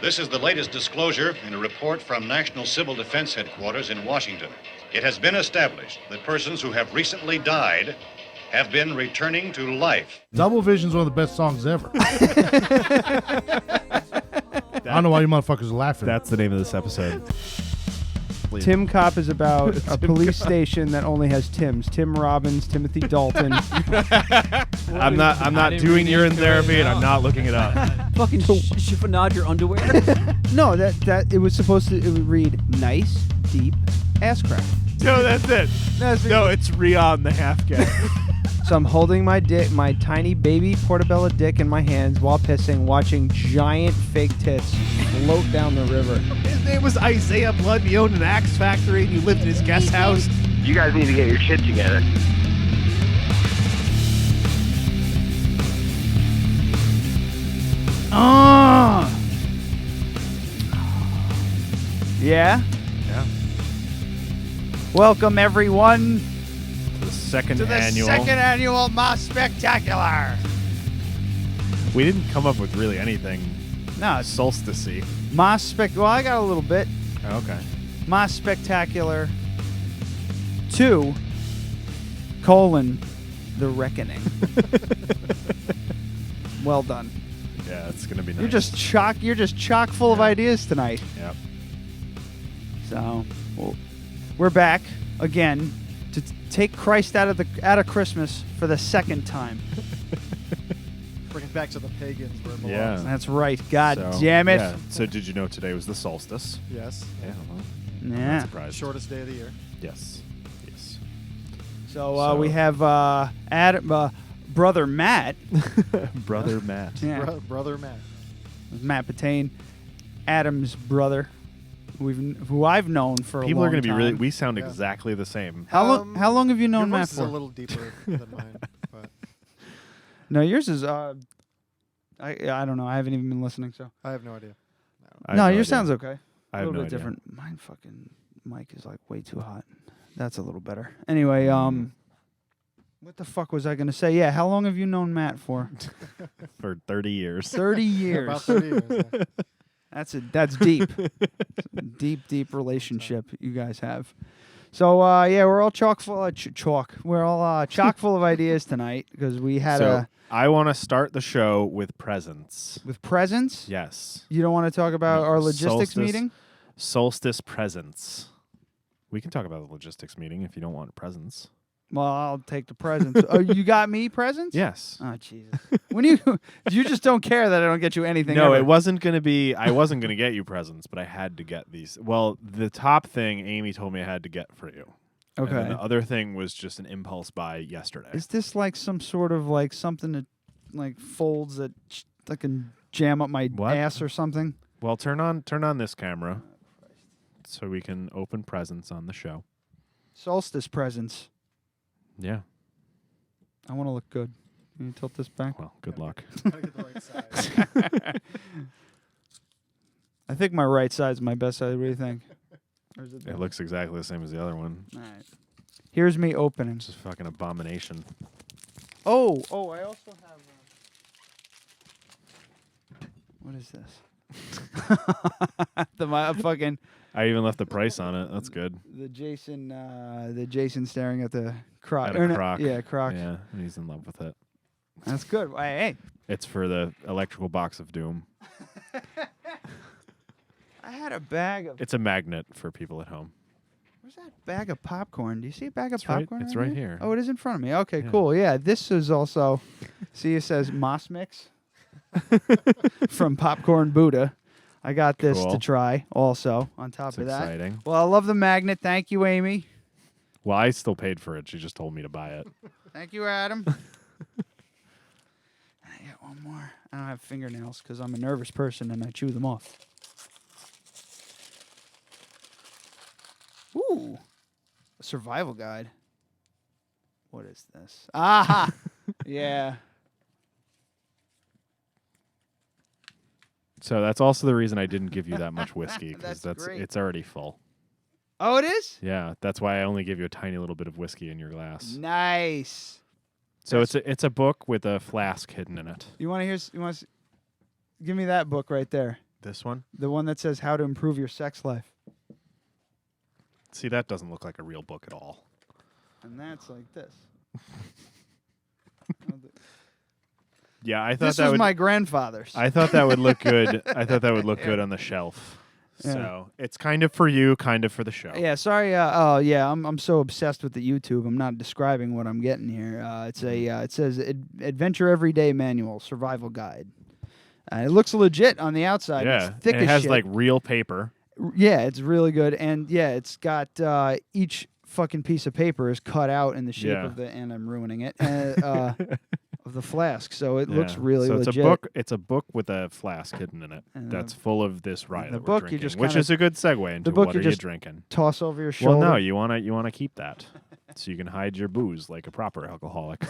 This is the latest disclosure in a report from National Civil Defense Headquarters in Washington. It has been established that persons who have recently died have been returning to life. Double Vision's one of the best songs ever. I don't know why you motherfuckers are laughing. That's the name of this episode. Tim Cop is about a police station that only has Tims. Tim Robbins, Timothy Dalton. I'm not doing urine therapy, and I'm not looking it up. Fucking chiffonade your underwear. No, that it was supposed to. It would read nice, deep ass crack. No, that's it. No, it's Rion the half guy. So I'm holding my dick, my tiny baby portobello dick in my hands while pissing, watching giant fake tits float down the river. His name was Isaiah Blood, and he owned an axe factory, and he lived in his guest house. You guys need to get your shit together. Yeah? Yeah. Welcome, everyone, The second to the annual. second annual Moss Spectacular. We didn't come up with really anything No, it's solstice-y. Moss Spec. Well, I got a little bit. Okay. Moss Spectacular 2, The Reckoning. Well done. Yeah, it's gonna be nice. You're just chock full of ideas tonight. Yep. So, we're back again to take Christ out of Christmas for the second time. Bring it back to the pagans where it belongs. Yeah. That's right. God So, damn it. Yeah. So did you know today was the solstice? Yes. Yeah. Well, Yeah. not surprised. Shortest day of the year. Yes. Yes. So we have Brother Matt. Brother Matt. Yeah. Brother Matt. Matt Patane, Adam's brother, who I've known for People a long are going to be time. really. We sound Yeah. exactly the same. How long have you known Your Matt voice is for? a little deeper than mine. But No, yours is I don't know. I haven't even been listening. So I have no idea. I have no, no yours idea. sounds okay. I A have little no bit idea. different. Mine fucking mic is like way too hot. That's a little better. Anyway, what the fuck was I gonna say? Yeah, how long have you known Matt for? For 30 years. 30 years. About 30 years. Yeah. That's deep. deep relationship you guys have. So yeah, we're all chock full of We're all chock full of ideas tonight because we had I want to start the show with presents. with presents. Yes. You don't want to talk about our logistics Solstice. meeting? Solstice presents. We can talk about the logistics meeting if you don't want presents. Well, I'll take the presents. Oh, you got me presents? Yes. Oh, Jesus. When you just don't care that I don't get you anything. No, ever. it wasn't going to be. I wasn't going to get you presents, but I had to get these. Well, the top thing Amy told me I had to get for you. And Okay. then the other thing was just an impulse buy yesterday. Is this like some sort of like something that like folds that I can jam up my What? ass or something? Well, turn on this camera so we can open presents on the show. Solstice presents. Yeah. I want to look good. Can you tilt this back? Well, good luck. Gotta get the right size. I think my right side's my best side. What do you think? Or is it It looks exactly the same as the other one. All right. Here's me opening. It's just fucking abomination. Oh, I also have. What is this? fucking I even left the price on it. That's good. the Jason staring at the croc. At a or no, croc. Yeah, croc. Yeah, and he's in love with it. That's good. Hey, It's for the electrical box of doom. I had a bag of. It's a magnet for people at home. Where's that bag of popcorn? Do you see a bag of It's right- popcorn? it's right here. Oh, it is in front of me. Okay, Yeah. cool. Yeah, this is also. See, it says Moss Mix from Popcorn Buddha. I got this to Cool. try also on top It's of that. exciting. Well, I love the magnet. Thank you, Amy. Well, I still paid for it. She just told me to buy it. Thank you, Adam. I got one more. I don't have fingernails because I'm a nervous person and I chew them off. Ooh, a survival guide. What is this? Aha! Yeah. So that's also the reason I didn't give you that much whiskey because That's great. it's already full. Oh, it is? Yeah, that's why I only give you a tiny little bit of whiskey in your glass. Nice. So it's a book with a flask hidden in it. You want to hear? Give me that book right there. This one? The one that says how to improve your sex life. See, that doesn't look like a real book at all. And that's like this. Yeah, I thought This that was would. my grandfather's. I thought that would look good. I thought that would look good on the shelf. Yeah. So it's kind of for you, kind of for the show. Yeah, sorry. Oh, yeah. I'm so obsessed with the YouTube. I'm not describing what I'm getting here. It says Adventure Everyday Manual Survival Guide. It looks legit on the outside. Yeah, It's thick and it as has shit. like real paper. Yeah, it's really good, and yeah, it's got each fucking piece of paper is cut out in the shape of the, and I'm ruining it, of the flask. So it looks really so legit. it's a book. It's a book with a flask hidden in it And that's full of this rye the that we're book you drinking, just which kinda- is a good segue into book what you are you just drinking. Toss over your shoulder. Well, no, you wanna keep that so you can hide your booze like a proper alcoholic.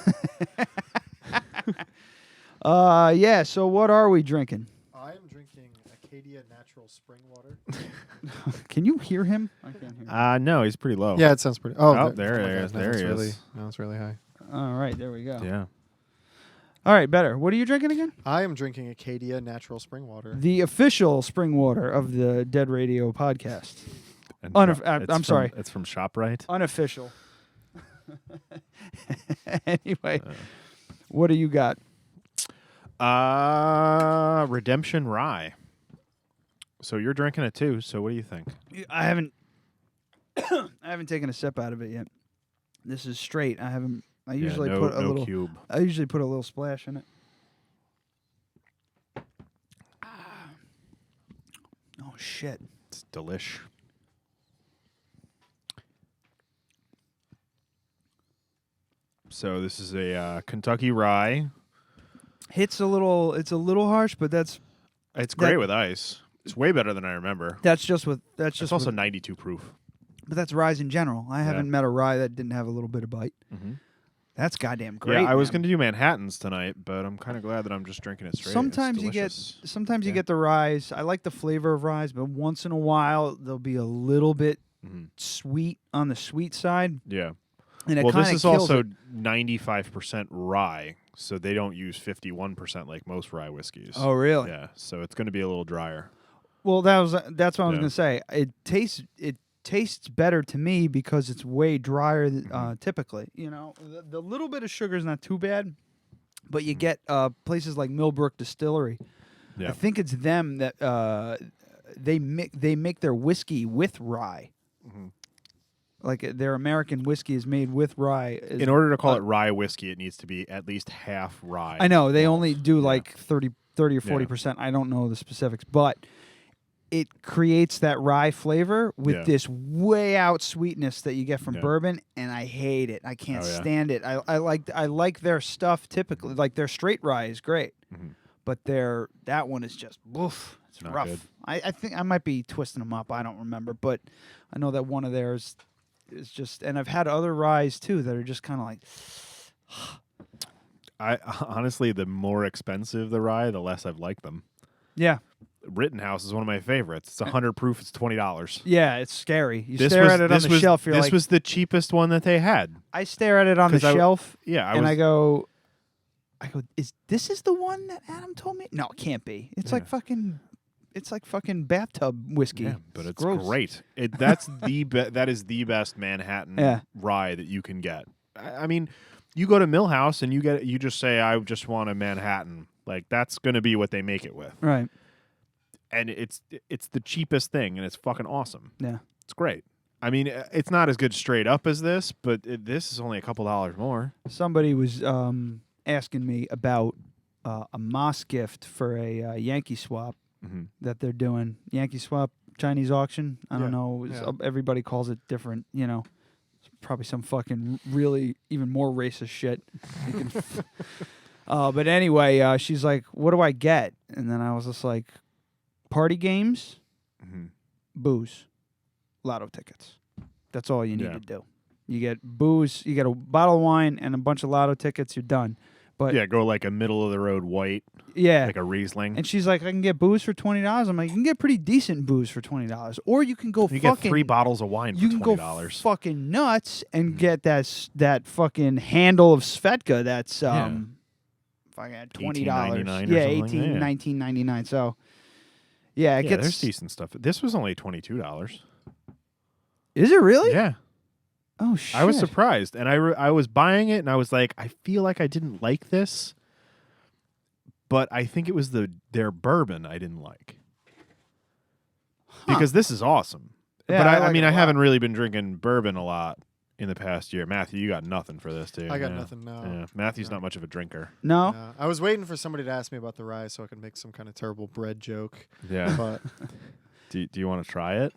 Yeah. So what are we drinking? I am drinking Acadia Natural Spring Water. Can you hear him? I can't hear him. No, he's pretty low. Yeah, it sounds pretty. Oh, Oh, there oh my he God, is. no, There it's he really, is. No, it's really high. All right, there we go. Yeah. All right, better. What are you drinking again? I am drinking Acadia Natural Spring Water. The official spring water of the Dead Radio podcast. And I'm from- sorry. It's from ShopRite. Unofficial. Anyway, what do you got? Redemption Rye. So you're drinking it too. So what do you think? I haven't I haven't taken a sip out of it yet. This is straight. I haven't I usually no, put a no little cube. I usually put a little splash in it. Oh shit. It's delish. So this is a Kentucky Rye. It's a little harsh, but that's It's great with ice. It's way better than I remember. just It's also with, 92 proof. but that's ryes in general. I haven't met a rye that didn't have a little bit of bite. That's goddamn great. Yeah, I was man. going to do Manhattans tonight, but I'm kind of glad that I'm just drinking it straight. Sometimes It's you get delicious. you get the ryes. I like the flavor of ryes, but once in a while they'll be a little bit sweet on the sweet side. Yeah. And it Well, this kinda is kills also it. 95% rye, so they don't use 51% like most rye whiskeys. Oh, really? Yeah, so it's going to be a little drier. Well, that's what I was Yeah. gonna say. It tastes better to me because it's way drier typically. You know, the little bit of sugar is not too bad, but you get places like Millbrook Distillery. Yeah. I think it's them that they make their whiskey with rye. Like their American whiskey is made with rye. In order to call it rye whiskey, it needs to be at least half rye. I know they only do Yeah. like 30 or 40%. I don't know the specifics, but it creates that rye flavor with Yeah. this way out sweetness that you get from Yeah. bourbon, and I hate it. I can't Oh, yeah. stand it. I like their stuff typically. Like their straight rye is great, but that one is just woof. It's Not rough. good. I think I might be twisting them up. I don't remember, but I know that one of theirs is just. And I've had other ryes too that are just kind of like. I honestly, the more expensive the rye, the less I've liked them. Yeah. Rittenhouse is one of my favorites. It's 100 proof. It's $20. Yeah, it's scary. You stare at it on the shelf. You're this like, was the cheapest one that they had. I stare at it on the 'Cause I w- shelf. Yeah, I go, is this the one that Adam told me? No, it can't be. It's like fucking bathtub whiskey. Yeah, but it's gross. great. That's that is the best Manhattan rye that you can get. I mean, you go to Millhouse and you just say I just want a Manhattan. Like that's going to be what they make it with. Right. And it's the cheapest thing and it's fucking awesome. Yeah. It's great. I mean, it's not as good straight up as this, but this is only a couple dollars more. Somebody was asking me about a Moss gift for a Yankee swap that they're doing. Yankee swap, Chinese auction. I don't know. Everybody calls it different, you know. It's probably some fucking really even more racist shit. But anyway, she's like, what do I get? And then I was just like, party games, booze, lotto tickets. That's all you need to do. You get booze, you get a bottle of wine and a bunch of lotto tickets, you're done. But yeah, go like a middle of the road white. Yeah. Like a Riesling. And she's like, I can get booze for $20. I'm like, you can get pretty decent booze for $20. Or you can go you fucking... get 3 bottles of wine for $20. You can go fucking nuts and get that fucking handle of Svedka that's fucking $20. $18.99 or Yeah, something. $19.99. So, Yeah, it Yeah, gets. there's decent stuff. This was only $22. Is it really? Yeah. Oh shit! I was surprised, and I was buying it, and I was like, I feel like I didn't like this, but I think it was their bourbon I didn't like because this is awesome. Yeah, but I I like mean, it a I haven't lot. really been drinking bourbon a lot in the past year. Matthew, you got nothing for this, too. I got nothing now. Yeah, Matthew's not much of a drinker. No. I was waiting for somebody to ask me about the rye so I could make some kind of terrible bread joke. Yeah. But Do you want to try it?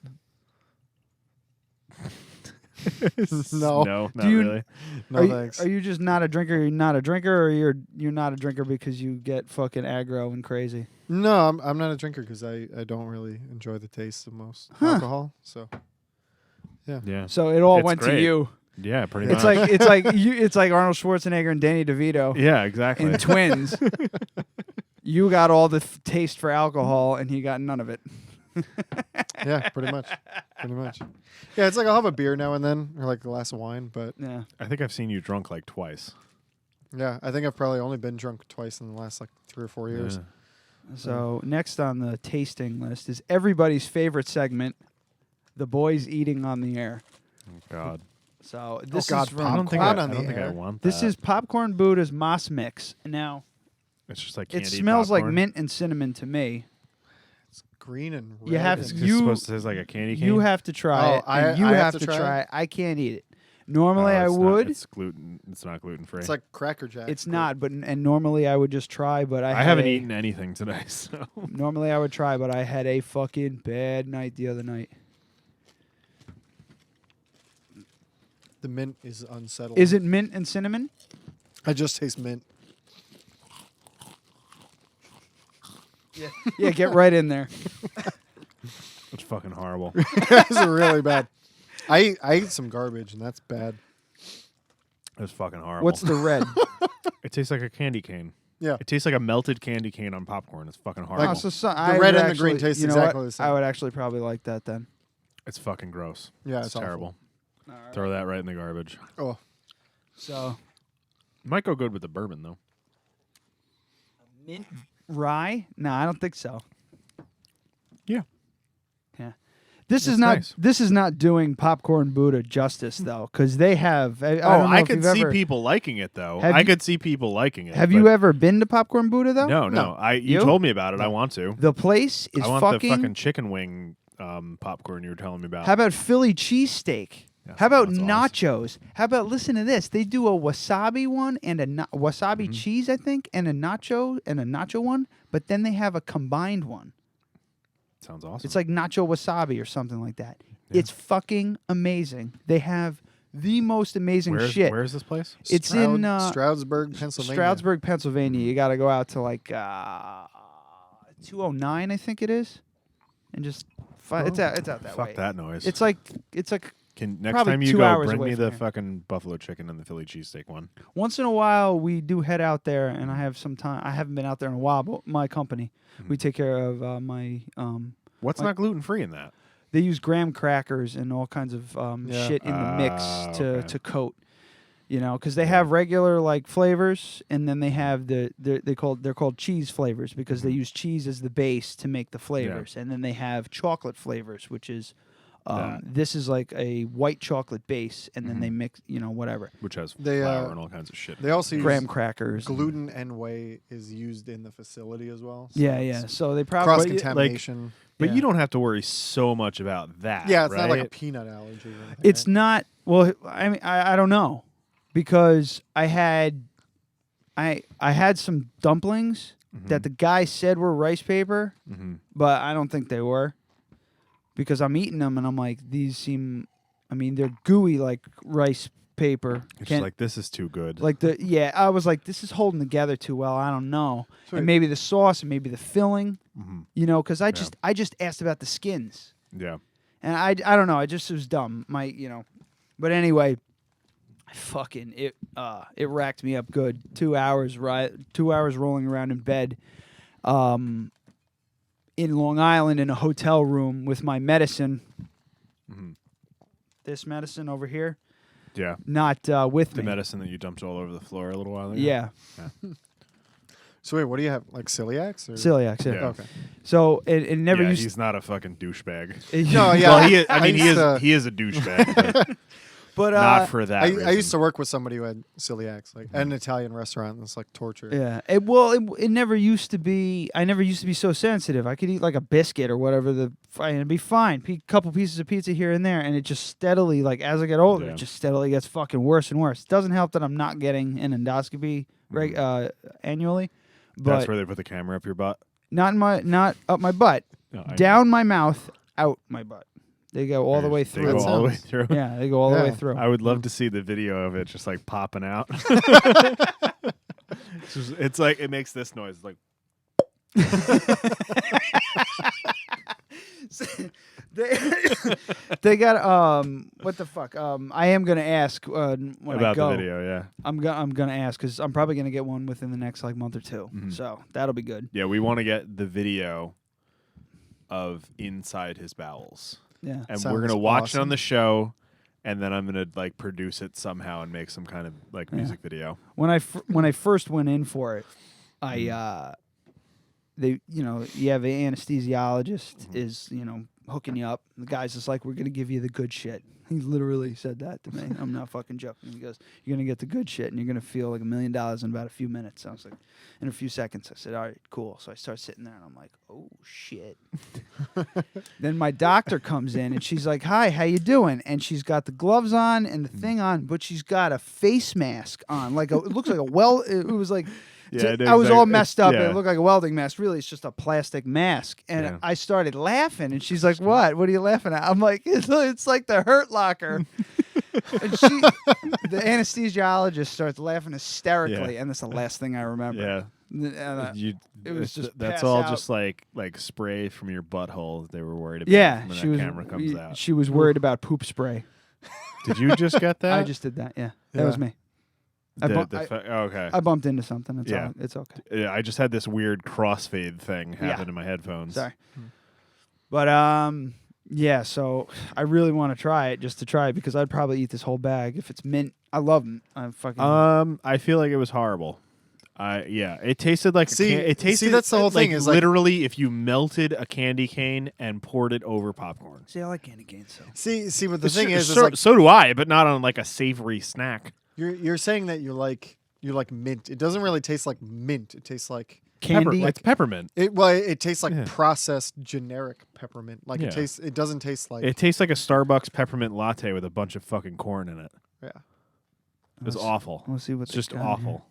no, No, not Do you- really. no are thanks. You just not a drinker? You're not a drinker, or you're not a drinker because you get fucking aggro and crazy. No, I'm not a drinker because I don't really enjoy the taste of most alcohol. So Yeah. So it all It's went to great. you. Yeah, pretty It's much. like it's like Arnold Schwarzenegger and Danny DeVito Yeah, exactly. in Twins. You got all the taste for alcohol, and he got none of it. yeah, pretty much. Yeah, it's like I'll have a beer now and then, or like a glass of wine. But Yeah. I think I've seen you drunk like twice. yeah, I think I've probably only been drunk twice in the last like 3 or 4 years. Yeah. So next on the tasting list is everybody's favorite segment, the boys eating on the air. Oh, God. So this God, is from I don't think Popcorn I on the don't think I air. want that. this is Popcorn Buddha's Moss Mix. Now It's just like it candied smells like popcorn. mint and cinnamon to me. It's green and red. You have It's and- just supposed to taste like a candy cane. You have to try Oh, it. And you I have to try it? it. I can't eat it. Normally I it's not- would. It's gluten. It's not gluten free. It's like Cracker Jack. It's not, but and normally I would just try, but I I had haven't a- eaten anything today, so Normally I would try, but I had a fucking bad night the other night. The mint is unsettling. Is it mint and cinnamon? I just taste mint. Yeah, get right in there. it's fucking horrible. It's really bad. I ate some garbage and that's bad. It's fucking horrible. What's the red? It tastes like a candy cane. Yeah. It tastes like a melted candy cane on popcorn. It's fucking horrible. Oh, so The red and the green taste you know exactly what? the same. I would actually probably like that then. It's fucking gross. Yeah, it's it's awful. terrible. Throw that right in the garbage. Oh, So Might go good with the bourbon though. mint rye? No, I don't think so. Yeah. Yeah. This It's is not nice. this is not doing Popcorn Buddha justice though, because they have. I don't know I if could you've see ever- people liking it though. Have I you- could see people liking it. Have but you ever been to Popcorn Buddha though? No. No. You You? told me about it. I want to. The place is I want fucking. the fucking chicken wing popcorn you were telling me about. How about Philly cheesesteak? Yes, How about that's awesome. nachos? How about listen to this? They do a wasabi one and a wasabi Mm-hmm. cheese, I think, and a nacho one. But then they have a combined one. Sounds awesome. It's like nacho wasabi or something like that. It's fucking amazing. They have the most amazing shit. Where's this place? It's in Stroudsburg, Pennsylvania. Stroudsburg, Pennsylvania. You got to go out to like 209, I think it is, and just it's out that way. Fuck that noise. It's like Next probably time you 2 go, hours bring away me from the here. fucking buffalo chicken and the Philly cheesesteak one. once in a while we do head out there, and I have some time. I haven't been out there in a while, but my company, we take care of my. What's not gluten free in that? They use graham crackers and all kinds of Yeah. shit in the mix okay. to coat. You know, because they have regular like flavors, and then they have they're called cheese flavors because they use cheese as the base to make the flavors, and then they have chocolate flavors, which is this is like a white chocolate base, and then they mix whatever Which has They, flour and all kinds of shit. They also use graham crackers. gluten and whey is used in the facility as well. So Yeah, it's yeah. So they Cross probably contamination. But yeah. you don't have to worry so much about that. yeah, it's right? not like a peanut allergy. Or anything, It's right? not. Well, I mean, I don't know because I had some dumplings that the guy said were rice paper, but I don't think they were because I'm eating them and I'm like, these seem. I mean, they're gooey like rice paper. It's Can't- like this is too good. like I was like, this is holding together too well. I don't know, Sweet. and maybe the sauce and maybe the filling, because I just asked about the skins. yeah. And I don't know. I just was dumb. But anyway, fucking it racked me up good. 2 hours 2 hours rolling around in bed, in Long Island in a hotel room with my medicine. This medicine over here, Yeah. not with The me. medicine that you dumped all over the floor a little while ago. Yeah. So wait, what do you have? Like celiacs? Or? Celiacs, yeah. Yeah. Okay. So it never Yeah, used. he's not a fucking douchebag. No, yeah. Well, he is, I mean, used he is a douchebag, but but not for that reason. I used to work with somebody who had celiacs, like at an Italian restaurant. And it's like torture. Yeah. It never used to be. I never used to be so sensitive. I could eat like a biscuit or whatever and it'd be fine. Couple pieces of pizza here and there, and it just steadily, like as I get older, Yeah. it just steadily gets fucking worse and worse. It doesn't help that I'm not getting an endoscopy annually, but That's where they put the camera up your butt. not up my butt, No, I know. down my mouth, out my butt. They go all the way They through. go all the way through. Yeah, they go all the way Yeah. through. I would love to see the video of it just like popping out. It's like it makes this noise like they got what the fuck I am gonna ask when I about go. the video, yeah. I'm gonna ask because I'm probably gonna get one within the next like month or two. Mhm. So that'll be good. Yeah, we want to get the video of inside his bowels. Yeah. And Sounds we're going to watch it on awesome. the show and then I'm going to like produce it somehow and make some kind of like music video. When I first went in for it, they you have an anesthesiologist is hooking you up. The guy's just like, we're gonna give you the good shit. He literally said that to me. I'm not fucking joking. He goes, you're gonna get the good shit and you're gonna feel like $1 million in about a few minutes. I was like, in a few seconds. I said, all right, cool. So I start sitting there and I'm like, oh shit. Then my doctor comes in and she's like, hi, how you doing? And she's got the gloves on and the thing on, but she's got a face mask on. It looks like it was like. Yeah, I was all exactly. messed up. Yeah. And it looked like a welding mask. Really, it's just a plastic mask. And Yeah. I started laughing, and she's like, "What? What are you laughing at?" I'm like, "It's like the Hurt Locker." And the anesthesiologist starts laughing hysterically, Yeah. and that's the last thing I remember. Yeah. And, it was just that's pass all out. just like spray from your butthole they were worried about yeah, when she that was. camera comes out. She was worried about poop spray. Did you just get that? I just did that. Yeah, that Yeah. was me. Okay. I bumped into something. It's Yeah. it's okay. Yeah, I just had this weird crossfade thing happen in my headphones. Sorry. But yeah, so I really want to try it just to try it because I'd probably eat this whole bag if it's mint. I love mint. I fucking I feel like it was horrible. Yeah, it tasted like it tasted. that's the whole thing is, like- literally if you melted a candy cane and poured it over popcorn. see. I like candy canes, so See, but the thing is so, like so do I, but not on like a savory snack. you're saying that you like mint. It doesn't really taste like mint. It tastes like candy. It's peppermint. it tastes like Yeah. processed generic peppermint. Like Yeah. it doesn't taste like It tastes like a Starbucks peppermint latte with a bunch of fucking corn in it. yeah. It was awful. Let's see what It's they just got in awful. here.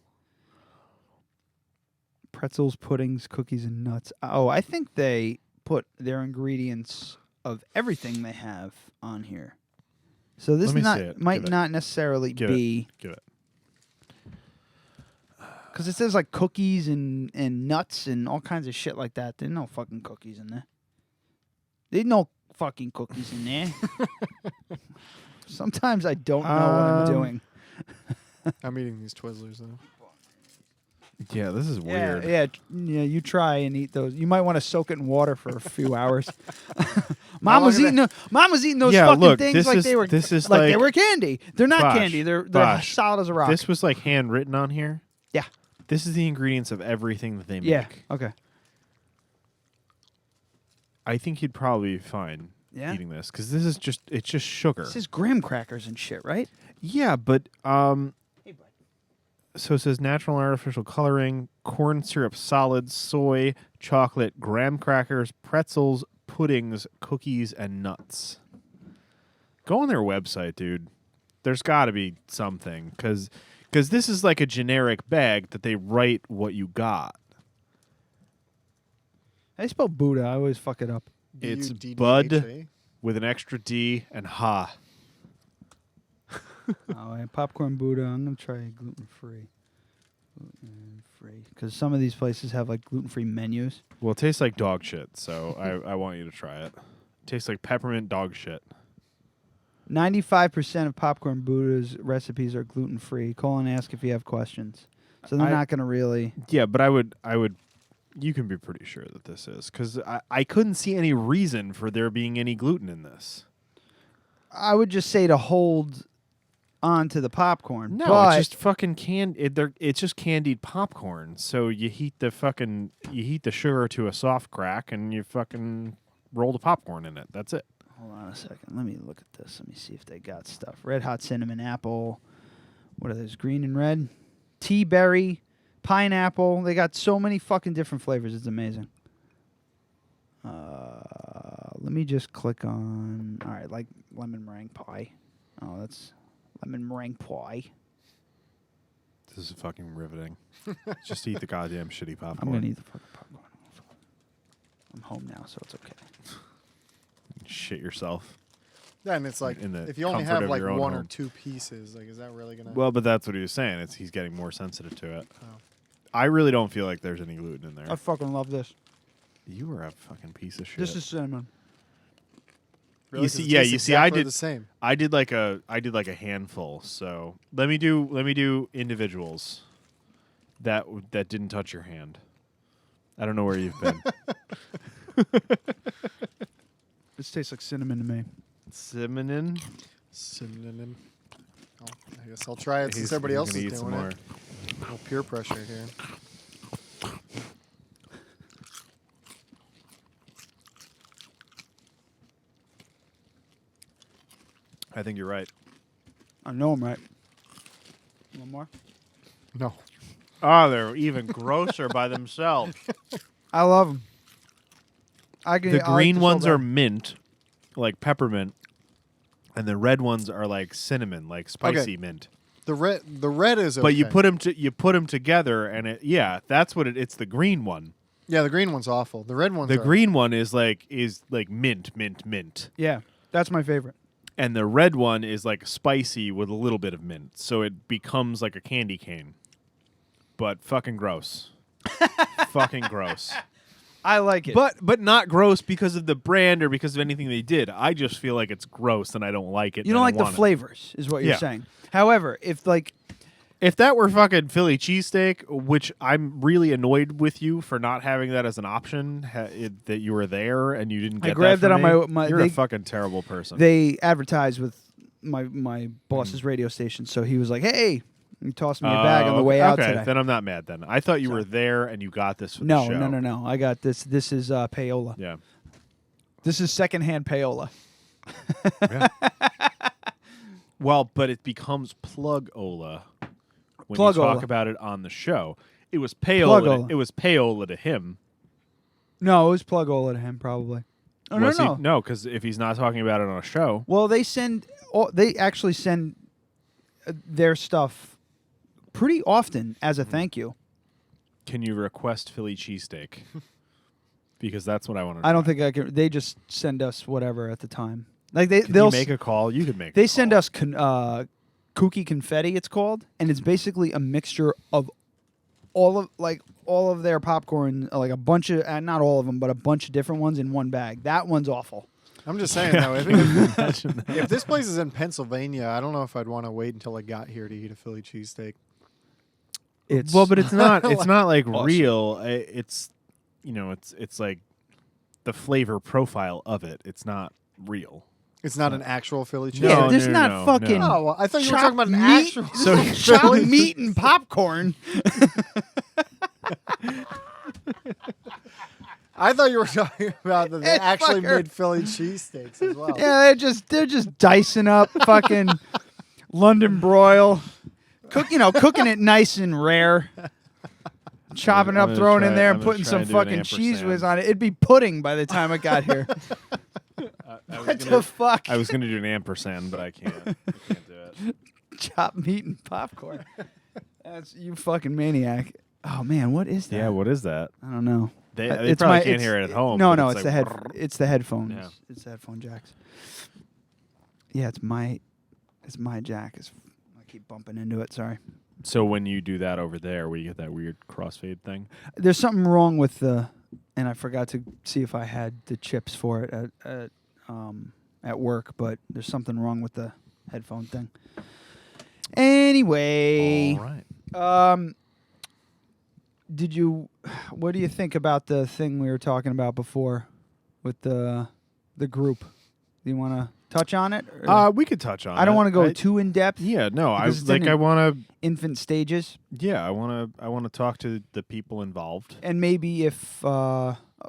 Pretzels, puddings, cookies, and nuts. Oh, I think they put their ingredients of everything they have on here. So this Let me see it. might Give it. not necessarily Give it. be Give it. because it says like cookies and nuts and all kinds of shit like that. There's no fucking cookies in there. There's no fucking cookies in there. Sometimes I don't know what I'm doing. I'm eating these Twizzlers though. Yeah, this is weird. Yeah. You try and eat those. You might want to soak it in water for a few hours. Mom was eating those Yeah, fucking look, things this like is- they were this is like they like- were candy. They're not Bosh, candy. They're Bosh. solid as a rock. This was like handwritten on here. Yeah. This is the ingredients of everything that they make. Yeah. Okay. I think you'd probably be fine Yeah? eating this because this is it's just sugar. This is graham crackers and shit, right? Yeah, but Hey, bud. so it says natural and artificial coloring, corn syrup solids, soy, chocolate, graham crackers, pretzels, puddings, cookies, and nuts. Go on their website, dude. There's got to be something because this is like a generic bag that they write what you got. I spell Buddha. I always fuck it up. It's BUDDHA? Bud with an extra D and ha. Oh, and popcorn Buddha. I'm gonna try gluten free. Gluten free, because some of these places have like gluten free menus. Well, it tastes like dog shit, so I want you to try it. Tastes like peppermint dog shit. 95% of popcorn Buddha's recipes are gluten free. Call and ask if you have questions. So they're not gonna really. Yeah, but I would. You can be pretty sure that this is because I couldn't see any reason for there being any gluten in this. I would just say to hold onto the popcorn. No, but it's just fucking it's just candied popcorn. So you heat the sugar to a soft crack, and you fucking roll the popcorn in it. That's it. Hold on a second. Let me look at this. Let me see if they got stuff. Red hot cinnamon apple. What are those? Green and red. Tea berry, pineapple. They got so many fucking different flavors. It's amazing. Let me just click on. All right, like lemon meringue pie. Oh, that's lemon meringue pie. This is fucking riveting. Just eat the goddamn shitty popcorn. I'm gonna eat the fucking popcorn. I'm home now, so it's okay. Shit yourself. Yeah, and it's like In the if you only comfort have of like your own one or home. two pieces, like is that really gonna? Well, but that's what he was saying. He's getting more sensitive to it. Oh. I really don't feel like there's any gluten in there. I fucking love this. You are a fucking piece of shit. This is cinnamon. Really? You 'Cause see, it yeah, tastes you see, I exactly did the same. I did like a handful. So let me do individuals that didn't touch your hand. I don't know where you've been. This tastes like cinnamon to me. Cinnamon. Synonym. Oh, I guess I'll try it since He's everybody else gonna is eat some doing more. it. No peer pressure here. I think you're right. I know I'm right. One more. No. Oh, they're even grosser by themselves. I love them. The green ones are mint, like peppermint, and the red ones are like cinnamon, like spicy mint. The red is okay. But you put them together, and that's what it's the green one. Yeah, the green one's awful. The red one's The green one is like mint, mint, mint. Yeah, that's my favorite. And the red one is like spicy with a little bit of mint, so it becomes like a candy cane. But fucking gross. Fucking gross. I like it. But not gross because of the brand or because of anything they did. I just feel like it's gross and I don't like it. You don't like the flavors, is what you're Yeah. saying. However, if that were fucking Philly cheesesteak, which I'm really annoyed with you for not having that as an option, that you were there and you didn't get grabbed that it from on my You're a fucking terrible person. they advertised with my boss's radio station, so he was like, "Hey," he tossed me a bag on the way out okay, today. then I'm not mad then. I thought you were there and you got this for the No, show. no. I got this. This is payola. Yeah. This is secondhand payola. Well, but it becomes plug-ola when you Plug-ola. talk about it on the show. It was payola. Plug-ola. It was payola to him. No, it was plugola to him probably. Oh, Was no. he? No, because if he's not talking about it on a show, Well, they actually send their stuff pretty often as a thank you. can you request Philly cheesesteak? Because that's what I want to. I don't think I can. They just send us whatever at the time. Like Can they'll you make a call? You could make. They a send call. us kooky confetti. It's called, and it's basically a mixture of all of their popcorn, like a bunch of not all of them, but a bunch of different ones in one bag. That one's awful. I'm just saying though, if this place is in Pennsylvania, I don't know if I'd want to wait until I got here to eat a Philly cheesesteak. It's Well, but it's not. It's not like Awesome. real. It's it's like the flavor profile of it. It's not real. It's not an actual Philly cheesesteak. yeah. No, There's no, not no, fucking. no. Oh, well, I thought you were chopped talking about an meat. actual. So chopped Philly meat and popcorn. I thought you were talking about that they That actually fucker. made Philly cheesesteaks as well. Yeah, they're just dicing up fucking London broil, cooking it nice and rare, chopping it I'm up, gonna throwing it in try- there, I'm and gonna putting try some and do an fucking cheese ampersand. whiz on it. It'd be pudding by the time it got here. What the fuck? I was going to do an ampersand, but I can't. I can't do it. Chopped meat and popcorn. That's you fucking maniac. Oh man, what is that? Yeah, what is that? I don't know. They It's probably my- can't it's- hear it at home. No, but no, it's it's like, it's the headphones. Yeah. It's the headphone jacks. Yeah, it's my jack. I keep bumping into it. Sorry. So when you do that over there, where you get that weird crossfade thing, There's something wrong with and I forgot to see if I had the chips for it at work, but there's something wrong with the headphone thing. Anyway, all right. What do you think about the thing we were talking about before with the group? Do you want to touch on it? Or- We could touch on it. I don't want to go too in depth. Yeah, no. Because it's in I want to. infant stages. Yeah, I want to talk to the people involved. And maybe if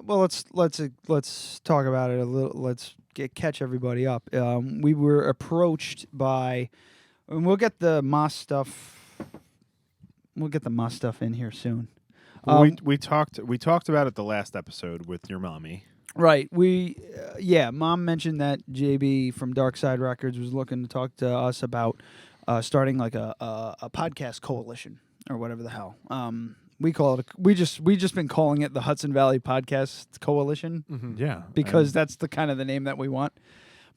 let's talk about it a little. Let's catch everybody up. We were approached by, and we'll get the Moss stuff. We'll get the Moss stuff in here soon. We talked about it the last episode with your mommy. Right. Mom mentioned that JB from Dark Side Records was looking to talk to us about starting like a podcast coalition or whatever the hell. We call it. We just been calling it the Hudson Valley Podcast Coalition. Mm-hmm. Yeah, because that's the kind of the name that we want.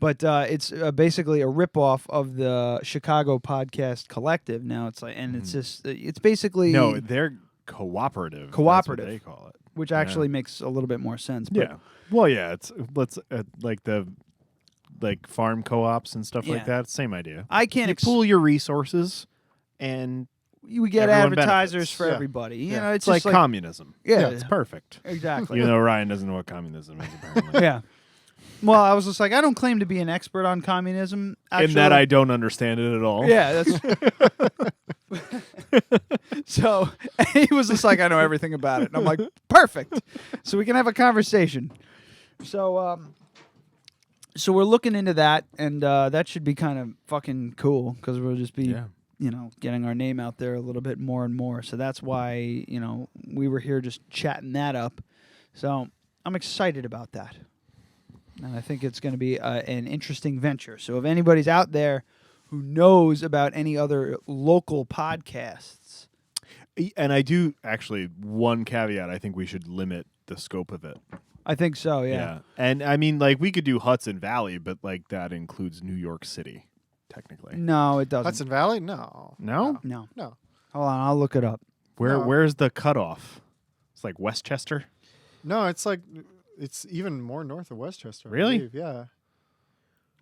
But it's basically a ripoff of the Chicago Podcast Collective. Now it's like, and it's just it's basically they're cooperative. Cooperative, that's what they call it, which actually makes a little bit more sense. But yeah. Well, yeah. Let's like the farm co-ops and stuff like that. Same idea. I can't pool your resources and. We get everyone advertisers benefits. for everybody. You know, it's like communism. Yeah, it's perfect. Exactly. Even though Ryan doesn't know what communism is, apparently. Yeah. Well, I was just like, I don't claim to be an expert on communism. Actually, in that I don't understand it at all. Yeah, that's. So he was just like, I know everything about it, and I'm like, perfect. So we can have a conversation. So, so we're looking into that, and that should be kind of fucking cool because we'll just be. Yeah. Getting our name out there a little bit more and more. So that's why, we were here just chatting that up. So I'm excited about that. And I think it's going to be an interesting venture. So if anybody's out there who knows about any other local podcasts. And I do, actually, one caveat, I think we should limit the scope of it. I think so, yeah. And I mean, we could do Hudson Valley, but that includes New York City. Technically. No, it doesn't. Hudson Valley? No. No? No. No. Hold on, I'll look it up. Where's the cutoff? It's like Westchester? No, it's even more north of Westchester. Really? I believe. Yeah.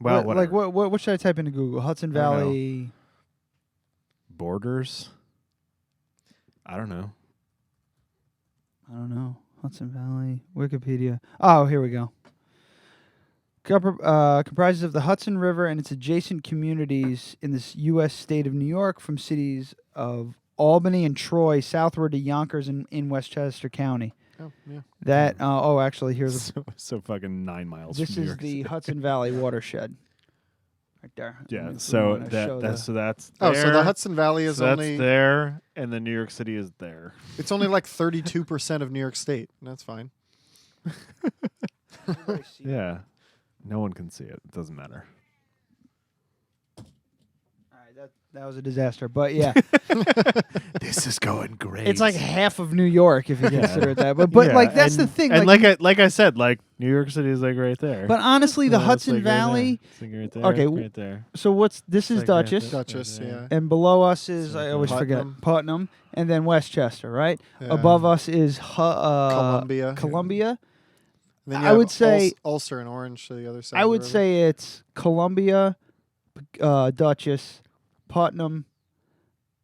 Well, what should I type into Google? Hudson Valley borders? I don't know. Hudson Valley Wikipedia. Oh, here we go. Comprises of the Hudson River and its adjacent communities in this U.S. state of New York, from cities of Albany and Troy southward to Yonkers in Westchester County. Oh, yeah. That actually here's so fucking 9 miles. This from New is York the City. Hudson Valley watershed, right there. Yeah. So that's there. Oh, so the Hudson Valley is only that's there, and then New York City is there. It's only like 32% of New York State. That's fine. Yeah. No one can see it. It doesn't matter. All right, that was a disaster, but yeah. This is going great. It's like half of New York if you consider it that. But that's the thing. And like I said, New York City is right there. But honestly, the Hudson right Valley. Right there. Okay, right there. So this is Dutchess. Duchess, yeah. And below us is I always forget Putnam, and then Westchester, right? Yeah. Above us is Columbia. Columbia. Then you I have would say Ulster and Orange to the other side. I of the would river. say it's Columbia, Dutchess, Putnam,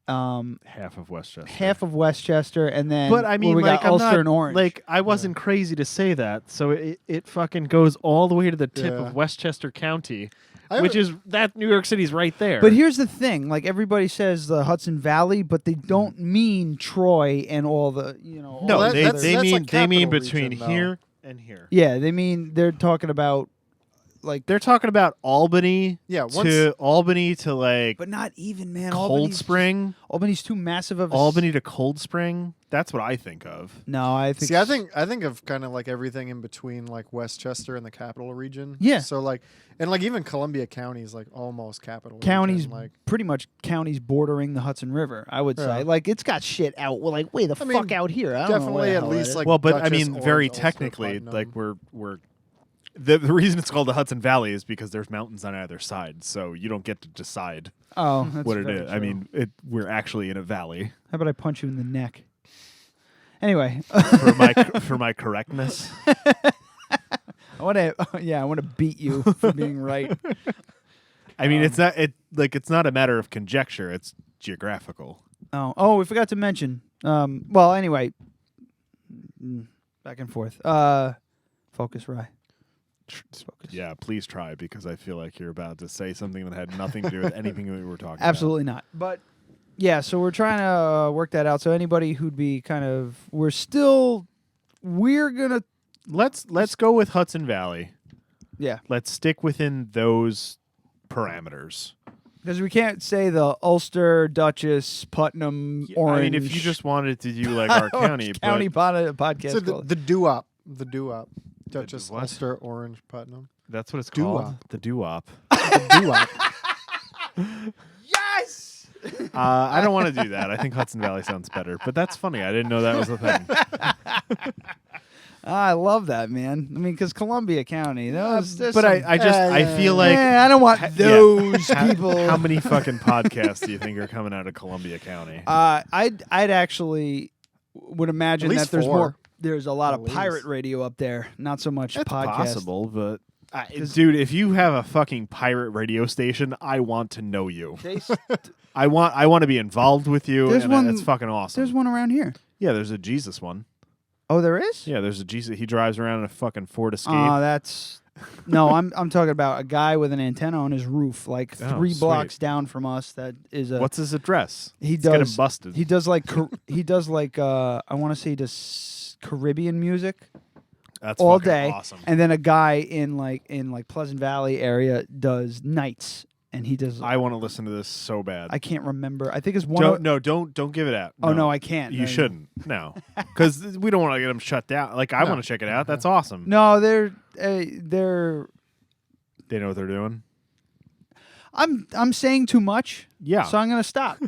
half of Westchester, and then but I mean, we got I'm Ulster not, and Orange. I wasn't crazy to say that, so it fucking goes all the way to the tip Yeah. of Westchester County, I which would- is that New York City's right there. But here's the thing: everybody says the Hudson Valley, but they don't mean Troy and all the no, Well, that- they that's mean like they mean capital between region, though. here and here. Yeah, they're talking about They're talking about Albany. Yeah, but not even, man. Cold Spring. Albany's too massive of a Albany to Cold Spring. That's what I think of. No, I think. See, I think of kind of everything in between Westchester and the capital region. Yeah. So even Columbia County is almost capital counties, region. pretty much counties bordering the Hudson River. I would say, Yeah. it's got shit out. Well, way the I mean, fuck out here. I don't know definitely where the at hell least that is. Well, but I Dutchess, mean, very Orange, Ulster, technically, Putnam. we're the reason it's called the Hudson Valley is because there's mountains on either side, so you don't get to decide Oh, that's what it very is. I true. mean, we're actually in a valley. How about I punch you in the neck? Anyway, for my correctness. I want to beat you for being right. I mean, it's not a matter of conjecture; it's geographical. Oh, we forgot to mention. Well, anyway, back and forth. Focus, Rye. Yeah, please try, because I feel like you're about to say something that had nothing to do with anything that we were talking Absolutely not. But yeah, so we're trying to work that out. So anybody who'd be we're gonna Let's go with Hudson Valley. yeah, Let's stick within those parameters. because we can't say the Ulster, Dutchess, Putnam, Orange. I mean, if you just wanted to do like our county, podcast. So called. the doo-wop. The doo-wop. Duchess, what? Ulster, Orange, Putnam. that's what it's Doo-wop. called. The doo-wop. The doo-wop. Yes. I don't want to do that. I think Hudson Valley sounds better, but that's funny. I didn't know that was a thing. I love that, man. I mean, because Columbia County, But I feel like I don't want those people. How many fucking podcasts do you think are coming out of Columbia County? I'd actually would imagine At that least there's 4. more. There's a lot At of least. pirate radio up there, not so much That's podcast. possible, but dude, if you have a fucking pirate radio station, I want to know you. I want to be involved with you. There's and one- That's fucking awesome. There's one around here. Yeah, there's a Jesus one. Oh, there is? Yeah, there's a Jesus. He drives around in a fucking Ford Escape. Oh, that's no. I'm talking about a guy with an antenna on his roof, like Oh, 3 sweet. blocks down from us. That is a. What's his address? He Let's get him does. busted. He does like I want to say he does Caribbean music That's all fucking day, awesome. and then a guy in Pleasant Valley area does nights, and he does. I want to listen to this so bad. I can't remember. I think it's one. Don't give it out. Oh no, I can't. You shouldn't. No, because we don't want to get them shut down. Like I want to check it out. That's awesome. No, they're. They know what they're doing. I'm saying too much. Yeah. So I'm gonna stop.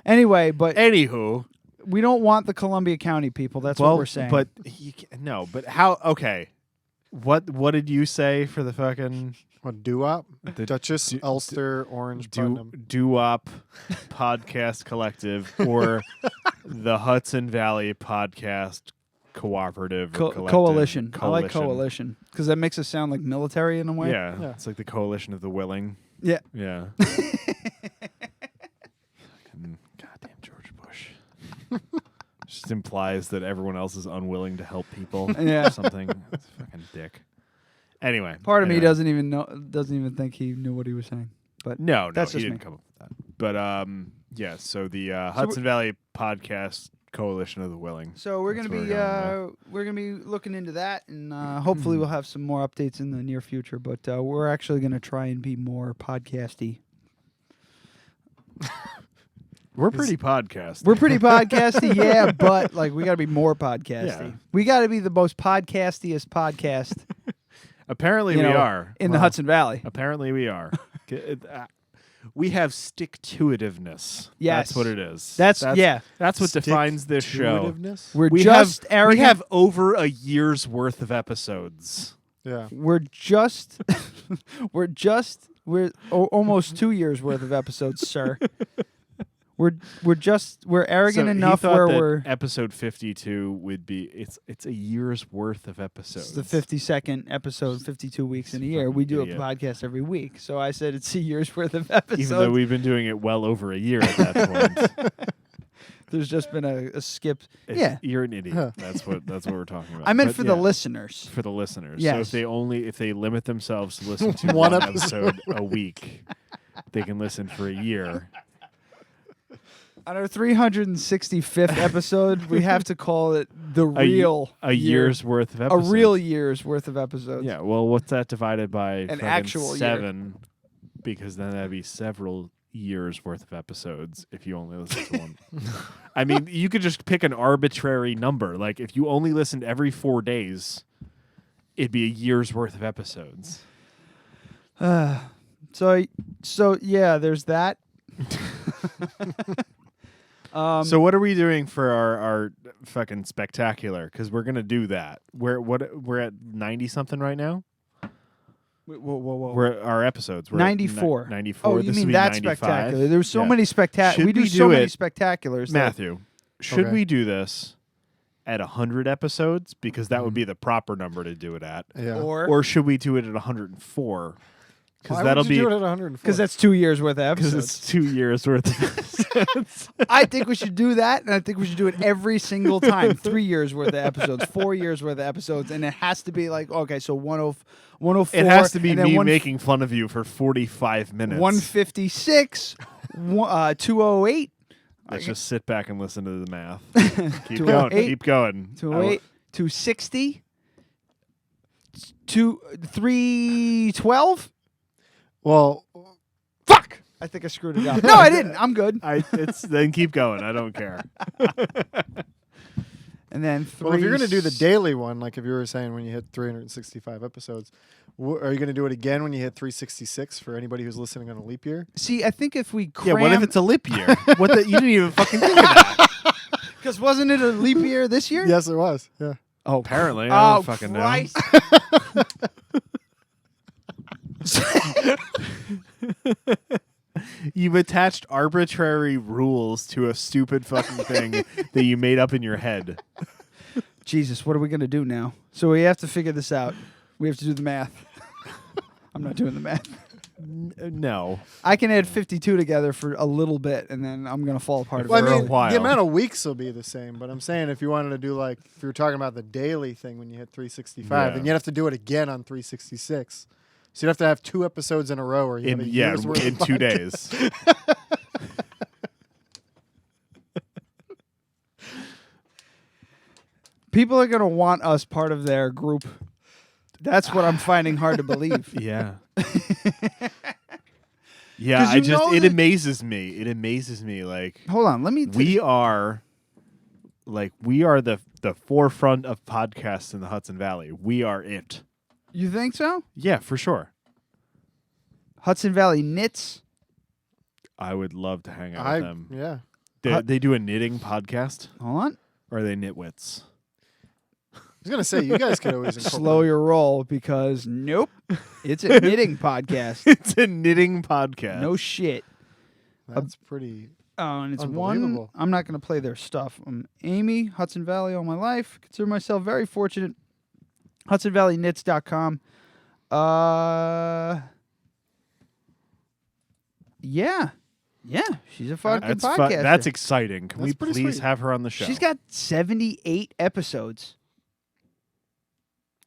Anyway, but Anywho, we don't want the Columbia County people. That's what we're saying. But no. But how? Okay. What did you say for the fucking What, doo-wop? The Duchess, Ulster, Orange, Putnam. Doo-wop Podcast Collective or the Hudson Valley Podcast Cooperative or Collective? coalition. I like coalition because that makes it sound like military in a way. Yeah, Yeah. it's like the coalition of the willing. Yeah. Yeah. Goddamn George Bush. Just implies that everyone else is unwilling to help people. Yeah. Or something. That's a fucking dick. Anyway. Part of me anyway. doesn't even think he knew what he was saying. But No, That's he just didn't me. come up with that. But yeah, so the Hudson Valley Podcast Coalition of the Willing. so we're That's gonna where be we're going we're gonna be looking into that, and hopefully we'll have some more updates in the near future. But we're actually gonna try and be more podcasty. We're pretty podcast. We're pretty podcasty, yeah, but like we gotta be more podcasty. Yeah. We gotta be the most podcastiest podcast Apparently you we know, are. in the Hudson Valley. Apparently we are. We have stick-to-itiveness. Yes. That's what it is. That's what defines this show. Stick-to-itiveness? We're We just have, arrogant. We have over a year's worth of episodes. Yeah. We're almost 2 years worth of episodes, sir. We're arrogant So enough he thought where that we're episode 52 would be it's a year's worth of episodes. it's the 52nd episode, 52 weeks in a year. We do idiot. a podcast every week, so I said it's a year's worth of episodes. Even though we've been doing it well over a year at that point. There's just been a skip. Yeah, You're an idiot. That's what we're talking about. I meant But for the yeah, listeners. for the listeners. Yes. So if they limit themselves to listen to One one episode. episode a week, they can listen for a year. On our 365th episode, we have to call it the A real year's worth of episodes. a real year's worth of episodes. Yeah. Well, what's that divided by? An fucking actual year. 7? Because then that'd be several years worth of episodes if you only listen to one. I mean, you could just pick an arbitrary number. Like if you only listened every 4 days, it'd be a year's worth of episodes. So yeah, there's that. So what are we doing for our fucking spectacular? Because we're gonna do that. We're at 90 something right now. Whoa. We're at our episodes. We're at 94. 94. Oh, you This mean will be that 95. spectacular? There's so Yeah. many spectaculars. Should We do we so do many it- spectaculars. that- Matthew, should Okay. we do this at 100 episodes? Because that would be the proper number to do it at. Yeah. or Or should we do it at 104? Because Why that'll would you be do it at 104? Because that's 2 years worth of because episodes. it's 2 years worth. Of episodes. I think we should do that, and I think we should do it every single time. 3 years worth of episodes, 4 years worth of episodes, and it has to be like, okay, so 104. It has to be and then me making fun of you for 45 minutes. 156, 208. Let's just sit back and listen to the math. Keep 208, going. Keep going. 208, 260, 312. Well, Fuck! I think I screwed it up. No, I didn't. I'm good. Then keep going. I don't care. And then three. well, if you're going to do the daily one, like if you were saying when you hit 365 episodes, are you going to do it again when you hit 366 for anybody who's listening on a leap year? See, I think if we cram. Yeah, what if it's a leap year? What the, you didn't even fucking think of that. Because wasn't it a leap year this year? Yes, it was. Yeah. Oh, Apparently, I oh, don't fucking Christ. know. You've attached arbitrary rules to a stupid fucking thing that you made up in your head. Jesus, what are we going to do now? So we have to figure this out. We have to do the math. I'm not doing the math. No. I can add 52 together for a little bit, and then I'm going to fall apart. Well, I For a mean, while. the amount of weeks will be the same, but I'm saying if you wanted to do like, if you were talking about the daily thing when you hit 365, Yeah. then you'd have to do it again on 366. So you'd have to have 2 episodes in a row or you have a year's worth in of 2 podcast. days. People are going to want us part of their group. That's what I'm finding hard to believe. Yeah. Yeah, 'Cause you know it that- amazes me. It amazes me. Like Hold on, let me. we are the forefront of podcasts in the Hudson Valley. We are it. You think so? Yeah, for sure. Hudson Valley Knits. I would love to hang out with them. Yeah. They do a knitting podcast, Hold on. or are they nitwits? I was going to say, you guys could always incorporate. Slow your roll because nope, it's a knitting podcast. It's a knitting podcast. No shit. That's pretty. Oh, and it's one. Unbelievable. I'm not going to play their stuff. I'm Amy, Hudson Valley all my life. Consider myself very fortunate. HudsonValleyKnits.com. Yeah. Yeah. She's a fucking That's podcaster. that's exciting. Can That's we pretty please sweet. have her on the show? She's got 78 episodes.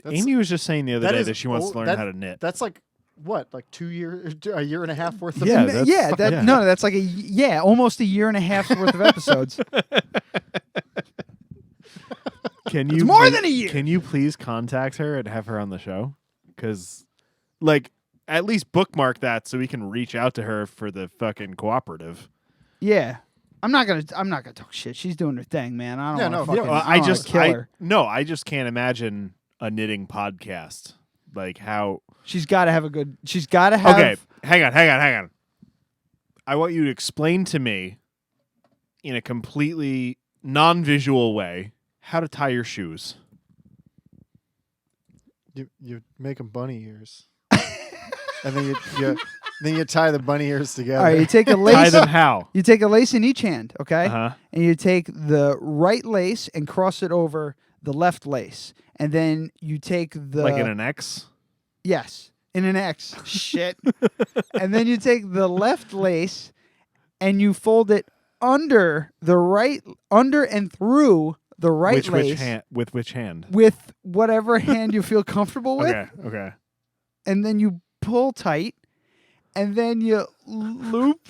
That's, Amy was just saying the other that day is that she wants old- to learn that- how to knit. That's like, what, like 2 years, a year and a half worth of Yeah, And that's yeah, fucking- yeah. no, that's like almost a year and a half's worth of episodes. Can It's you more than a year. Can you please contact her and have her on the show? Because, like, at least bookmark that so we can reach out to her for the fucking cooperative. Yeah. I'm not gonna talk shit. She's doing her thing, man. I don't Yeah, want to no, fucking. yeah, I don't wanna kill her. I just can't imagine a knitting podcast. Like how? She's got to have a good. She's got to have. Okay, hang on. I want you to explain to me, in a completely non-visual way, how to tie your shoes. You make them bunny ears. And then you tie the bunny ears together. All right, you take a Tie lace. them how? You take a lace in each hand, okay? Uh-huh. And you take the right lace and cross it over the left lace, and then you take the Like in an X? yes, in an X. Shit. And then you take the left lace and you fold it under and through the right lace With which hand? with whatever hand you feel comfortable with, Okay. and then you pull tight, and then you loop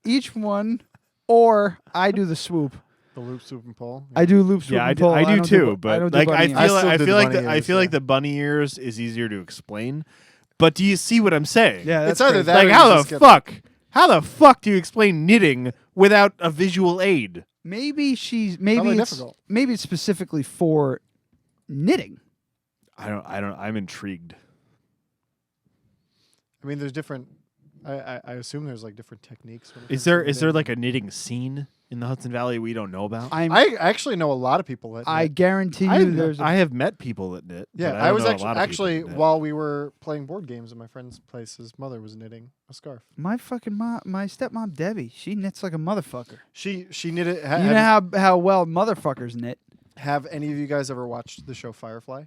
each one, or I do the swoop. The loop, swoop, and pull. I do loop, swoop, Yeah, and pull. I do don't too. I But don't do like, bunny I ears. feel still like do the bunny I ears, feel like yeah. the bunny ears is easier to explain. But do you see what I'm saying? Yeah, that's It's either crazy. that or Like you how just the get- fuck? How the fuck do you explain knitting without a visual aid? Maybe Probably it's difficult. maybe it's specifically for knitting. I don't. I'm intrigued. I mean, there's different. I assume there's like different techniques. when it Is comes to there knitting. like a knitting scene in the Hudson Valley we don't know about? I actually know a lot of people that. I knit. guarantee you, there's. I have met people that knit. Yeah, but I don't was know a lot of people actually that knit. while we were playing board games at my friend's place, his mother was knitting a scarf. my fucking mom, my stepmom Debbie, she knits like a motherfucker. She knitted. You know how well motherfuckers knit. Have any of you guys ever watched the show Firefly?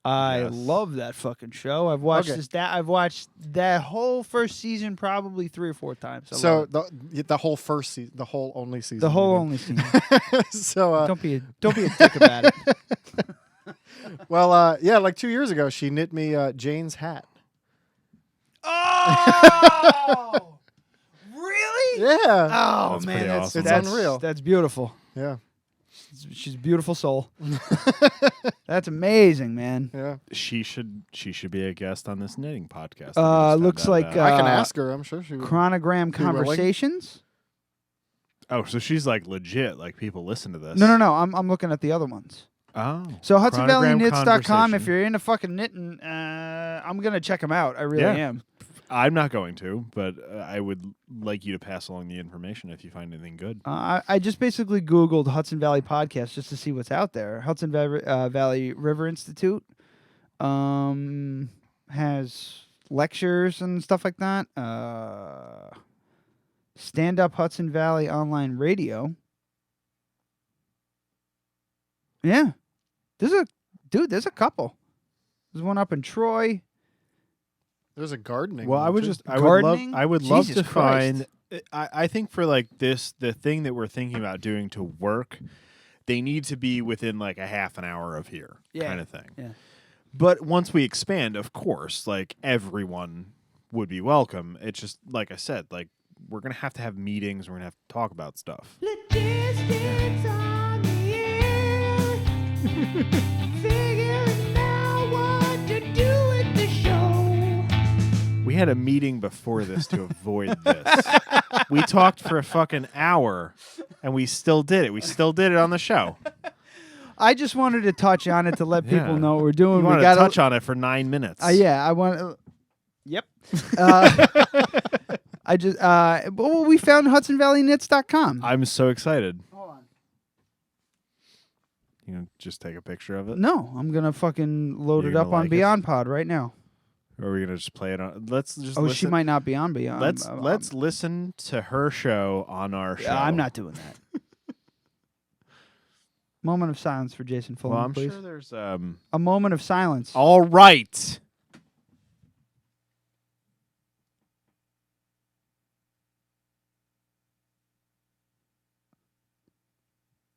I Yes. love that fucking show. I've watched I've watched that whole first season probably 3 or 4 times. I So love it. the whole first season, the whole only season. The whole you only season. mean. So Don't be a dick about it. well, yeah, like 2 years ago, she knit me Jane's hat. Oh, really? Yeah. Oh That's man, pretty that's awesome. It's that's unreal. That's beautiful. Yeah. She's a beautiful soul. That's amazing, man. Yeah. She should be a guest on this knitting podcast. Looks like I can ask her. I'm sure she would. Chronogram Be willing? Conversations. oh, so she's like legit. Like people listen to this. No. I'm looking at the other ones. Oh, So Chronogram HudsonValleyKnits.com. If Conversation. you're into fucking knitting, I'm gonna check them out. I really Yeah. am. I'm not going to, but I would like you to pass along the information if you find anything good. I just basically Googled Hudson Valley Podcast just to see what's out there. Hudson Valley River Institute has lectures and stuff like that. Stand Up Hudson Valley Online Radio. Yeah. There's a couple. There's one up in Troy. There's a gardening. Well, one, I would too. just Gardening? I would love Jesus to Christ. find. I think for like the thing that we're thinking about doing to work, they need to be within like a half an hour of here, Yeah. kind of thing. Yeah. But once we expand, of course, like everyone would be welcome. It's just like I said, like we're gonna have to have meetings. We're gonna have to talk about stuff. Logistics on the air. Figuring out what to do with the show. We had a meeting before this to avoid this. We talked for a fucking hour, and we still did it. We still did it on the show. I just wanted to touch on it to let people Yeah. know what we're doing. We We wanted got to touch on it for 9 minutes. Yeah, I want. Yep. I just. Well, we found HudsonValleyKnits.com. I'm so excited. Hold on. You know, just take a picture of it. No, I'm gonna fucking load You're it up gonna on like it? Beyond Pod right now. Or are we gonna just play it on? Let's just. Oh, listen. she might not be on Beyond. Let's listen to her show on our show. I'm not doing that. Moment of silence for Jason Fulham, Well, I'm please. sure there's A moment of silence. All right.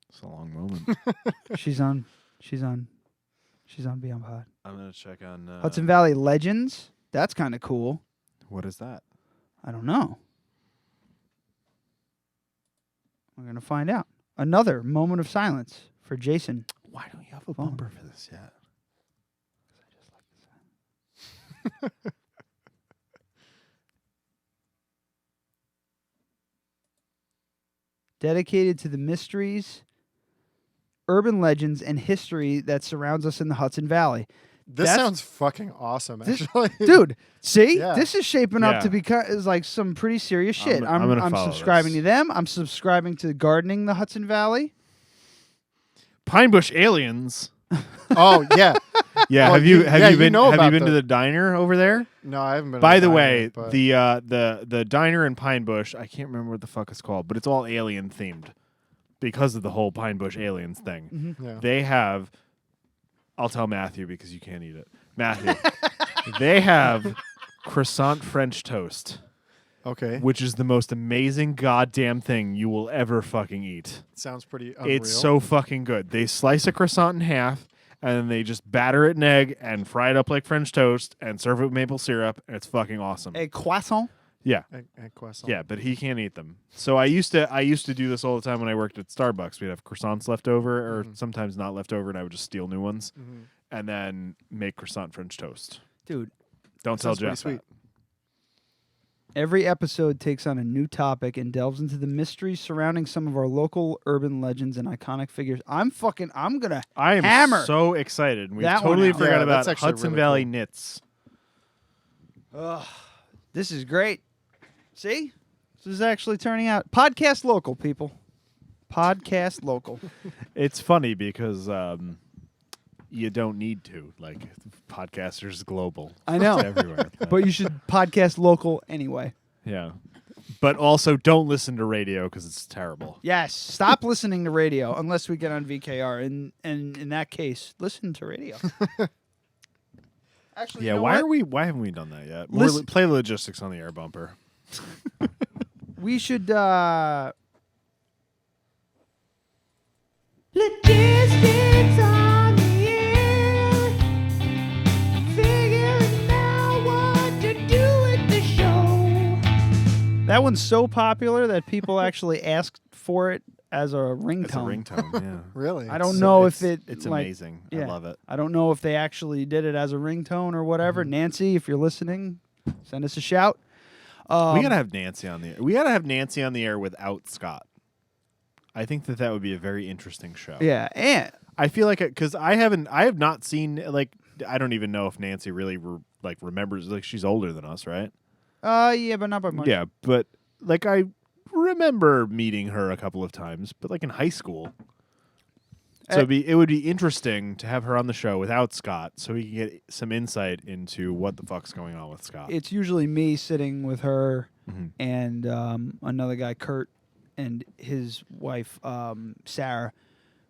It's a long moment. She's on Beyond Pod. I'm gonna check on Hudson Valley Legends. That's kind of cool. What is that? I don't know. We're gonna find out. Another moment of silence for Jason. Why don't you have a Fulham. bumper for this yet? Dedicated to the mysteries, urban legends, and history that surrounds us in the Hudson Valley. This That's- sounds fucking awesome, This- actually. Dude, see? Yeah. This is shaping up to Yeah. become is like some pretty serious shit. I'm gonna follow subscribing this. to them. I'm subscribing to Gardening the Hudson Valley. Pine Bush Aliens. Oh, yeah. Yeah, Well, have you you been know have you about been to the- the diner over there? No, I haven't been. By on the diner, way, but- the diner in Pine Bush, I can't remember what the fuck it's called, but it's all alien themed because of the whole Pine Bush aliens thing. Yeah. They have I'll tell Matthew because you can't eat it. Matthew. They have croissant French toast, Okay. which is the most amazing goddamn thing you will ever fucking eat. Sounds pretty unreal. It's so fucking good. They slice a croissant in half and then they just batter it in egg and fry it up like French toast and serve it with maple syrup, and it's fucking awesome. A croissant. Yeah. Egg croissant. Yeah, but he can't eat them. So I used to do this all the time when I worked at Starbucks. We'd have croissants left over, or sometimes not left over, and I would just steal new ones, and then make croissant French toast. Dude, Don't tell sounds pretty Jeff sweet. that. every episode takes on a new topic and delves into the mysteries surrounding some of our local urban legends and iconic figures. I'm gonna I am hammer so excited. We that one totally out. forgot Yeah, about that's actually Hudson really Valley cool. knits. This is great. See? This is actually turning out. Podcast local, people. Podcast local. It's funny because you don't need to. Like, podcasters global. I know. It's everywhere. But you should podcast local anyway. Yeah. But also don't listen to radio because it's terrible. Yes. Stop listening to radio unless we get on VKR. And in that case, listen to radio. Actually, Yeah, you know why what? why haven't we done that yet? Listen- Play logistics on the air bumper. We should. Logistics on the air. Figuring out what to do with the show. That one's so popular that people actually asked for it as a ringtone. It's a ringtone, yeah. Really? I don't know if It's like, amazing. yeah. I love it. I don't know if they actually did it as a ringtone or whatever. Nancy, if you're listening, send us a shout. We gotta have Nancy on the air. We gotta have Nancy on the air without Scott. I think that would be a very interesting show. Yeah, and I feel like because I have not seen like I don't even know if Nancy really remembers, like she's older than us, right? yeah, but not by much. Yeah, but like I remember meeting her a couple of times, but like in high school. So it would be interesting to have her on the show without Scott, so we can get some insight into what the fuck's going on with Scott. It's usually me sitting with her and another guy, Kurt, and his wife, Sarah,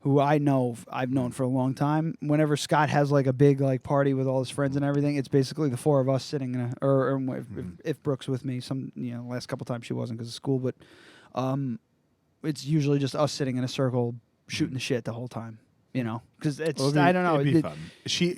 who I've known for a long time. Whenever Scott has like a big like party with all his friends and everything, it's basically the four of us sitting in if Brooke's with me. Last couple times she wasn't because of school, but it's usually just us sitting in a circle shooting the shit the whole time. Because it's I don't know. It'd be fun.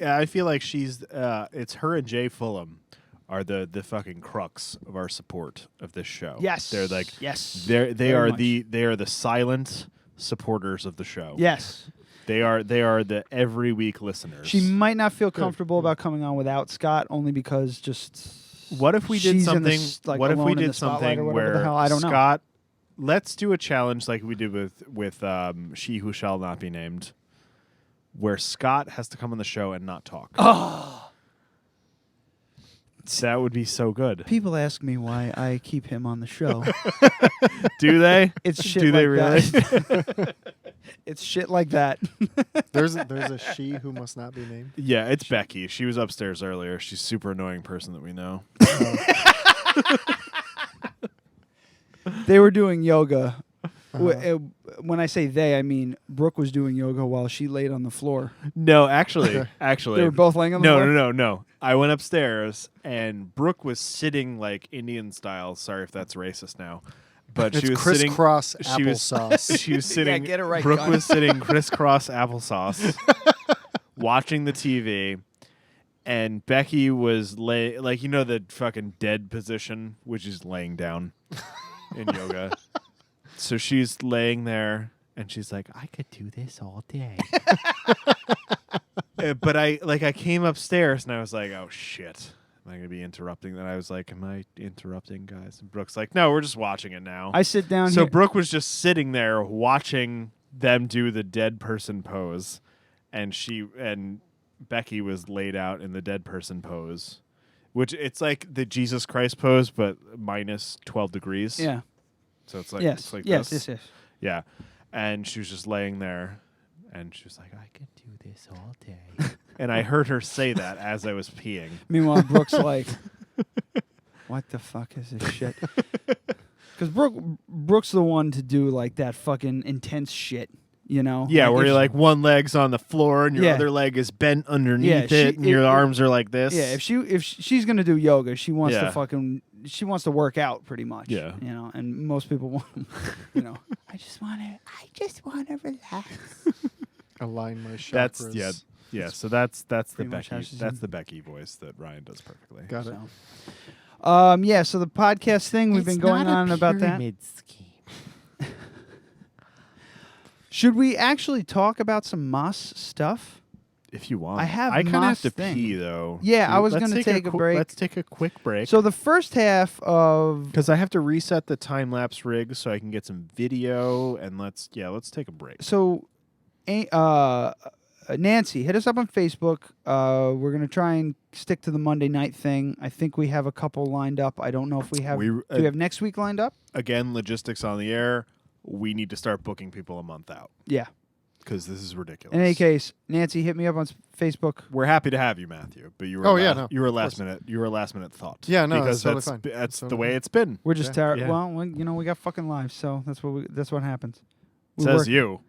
I feel like she's it's her and Jay Fulham are the fucking crux of our support of this show. Yes, they're like they Very are much. they are the silent supporters of the show. Yes. They are the every week listeners. She might not feel comfortable about coming on without Scott, only because just What if we did she's in the something? like, what if we alone in did the spotlight something or whatever where the hell? I don't know. Scott? Let's do a challenge like we did with She Who Shall Not Be Named, where Scott has to come on the show and not talk. Oh. That would be so good. People ask me why I keep him on the show. Do they? It's shit. Do like they really? That. It's shit like that. There's a she who must not be named. Yeah, it's Becky. She was upstairs earlier. She's a super annoying person that we know. They were doing yoga. When I say they, I mean Brooke was doing yoga while she laid on the floor. No, actually, They were both laying on the floor? No. I went upstairs and Brooke was sitting like Indian style. Sorry if that's racist now, but It's she was crisscross sitting. She was applesauce. She was sitting. get it right, Brooke gun. was sitting crisscross applesauce, watching the TV, and Becky was like the fucking dead position, which is laying down in yoga. So she's laying there, and she's like, "I could do this all day." But I came upstairs, and I was like, "Oh shit, am I gonna be interrupting?" Then I was like, "Am I interrupting, guys?" And Brooke's like, "No, we're just watching it now." I sit down So here. Brooke was just sitting there watching them do the dead person pose, and Becky was laid out in the dead person pose, which it's like the Jesus Christ pose, but minus 12 degrees. Yeah. So it's like Yes. it's like Yes. this. Yes. Yeah, and she was just laying there, and she was like, "I could do this all day," and I heard her say that as I was peeing. Meanwhile, Brooke's like, "What the fuck is this shit?" Because Brooke's the one to do like that fucking intense shit, Yeah, Like, where if you're like one leg's on the floor and your Yeah. other leg is bent underneath Yeah, it, and your arms are like this. Yeah, if she's gonna do yoga, she wants Yeah. to work out pretty much. Yeah. And most people want, I just want to relax. Align my chakras. So that's the pretty much how Becky she's that's in. the Becky voice that Ryan does perfectly. Got it. So the podcast thing we've been going on about that. Should we actually talk about some Moss stuff? If you want, I have I kind of have Moss to thing. pee though. Yeah, I was Let's gonna take a break. Let's take a quick break. So the first half of because I have to reset the time lapse rig so I can get some video, and let's take a break. Nancy, hit us up on Facebook. We're gonna try and stick to the Monday night thing. I think we have a couple lined up. I don't know if we have. Do we have next week lined up? Again, logistics on the air. We need to start booking people a month out. Yeah. Because this is ridiculous. In any case, Nancy, hit me up on Facebook. We're happy to have you, Matthew. But you were you were of last minute. You were last minute thought. Yeah, no, because that's totally fine. that's the way it's been. We're just Yeah. Well, we got fucking lives, so that's what happens. We Says work. you.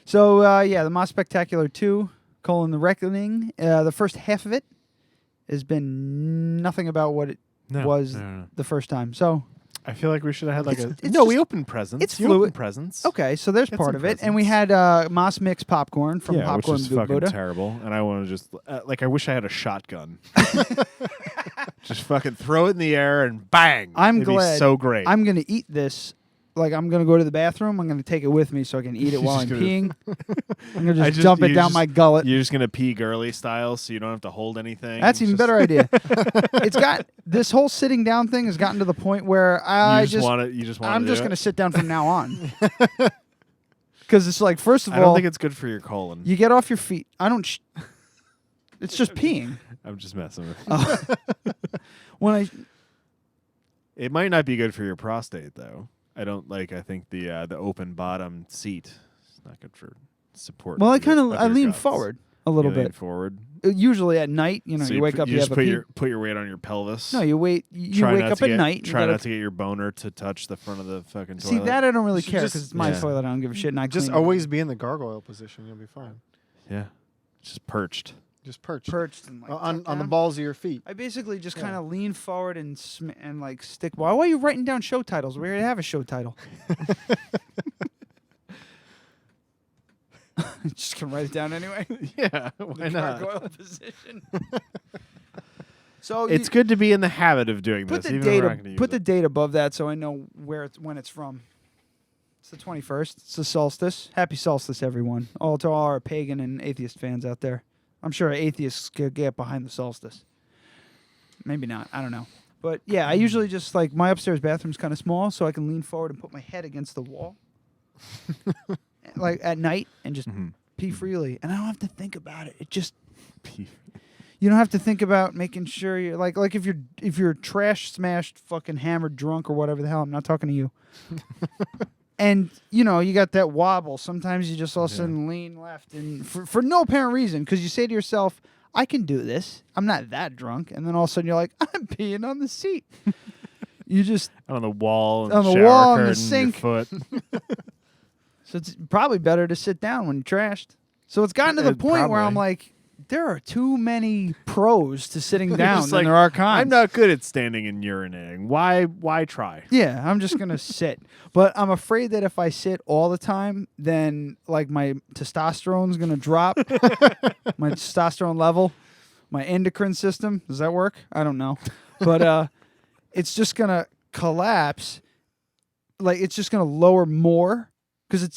So the Moss Spectacular 2 The Reckoning. The first half of it has been nothing about what it was the first time. So I feel like we should have had we opened presents. It's You fluid. opened presents. Okay, so there's Get part some of it. And we presents. had Moss Mix popcorn from Popcorn which is fucking Buddha. terrible. And I want to just I wish I had a shotgun. Just fucking throw it in the air and bang. I'm It'd glad. be so great. I'm gonna eat this. Like, I'm going to go to the bathroom. I'm going to take it with me so I can eat it while I'm peeing. I'm going to just dump it down my gullet. You're just going to pee girly style so you don't have to hold anything. That's even better idea. It's got this whole sitting down thing has gotten to the point where I'm just going to sit down from now on. Because it's like, first of all, I don't think it's good for your colon. You get off your feet. It's just peeing. I'm just messing with you. It might not be good for your prostate though. I think the open bottom seat is not good for support. Well, I lean forward a little bit. Lean forward. Usually at night, So you wake up, you just have a put your weight on your pelvis. No, you wait. You wake up at night. Try not to get your boner to touch the front of the fucking toilet. See, that I don't really care because it's my toilet. I don't give a shit. And I just always be in the gargoyle position. You'll be fine. Yeah, just perched. Just perched. And on the balls of your feet. I basically just kind of lean forward and stick. Why are you writing down show titles? We already have a show title. Just gonna write it down anyway. Yeah, why not? Gargoyle position. So it's good to be in the habit of doing put this. The date above that so I know when it's from. It's the 21st. It's the solstice. Happy solstice, everyone. To all our pagan and atheist fans out there. I'm sure atheists could get behind the solstice. Maybe not. I don't know. But yeah, I usually just my upstairs bathroom's kind of small, so I can lean forward and put my head against the wall, at night, and just pee freely, and I don't have to think about it. It just you don't have to think about making sure you're like if you're trash smashed, fucking hammered, drunk, or whatever the hell. I'm not talking to you. And, you got that wobble. Sometimes you just all of a sudden lean left and for no apparent reason because you say to yourself, I can do this. I'm not that drunk. And then all of a sudden you're like, I'm peeing on the seat. You just... on the wall. On the wall, on the sink. Your foot. So it's probably better to sit down when you're trashed. So it's gotten to the point where I'm like, there are too many pros to sitting down than there are cons. I'm not good at standing and urinating. Why try? Yeah, I'm just going to sit. But I'm afraid that if I sit all the time, then my testosterone's going to drop. My testosterone level, my endocrine system. Does that work? I don't know. But it's just going to collapse. It's just going to lower more because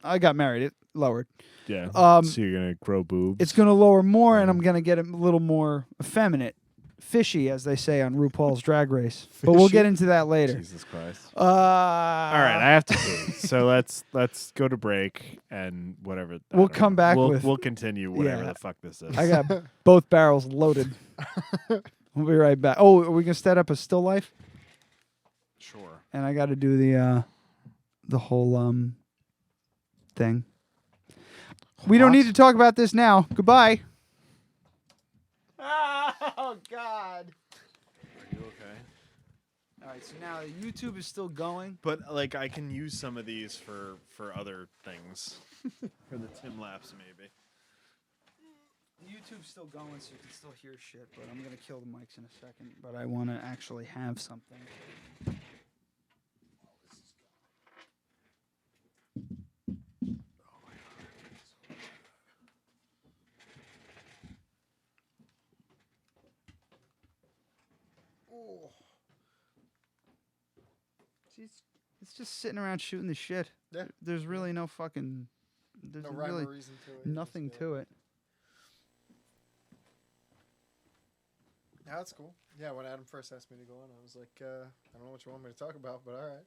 I got married. It lowered. Yeah. So you're going to grow boobs. It's going to lower more, and I'm going to get a little more effeminate. Fishy, as they say on RuPaul's Drag Race. But we'll get into that later. Jesus Christ. All right, I have to pee. So let's go to break and whatever. We'll come back we'll continue whatever the fuck this is. I got both barrels loaded. We'll be right back. Oh, are we going to set up a still life? Sure. And I got to do the whole thing. We don't need to talk about this now. Goodbye. Oh, God. Are you okay? All right, so now YouTube is still going. But, I can use some of these for other things. For the Timlapse, maybe. YouTube's still going, so you can still hear shit, but I'm going to kill the mics in a second. But I want to actually have something. It's just sitting around shooting the shit. Yeah. There's really no fucking... There's No rhyme really or reason to it. nothing to it. Yeah, that's cool. Yeah, when Adam first asked me to go on, I was like, I don't know what you want me to talk about, but all right.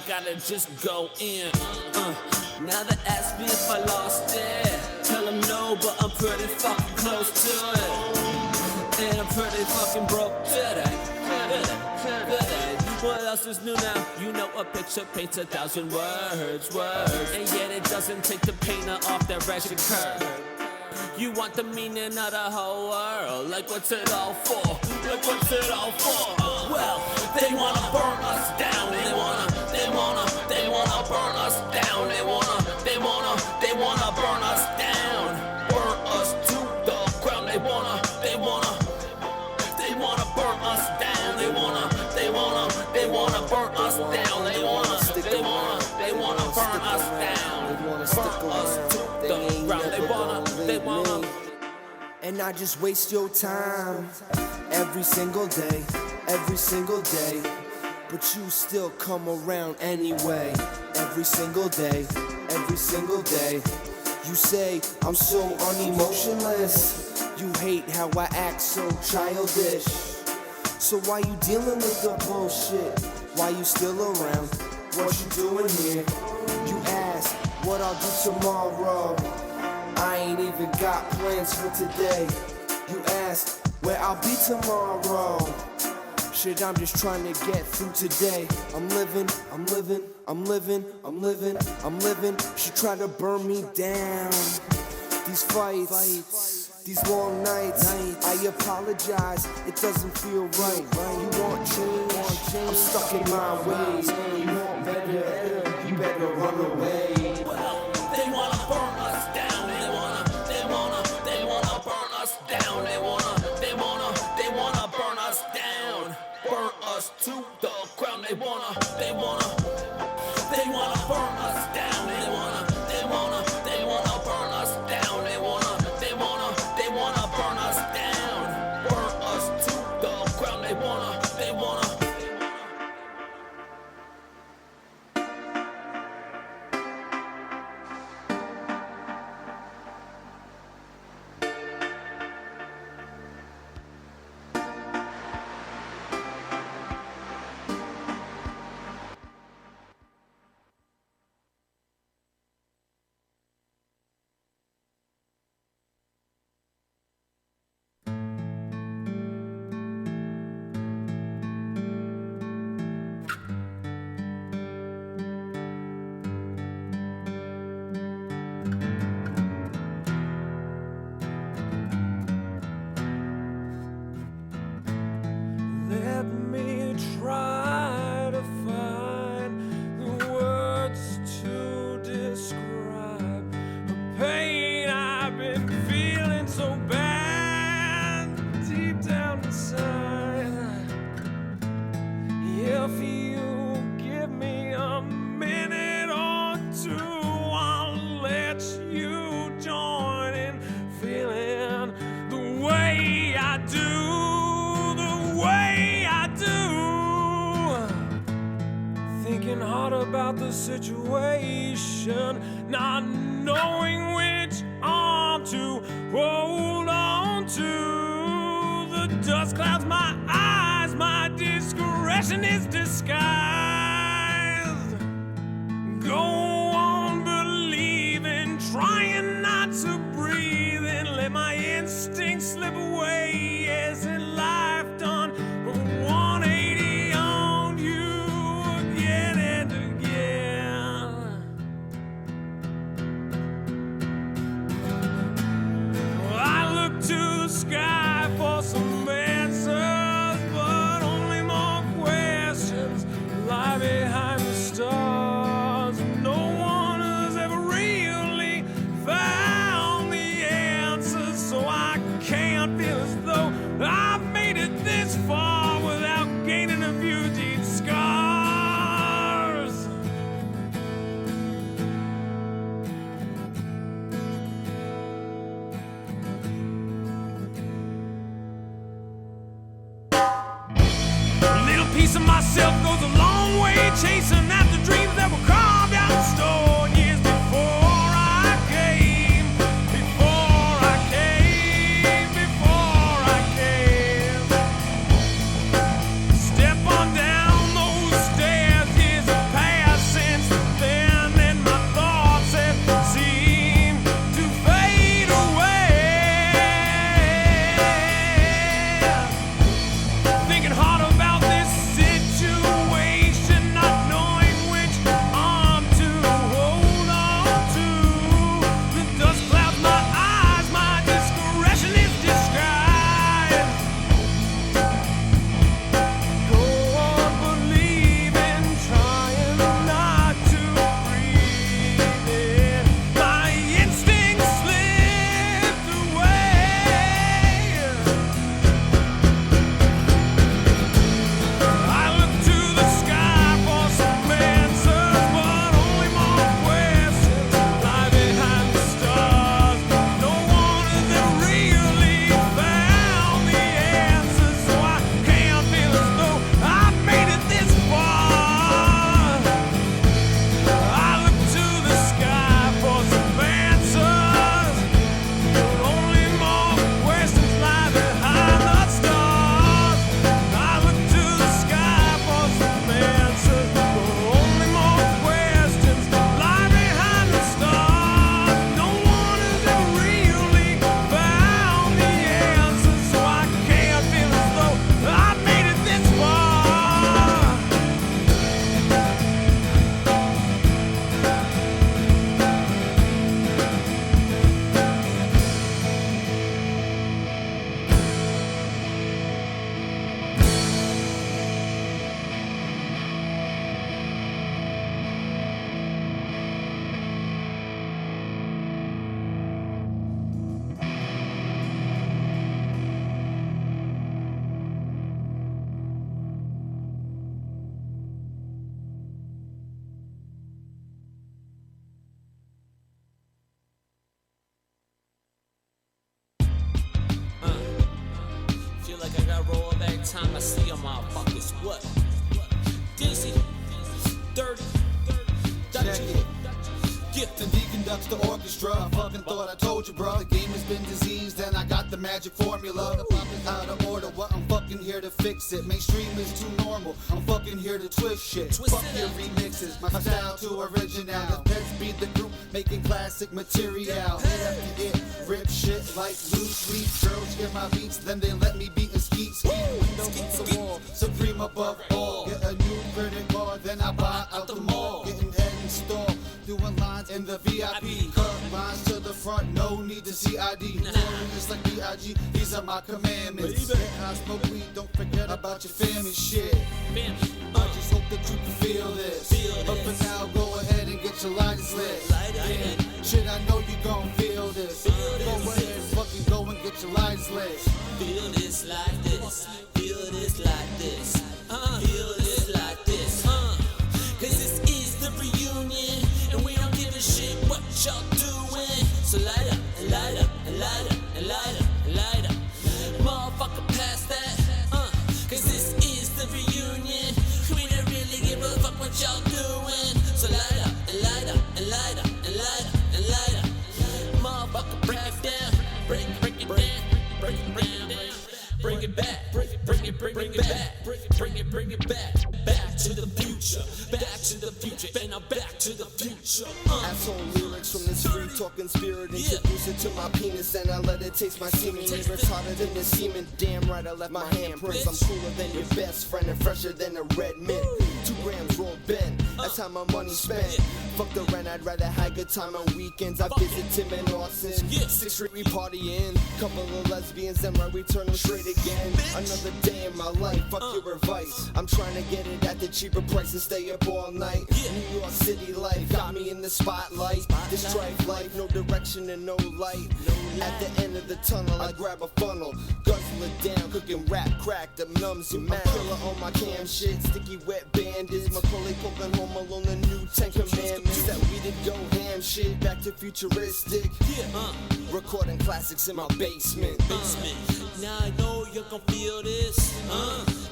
gotta just go in. Now they ask me if I lost it. Tell them no, but I'm pretty fucking close to it. And I'm pretty fucking broke today. What else is new now? You know a picture paints 1,000 words. And yet it doesn't take the painter off that wretched curve. You want the meaning of the whole world. Like what's it all for? Like what's it all for? Well, they wanna burn us down. They wanna burn us down. They wanna burn us down. Burn us to the ground. They wanna burn us down. They wanna burn us down. They wanna burn us down. Burn us to the ground. They wanna. And I just waste your time every single day. But you still come around anyway. Every single day. You say I'm so unemotionless. You hate how I act so childish. So why you dealing with the bullshit? Why you still around? What you doing here? You ask what I'll do tomorrow. I ain't even got plans for today. You ask where I'll be tomorrow. Shit, I'm just trying to get through today. I'm living. She tried to burn me down. These fights, these long nights, I apologize, it doesn't feel right. You want change, I'm stuck in my ways. You want better, you better run away. Well, they wanna burn us down. They wanna burn us down. They wanna burn us down. Burn us to the ground. They wanna burn us down. They wanna burn us down. They wanna burn us down. Burn us to the ground. They wanna. Let me try to find the words to describe the pain I've been feeling so bad deep down inside. If you give me a minute or two, I'll let you join in feeling the way I do. Thinking hard about the situation, not knowing which arm to hold on to. The dust clouds my eyes, my discretion is disguised. Go on believing, trying not to breathe, and let my instincts slip away. Isn't life done 180 on you again and again? I look to the sky for some answers, but only more questions lie behind the stars. No one has ever really found the answers, so I can't feel as though I've made it this far without gaining a few deep scars. A little piece of myself goes a long way chasing after dreams that were carved out in stone years before I came. Step on down those stairs, years have passed time I see them motherfuckers. What? Dizzy, dirty, Check it. Gifted D conducts the orchestra. I fucking thought I told you, bro. The game has been diseased and I got the magic formula. The pop is out of order, what I'm fucking here to fix it. Mainstream is too normal, I'm fucking here to twist shit. Fuck your remixes, my style too original. If Pets be the group making classic material. Hit after hit, rip shit like loose leaf. Girls hear my beats, then they let me beat and skeet. Window beats the wall, supreme above all. Get a new credit card, then I buy out the mall. Getting head installed, doing lines in the VIP. Cut lines to the front, no need to see ID. It's like B.I.G., these are my commandments. Get high, smoke weed, don't forget about your family shit. I just hope that you can feel this. But for now, go ahead and get your lighters lit. Yeah. Shit, I know you gon' feel this. Go ahead, fucking go and get your lighters lit. Feel this like this. Feel this like this. Feel this like this. Cause this is the reunion, and we don't give a shit what y'all doing. So light up, and light up, and light up, and light up, and light up. Motherfucker, pass that. Cause this is the reunion. We don't really give a fuck what y'all doing. So light up, and light up, and light up, and light up, and light up. Motherfucker, break it down. Break it down. Break it down. Bring it back. Bring it back. Bring it back. Back to the future. Back to the future. And now back to the future. Asshole lyrics from this free talking spirit. Introduce it to my penis and I let it taste my semen. Lyrics hotter than the semen. Damn right, I left my handprints. I'm cooler than your best friend and fresher than a red mint. 2 grams roll bent. That's how my money spent. Fuck the rent, I'd rather have good time on weekends. I visit Tim and Austin. 6th Street we partying. Couple of lesbians, then right we turn them straight again. Another day in my life, fuck your advice. I'm trying to get it at the cheaper price and stay up all night. New York City life got me in the spotlight. This strife life, no direction and no light. At the end of the tunnel, I grab a funnel, guzzle it down, cooking rap crack that numbs your mouth. Killer on my cam shit, sticky wet bandits. Macaulay poking home alone, the new 10 commandments. That we did go ham shit, back to futuristic. Recording classics in my basement. Now I know you gon' feel this.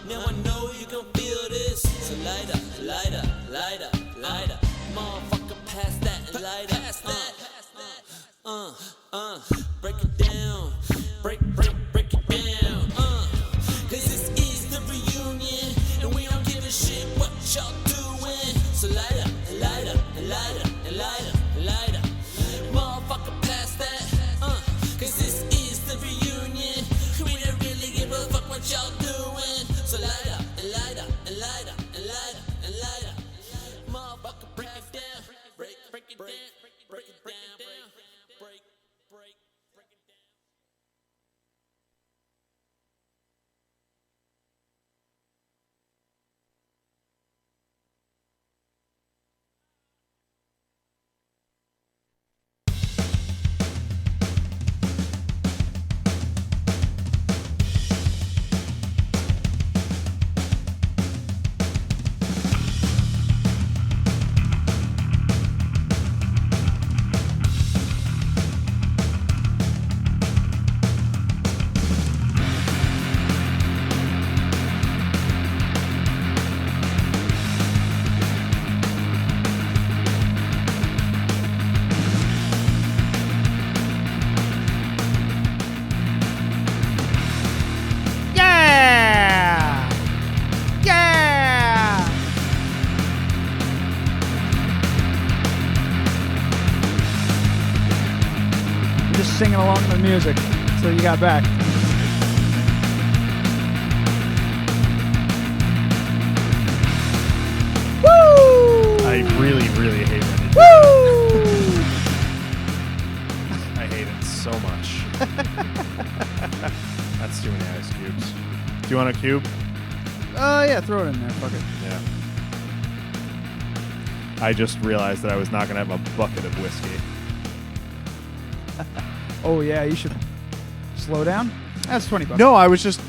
Now I know you gon' feel this. So light up, light up, light up, light up. Motherfucker, pass that and light up. Break it down. Break it down. Cause this is the reunion, and we don't give a shit what y'all doing. So light up, and light up, and light up, and light up, and light up. Motherfucker, pass that. Cause this is the reunion. We don't really give a fuck what y'all doing. So light up, and light up, and light up, and light up, and light up. Motherfucker, break it down. Break it down. Break it down. Break it down. Singing along to the music until you got back. Woo! I really, really hate when they do Woo! that. I hate it so much. That's too many ice cubes. Do you want a cube? Yeah, throw it in there. Fuck it. Yeah. I just realized that I was not going to have a bucket of whiskey. Oh yeah, you should slow down. That's $20. No, I was just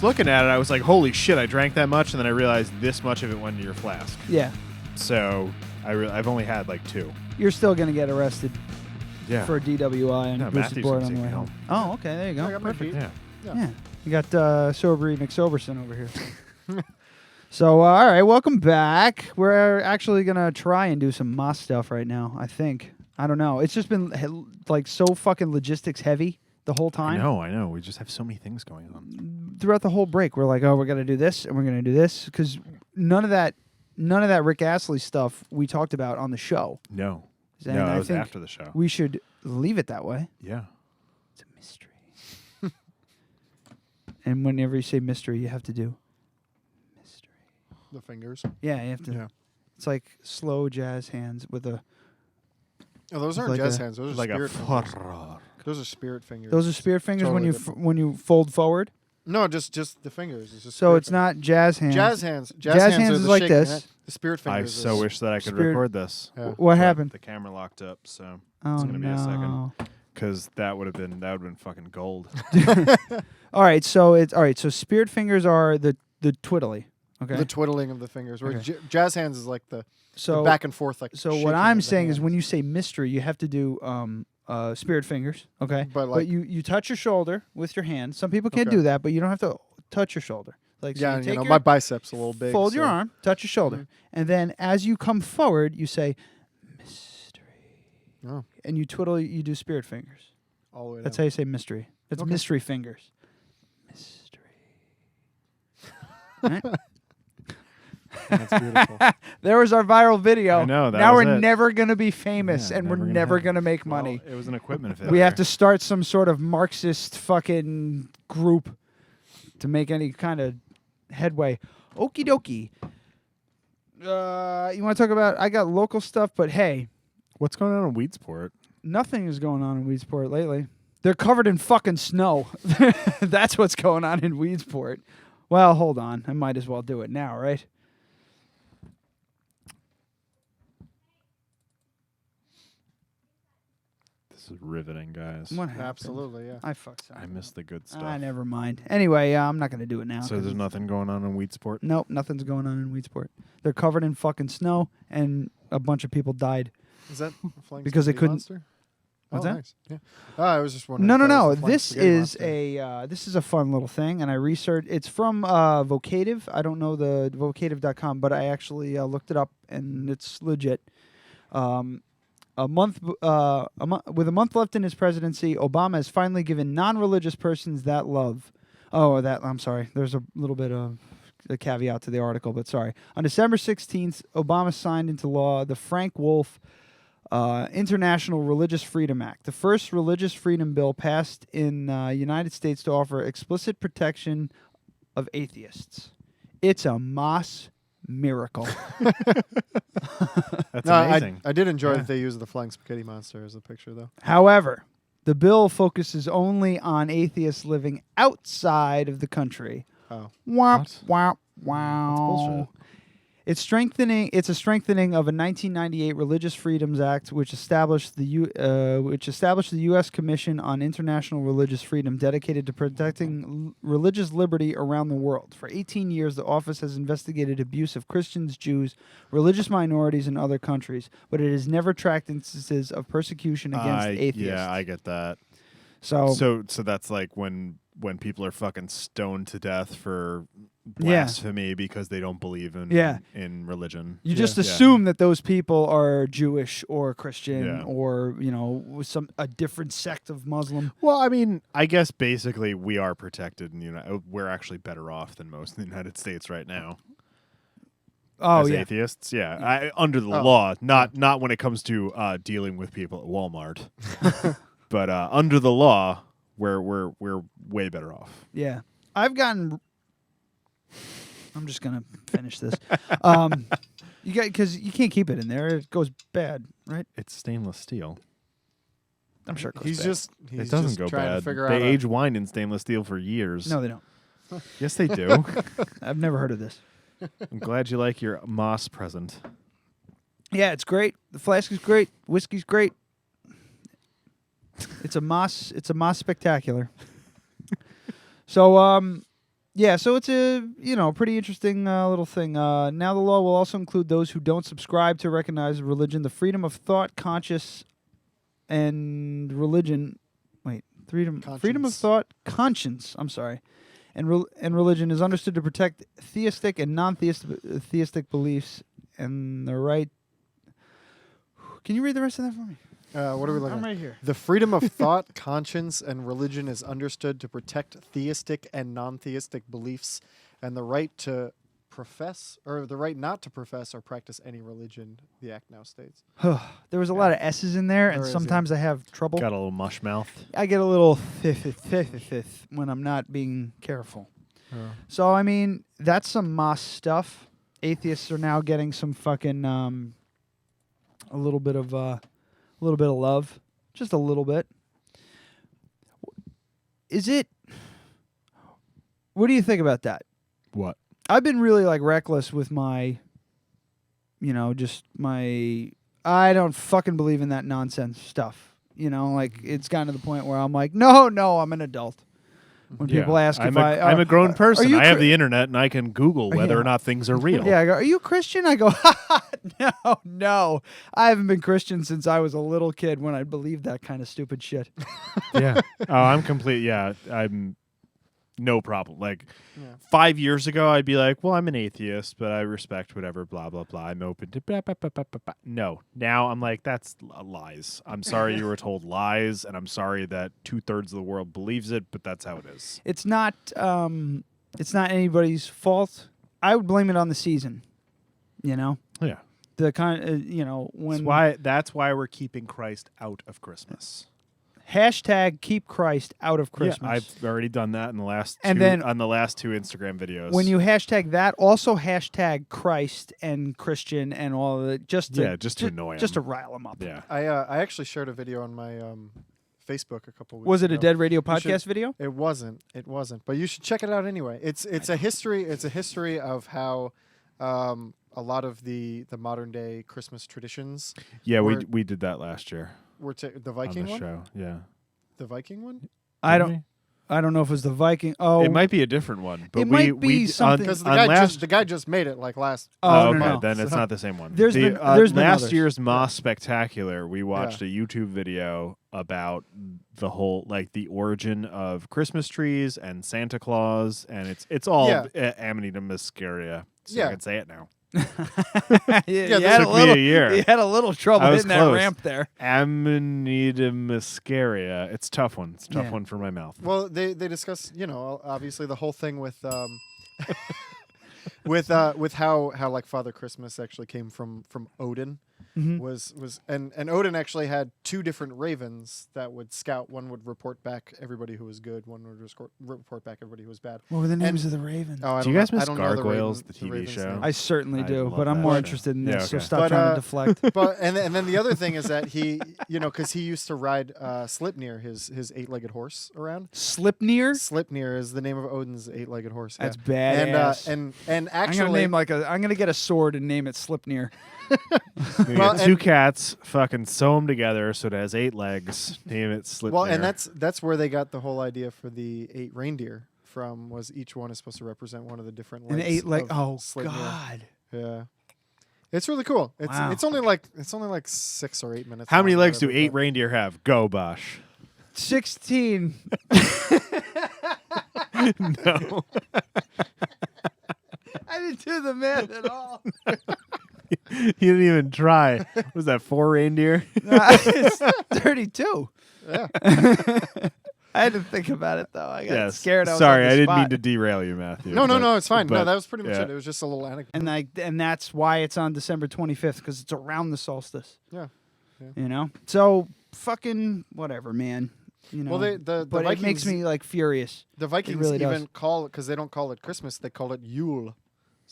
looking at it. I was like, holy shit, I drank that much, and then I realized this much of it went into your flask. Yeah. So I've only had like 2. You're still gonna get arrested. Yeah. For DWI and boosted Matthew's board gonna on the take way me home. home. Oh, okay, there you go. I got my Perfect. feet. Yeah. Yeah. You got Sobery McSoberson over here. So, all right, welcome back. We're actually going to try and do some Moss stuff right now, I think. I don't know. It's just been like so fucking logistics heavy the whole time. I know. We just have so many things going on. Throughout the whole break, we're like, oh, we're going to do this and we're going to do this. Because none of that Rick Astley stuff we talked about on the show. No. And that I was think after the show. We should leave it that way. Yeah. It's a mystery. And whenever you say mystery, you have to do mystery. The fingers. Yeah, you have to. Yeah. It's like slow jazz hands with a. Oh, those aren't like jazz hands. Those are like spirit fingers. a Those are spirit fingers. Those are spirit fingers Totally when you fold forward. No, just the fingers. It's just So it's not jazz hands. jazz hands. Jazz hands are is the like shaking this. hand. The spirit I fingers. so wish that I could Spirit- record this. Yeah. What But happened? The camera locked up, so Oh it's gonna be a second. no. Because that would have been fucking gold. All right, so spirit fingers are the twiddly. Okay. The twiddling of the fingers. Where Okay. jazz hands is like the So back and forth, like. So shaking what I'm of the saying is, hands. when you say mystery, you have to do spirit fingers. Okay. But, like- you touch your shoulder with your hand. Some people can't Okay. do that, but you don't have to touch your shoulder. Like so Yeah, you and, take you know, your, my biceps a little big. fold your so- arm, touch your shoulder, and then as you come forward, you say mystery, Oh, and you twiddle. You do spirit fingers. all the way That's down. how you say mystery. It's Okay. mystery fingers. Mystery. Right? That's beautiful. There was our viral video. I know, that now was we're it. never gonna be famous, Yeah, and we're never gonna never happen. gonna make Well, money. it was an equipment failure. We have to start some sort of Marxist fucking group to make any kind of headway. Okie dokie. You want to talk about? I got local stuff, but hey, What's going on in Weedsport? nothing is going on in Weedsport lately. They're covered in fucking snow. That's what's going on in Weedsport. Well, hold on. I might as well do it now, right? This is riveting, guys. What happened? Absolutely, yeah. I fucked something. I missed the good stuff. Never mind. Anyway, I'm not going to do it now. So 'cause there's nothing going on in Weedsport? Nope, nothing's going on in Weedsport. They're covered in fucking snow, and a bunch of people died. Is that a flying Because they spaghetti couldn't- monster? What's Oh, that? nice. Yeah. I was just wondering. No, if no, that no. was the flying This spaghetti is monster. this is a fun little thing, and I researched. It's from Vocative. I don't know the vocative.com, but I actually looked it up, and it's legit. With a month left in his presidency, Obama has finally given non-religious persons that love. I'm sorry. There's a little bit of a caveat to the article, but sorry. On December 16th, Obama signed into law the Frank Wolf International Religious Freedom Act, the first religious freedom bill passed in United States to offer explicit protection of atheists. It's a Moss miracle. That's No, amazing. I did enjoy Yeah. that they used the flying spaghetti monster as a picture, though. However, the bill focuses only on atheists living outside of the country. Oh. Womp, womp, wow. bullshit. It's a strengthening of a 1998 Religious Freedoms Act, which established the U.S. Commission on International Religious Freedom, dedicated to protecting religious liberty around the world. For 18 years, the office has investigated abuse of Christians, Jews, religious minorities in other countries, but it has never tracked instances of persecution against atheists. Yeah, I get that. So that's like when people are fucking stoned to death for Yeah. blasphemy because they don't believe in in religion. you just assume that those people are Jewish or Christian Yeah. or with a different sect of Muslim. Well, I mean, I guess basically we are protected in the United. We're actually better off than most in the United States right now. Oh as yeah, atheists, under the law, not when it comes to dealing with people at Walmart, but under the law, we're way better off. yeah. I'm just gonna finish this. Because you can't keep it in there; it goes bad, right? It's stainless steel. I'm sure it goes He's bad. just It doesn't go trying bad. to figure They out. age wine in stainless steel for years. No, they don't. Yes, they do. I've never heard of this. I'm glad you like your Moss present. Yeah, it's great. The flask is great. Whiskey's great. It's a Moss spectacular. So so it's a pretty interesting little thing. Now the law will also include those who don't subscribe to recognized religion, the freedom of thought, conscience, and religion. Wait, freedom of Conscience. thought, conscience. I'm sorry, and religion is understood to protect theistic and non-theistic beliefs and the right. Can you read the rest of that for me? What are we looking I'm at? right here. The freedom of thought, conscience, and religion is understood to protect theistic and non-theistic beliefs and the right to profess, or the right not to profess or practice any religion, the Act now states. There was a lot of S's in there, and There is, sometimes I have trouble. Got a little mush mouth. I get a little fifth when I'm not being careful. So, I mean, that's some Moss stuff. Atheists are now getting some fucking, a little bit of love. Just a little bit. Is it... What do you think about that? What? I've been really like reckless with my, just my. I don't fucking believe in that nonsense stuff. Like it's gotten to the point where I'm like, no, I'm an adult. When people ask I'm I'm a grown person. I have Chri- the internet and I can Google whether or not things are real. Yeah, I go, are you Christian? I go, no. I haven't been Christian since I was a little kid when I believed that kind of stupid shit. Yeah. Oh, I'm complete. Yeah, I'm no problem. Like 5 years ago, I'd be like, well, I'm an atheist, but I respect whatever, blah, blah, blah. I'm open to blah, blah, blah, blah, blah. No. Now I'm like, that's lies. I'm sorry you were told lies, and I'm sorry that 2/3 of the world believes it, but that's how it is. It's not anybody's fault. I would blame it on the season. Yeah. The kind, when That's why we're keeping Christ out of Christmas. Hashtag keep Christ out of Christmas. Yeah, I've already done that in the last on the last 2 Instagram videos. When you hashtag that, also hashtag Christ and Christian and all of it, just to annoy them. just to rile them up. Yeah. I actually shared a video on my Facebook a couple weeks Was it ago. a Dead Radio podcast video? It wasn't. But you should check it out anyway. It's a history. It's a history of how a lot of the modern day Christmas traditions. Yeah, we did that last year. The Viking on the one? show. Yeah. The Viking one? I don't know if it was the Viking. Oh, it might be a different one. But it might be something because the guy just made it like last. Oh, okay. No. Then it's not the same one. There's been last others. year's Moss Spectacular. We watched a YouTube video about the whole the origin of Christmas trees and Santa Claus, and it's all Amanita muscaria. So I can say it now. you took had me a year. You had a little trouble hitting that ramp there. Amanita muscaria. It's a tough one. It's a tough one for my mouth. Well, they discuss, obviously the whole thing with with how like Father Christmas actually came from Odin. Was and Odin actually had 2 different ravens that would scout. One would report back everybody who was good. One would report back everybody who was bad. What were the names of the ravens? Oh, do you guys miss Gargoyles, the TV show? I certainly do, but I'm that more show. interested in this. Yeah, So okay. stop trying to deflect. But and then the other thing is that he, because he used to ride Sleipnir, his 8-legged horse around. Sleipnir? Sleipnir is the name of Odin's 8-legged horse. That's badass. And actually, I'm gonna get a sword and name it Sleipnir. Well, 2 cats, fucking sew them together so it has 8 legs. Name it Sleipnir. Well, and that's where they got the whole idea for the 8 reindeer from. Was each one is supposed to represent one of the different legs. An 8 leg. of Oh Sleipnir. God. Yeah. It's really cool. It's only like 6 or 8 minutes. How many long, legs do whatever, 8 reindeer have? Go, Bosch. 16. No. I didn't do the math at all. You didn't even try. Was that 4 reindeer? It's 32. Yeah. I had to think about it though. I got Yes. scared. Sorry, I I was on the didn't mean spot. to derail you, Matthew. No, it's fine. No, but, that was pretty much yeah. it. It was just a little anecdote. And that's why it's on December 25th because it's around the solstice. Yeah. So fucking whatever, man. Well, the but Vikings, it makes me like furious. The Vikings really even does. call it, because they don't call it Christmas, they call it Yule.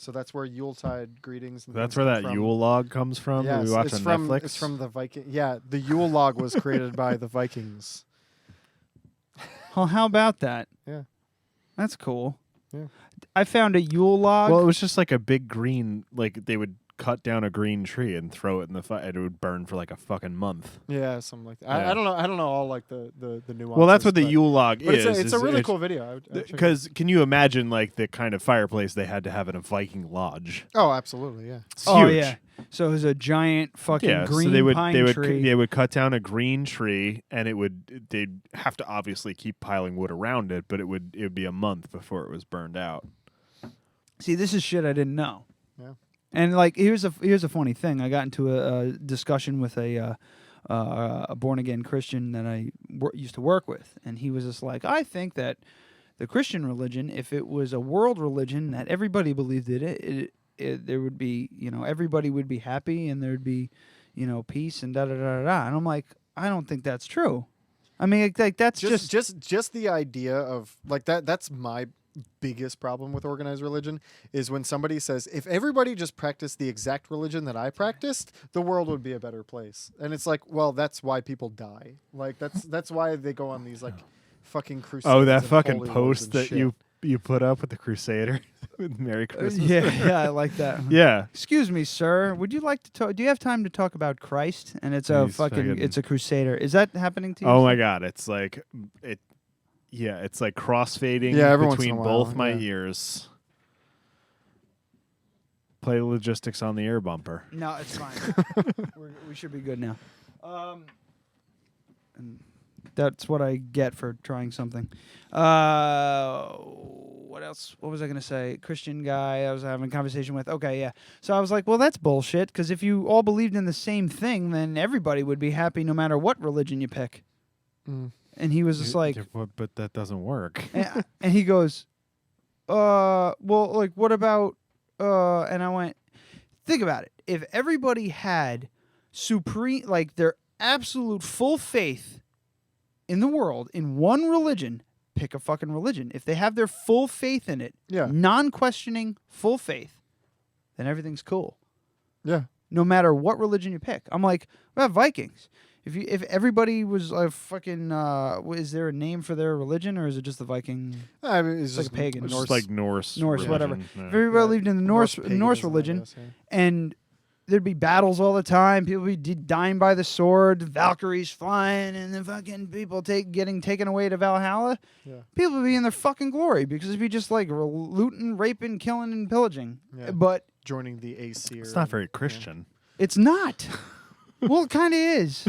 So that's where Yuletide greetings. And That's things where come that from. Yule log comes from. Yes, that we watch it's on from Netflix. it's from the Viking. Yeah, the Yule log was created by the Vikings. Well, how about that? Yeah, that's cool. Yeah, I found a Yule log. Well, it was just like a big green. Like they would cut down a green tree and throw it in the fire, and it would burn for like a fucking month. Yeah, something like that. Yeah. I don't know. I don't know all like the nuances. Well, that's what the but- Yule log but is. It's a really cool video. Because can you imagine like the kind of fireplace they had to have in a Viking lodge? Oh, absolutely, yeah. It's Oh huge. yeah. So it was a giant fucking green so they would pine tree. they would cut down a green tree, and they'd have to obviously keep piling wood around it, but it would be a month before it was burned out. See, this is shit I didn't know. Yeah. And like, here's a funny thing. I got into a discussion with a born again Christian that I used to work with, and he was just like, I think that the Christian religion, if it was a world religion that everybody believed in it, there would be, everybody would be happy, and there'd be, peace and da da da da. And I'm like, I don't think that's true. I mean, like that's just the idea of like that. That's my biggest problem with organized religion is when somebody says, if everybody just practiced the exact religion that I practiced, the world would be a better place. And it's like, well, that's why people die. Like that's why they go on these like fucking crusades. Oh, that and fucking holy wars post and that shit. you put up with the Crusader with Merry Christmas. yeah, I like that. Yeah. Excuse me, sir. Would you like to talk? Do you have time to talk about Christ? And it's a He's fucking. It's a Crusader. Is that happening to you? Oh my God! It's like it. Yeah, it's like crossfading every once in between a while, both my yeah. ears. Play the logistics on the air bumper. No, it's fine. We should be good now. And that's what I get for trying something. What else? What was I going to say? Christian guy I was having a conversation with. Okay, yeah. So I was like, well, that's bullshit, because if you all believed in the same thing, then everybody would be happy no matter what religion you pick. Mm. And he was just like... But that doesn't work. and he goes, well, like, what about... and I went, think about it. If everybody had supreme, like, their absolute full faith in the world, in one religion, pick a fucking religion. If they have their full faith in it, non-questioning, full faith, then everything's cool. Yeah. No matter what religion you pick. I'm like, what about Vikings? If everybody was a fucking, is there a name for their religion, or is it just the Viking? I mean, it's like just pagan. It's just like Norse. Religion, whatever. Yeah. If everybody believed in the Norse religion, and there'd be battles all the time, people would be dying by the sword, the Valkyries flying, and the fucking people getting taken away to Valhalla. Yeah. People would be in their fucking glory, because it'd be just like looting, raping, killing, and pillaging. Yeah. But joining the Aesir. It's not very Christian. it's not. Well, it kind of is,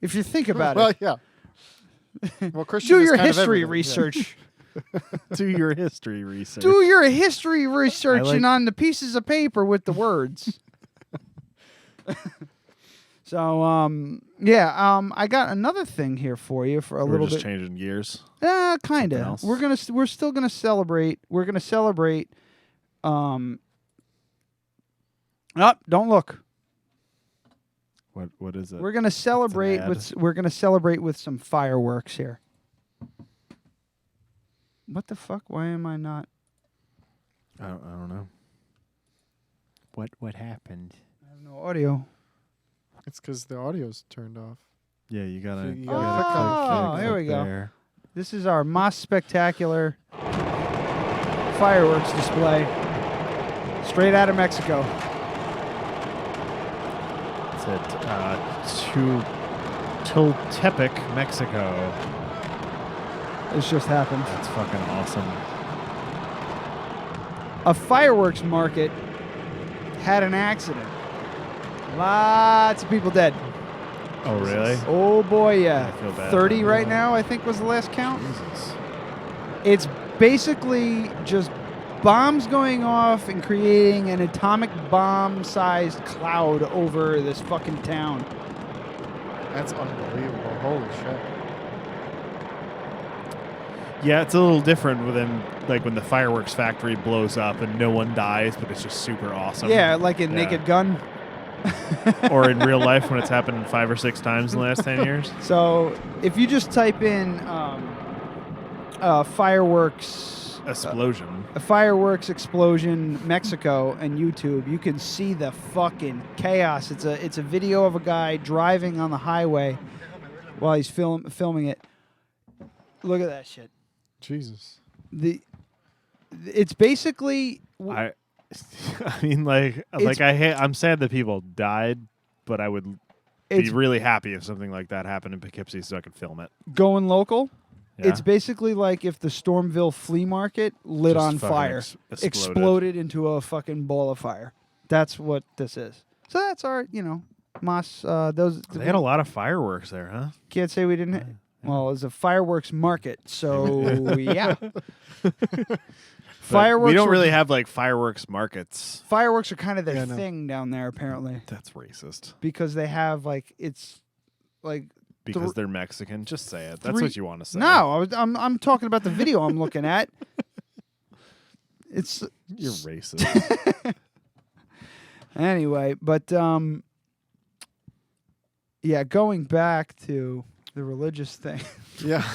if you think about Well, it. yeah. Well, Christian Do is your kind of history everything, research. Do your history research. Do your history research like- on the pieces of paper with the words. So, I got another thing here for you for a We're little just bit. changing gears. Kind Something of. else? We're still gonna celebrate. We're gonna celebrate. Don't look. What is it? We're gonna celebrate ad. with some fireworks here. What the fuck? Why am I not? I don't know. What happened? I have no audio. It's because the audio's turned off. Yeah, you gotta. You gotta click here we go. There. This is our Moss Spectacular fireworks display, straight out of Mexico. It's at Tultepec, Mexico. This just happened. That's fucking awesome. A fireworks market had an accident. Lots of people dead. Oh, really? Oh boy, yeah. I feel bad 30 about right that. now, I think, was the last count. Jesus. It's basically just bombs going off and creating an atomic bomb-sized cloud over this fucking town. That's unbelievable. Holy shit. Yeah, it's a little different than like when the fireworks factory blows up and no one dies, but it's just super awesome. Yeah, like in Naked Gun. Or in real life when it's happened 5 or 6 times in the last 10 years. So if you just type in fireworks explosion, a fireworks explosion Mexico and YouTube, you can see the fucking chaos. It's a video of a guy driving on the highway while he's filming it. Look at that shit. Jesus. It's basically I mean, I'm sad that people died, but I would be really happy if something like that happened in Poughkeepsie so I could film it. Going local, Yeah. it's basically like if the Stormville flea market lit Just on fucking fire, exploded into a fucking ball of fire. That's what this is. So that's our, Moss. They had a lot of fireworks there, huh? Can't say we didn't. Well, it was a fireworks market, so yeah. Fireworks. We don't really have like fireworks markets. Fireworks are kind of their thing down there, apparently. That's racist. Because they have because they're Mexican. Just say it. That's what you want to say. No, I'm talking about the video I'm looking at. You're racist. Anyway, but yeah, going back to the religious thing. Yeah.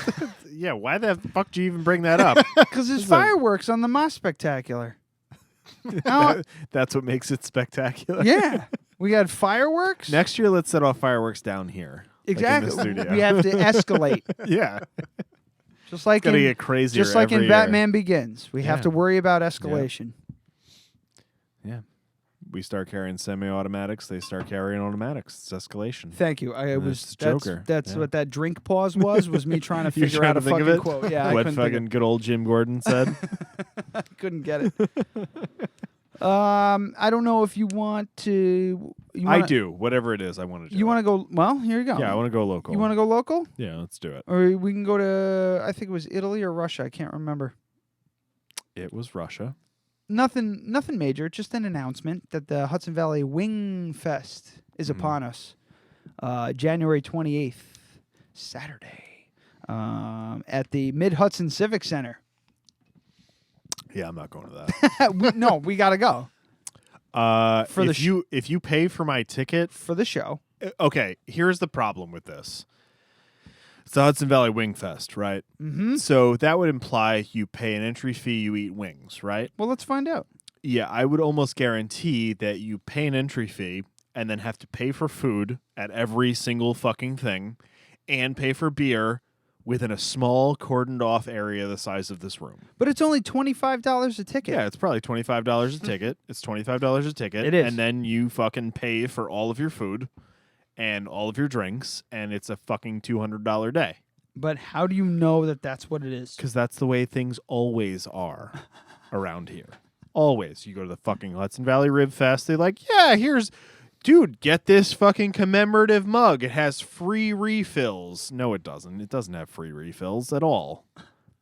Yeah, why the fuck do you even bring that up? Because there's fireworks on the Moss Spectacular. That's what makes it spectacular. Yeah. We got fireworks. Next year, let's set off fireworks down here. Exactly. Like in the studio. We have to escalate. Yeah. Just like gotta get crazier. Just like in every Batman year. Begins. We have to worry about escalation. Yeah. We start carrying semi-automatics. They start carrying automatics. It's escalation. Thank you. That's Joker. That's what that drink pause was me trying to figure out a think of fucking it? quote. Yeah, what fucking good old Jim Gordon said. I couldn't get it. I don't know if you want to. I do. Whatever it is, I want to do. You want to go? Well, here you go. Yeah, I want to go local. You want to go local? Yeah, let's do it. Or we can go to. I think it was Italy or Russia. I can't remember. It was Russia. Nothing major. Just an announcement that the Hudson Valley Wing Fest is upon us. January 28th, Saturday, at the Mid-Hudson Civic Center. Yeah, I'm not going to that. No, we gotta go. If you pay for my ticket for the show, okay. Here's the problem with this. It's the Hudson Valley Wing Fest, right? Mm-hmm. So that would imply you pay an entry fee, you eat wings, right? Well, let's find out. Yeah, I would almost guarantee that you pay an entry fee and then have to pay for food at every single fucking thing and pay for beer within a small cordoned off area the size of this room. But it's only $25 a ticket. Yeah, it's probably $25 a ticket. It's $25 a ticket. It is. And then you fucking pay for all of your food and all of your drinks, and it's a fucking $200 day. But how do you know that that's what it is? Because that's the way things always are around here. Always. You go to the fucking Hudson Valley Rib Fest, they're like, yeah, dude, get this fucking commemorative mug. It has free refills. No, it doesn't. It doesn't have free refills at all.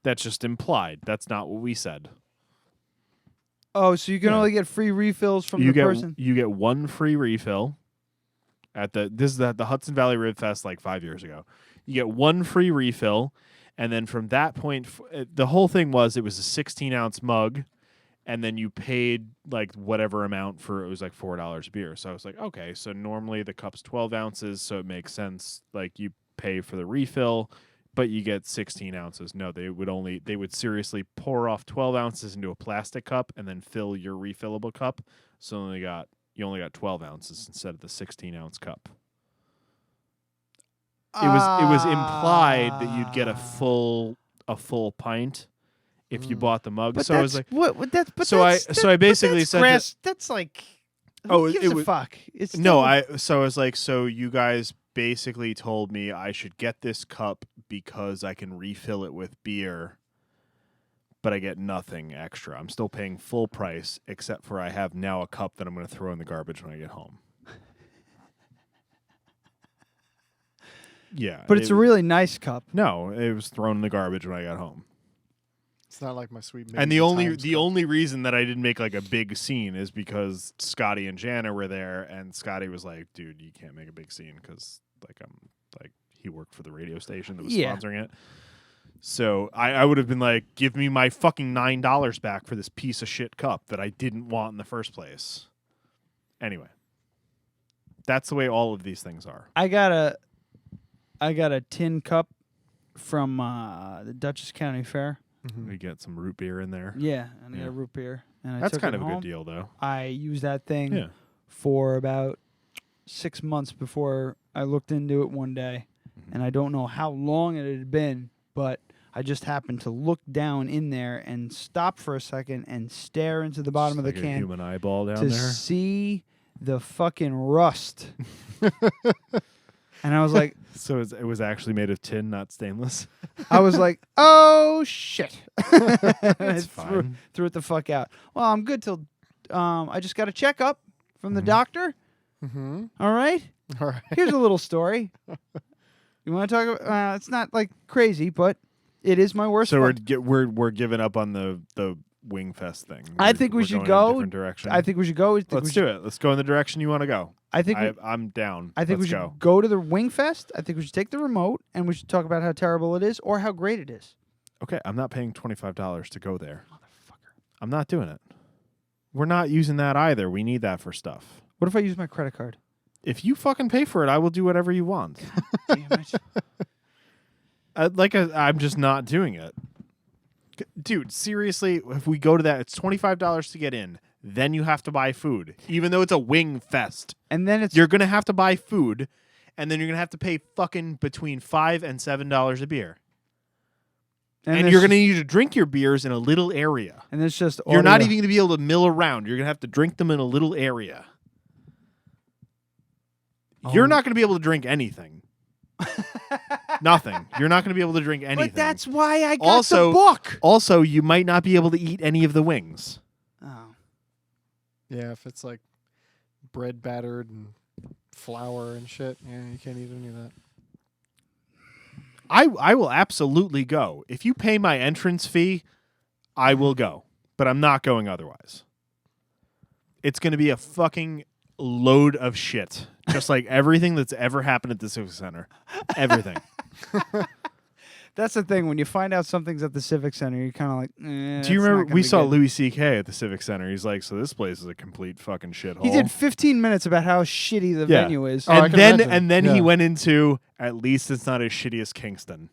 That's just implied. That's not what we said. Oh, so you can only get free refills from the person? You get one free refill. This is at the Hudson Valley Rib Fest like 5 years ago. You get one free refill, and then from that point, the whole thing was it was a 16-ounce mug, and then you paid like whatever amount for it was like $4 a beer. So I was like, okay, so normally the cup's 12 ounces, so it makes sense. Like you pay for the refill, but you get 16 ounces. No, they would seriously pour off 12 ounces into a plastic cup and then fill your refillable cup. So you only got 12 ounces instead of the 16-ounce cup. It was implied that you'd get a full pint if you bought the mug. But so that's, I was like, what? That's, but so that's, I basically said, that's like, oh, who gives a fuck? It's no, I was like, so you guys basically told me I should get this cup because I can refill it with beer, but I get nothing extra. I'm still paying full price, except for I have now a cup that I'm going to throw in the garbage when I get home. Yeah. But it's a really nice cup. No, it was thrown in the garbage when I got home. It's not like my sweet. And the only reason that I didn't make like a big scene is because Scotty and Jana were there, and Scotty was like, "Dude, you can't make a big scene because he worked for the radio station that was sponsoring it." So I would have been like, "Give me my fucking $9 back for this piece of shit cup that I didn't want in the first place." Anyway, that's the way all of these things are. I got a tin cup from the Dutchess County Fair. Mm-hmm. We get some root beer in there. Yeah, and I got a root beer. And that's took kind it of home. a good deal, though. I used that thing for about 6 months before I looked into it one day. Mm-hmm. And I don't know how long it had been, but I just happened to look down in there and stop for a second and stare into the bottom of the like can. A human eyeball down to there. See the fucking rust. And I was like, so it was actually made of tin, not stainless. I was like, oh shit. That's fine. Threw it the fuck out. Well, I'm good till I just got a checkup from the doctor. Mm-hmm. All right. All right. Here's a little story. You want to talk about? It's not like crazy, but it is my worst. So fun. we're giving up on the Wing Fest thing. I think we should go. In a different direction. I think we should go. Let's do it. Let's go in the direction you want to go. I'm down. I think we should go to the Wing Fest. I think we should take the remote and we should talk about how terrible it is or how great it is. Okay, I'm not paying $25 to go there. Motherfucker. I'm not doing it. We're not using that either. We need that for stuff. What if I use my credit card? If you fucking pay for it, I will do whatever you want. Damn it. I'm just not doing it. Dude, seriously, if we go to that, it's $25 to get in. Then you have to buy food, even though it's a Wing Fest. And then you're going to have to buy food, and then you're going to have to pay fucking between $5 and $7 a beer. And you're going to need to drink your beers in a little area. And it's just You're not even going to be able to mill around. You're going to have to drink them in a little area. You're not going to be able to drink anything. Nothing. You're not going to be able to drink anything. But that's why I got the book. Also, you might not be able to eat any of the wings. Oh. Yeah, if it's like bread battered and flour and shit, yeah, you can't eat any of that. I will absolutely go. If you pay my entrance fee, I will go. But I'm not going otherwise. It's going to be a fucking load of shit. Just like everything that's ever happened at the Civic Center. Everything. That's the thing. When you find out something's at the Civic Center, you're kind of like, do you remember we saw Louis C.K. at the Civic Center? He's like, so this place is a complete fucking shithole. He did 15 minutes about how shitty the venue is. And then he went into, at least it's not as shitty as Kingston.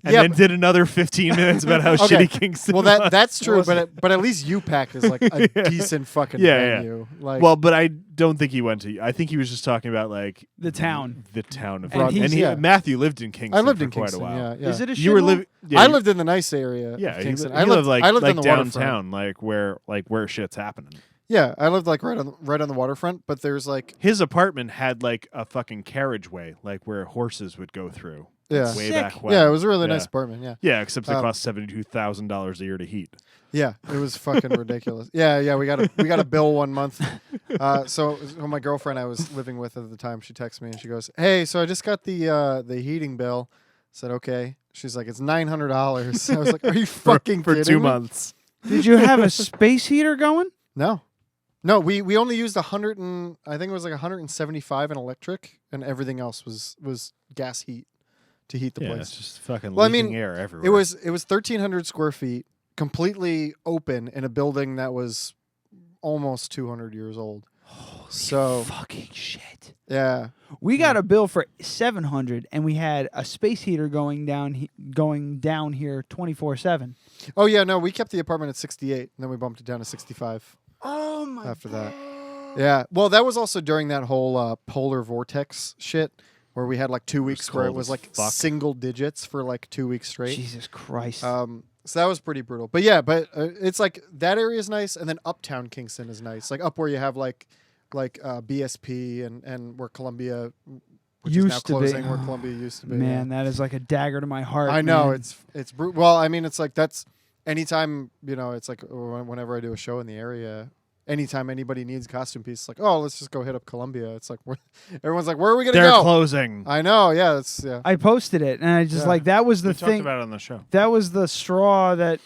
And then did another 15 minutes about how shitty Kingston was. Well, that's true, but at least UPAC is like a decent fucking venue. Yeah. Like, well, but I don't think he went to. I think he was just talking about like the town of. And Matthew lived in Kingston. I lived in for quite Kingston, a while. Yeah. Is it a You were living? I lived in the nice area. Yeah, of Kingston. I lived I lived like on the downtown, waterfront. where shit's happening. Yeah, I lived like right on the waterfront, but there's like his apartment had like a fucking carriageway, like where horses would go through. Yeah, way back when. Yeah, it was a really nice apartment. Yeah, yeah, except it cost $72,000 a year to heat. Yeah, it was fucking ridiculous. Yeah, we got a bill one month. So my girlfriend I was living with at the time, she texts me and she goes, "Hey, so I just got the heating bill." I said, "Okay." She's like, "It's $900." I was like, "Are you fucking for kidding 2 me?" months? Did you have a space heater going? No, we only used 100 and I think it was like 175 in electric, and everything else was gas heat to heat the place. It's just fucking leaking air everywhere. It was 1,300 square feet, completely open in a building that was almost 200 years old. Holy fucking shit! Yeah, we got a bill for $700, and we had a space heater going down here 24/7. Oh yeah, no, we kept the apartment at 68, and then we bumped it down to 65. Oh my! After that, yeah. Well, that was also during that whole polar vortex shit, where we had like 2 weeks where it was like single digits for like 2 weeks straight. Jesus Christ. So that was pretty brutal. But yeah, it's like that area is nice, and then uptown Kingston is nice. Like up where you have like BSP and where Columbia which is now closing, where Columbia used to be. Man, that is like a dagger to my heart. I know, man. it's brutal. Well, I mean, it's like that's anytime, it's like whenever I do a show in the area, anytime anybody needs a costume piece, it's like, oh, let's just go hit up Columbia. It's like everyone's like, where are we gonna go? They're closing. I know, yeah, I posted it, and I just like that was the thing. We talked about it on the show. That was the straw that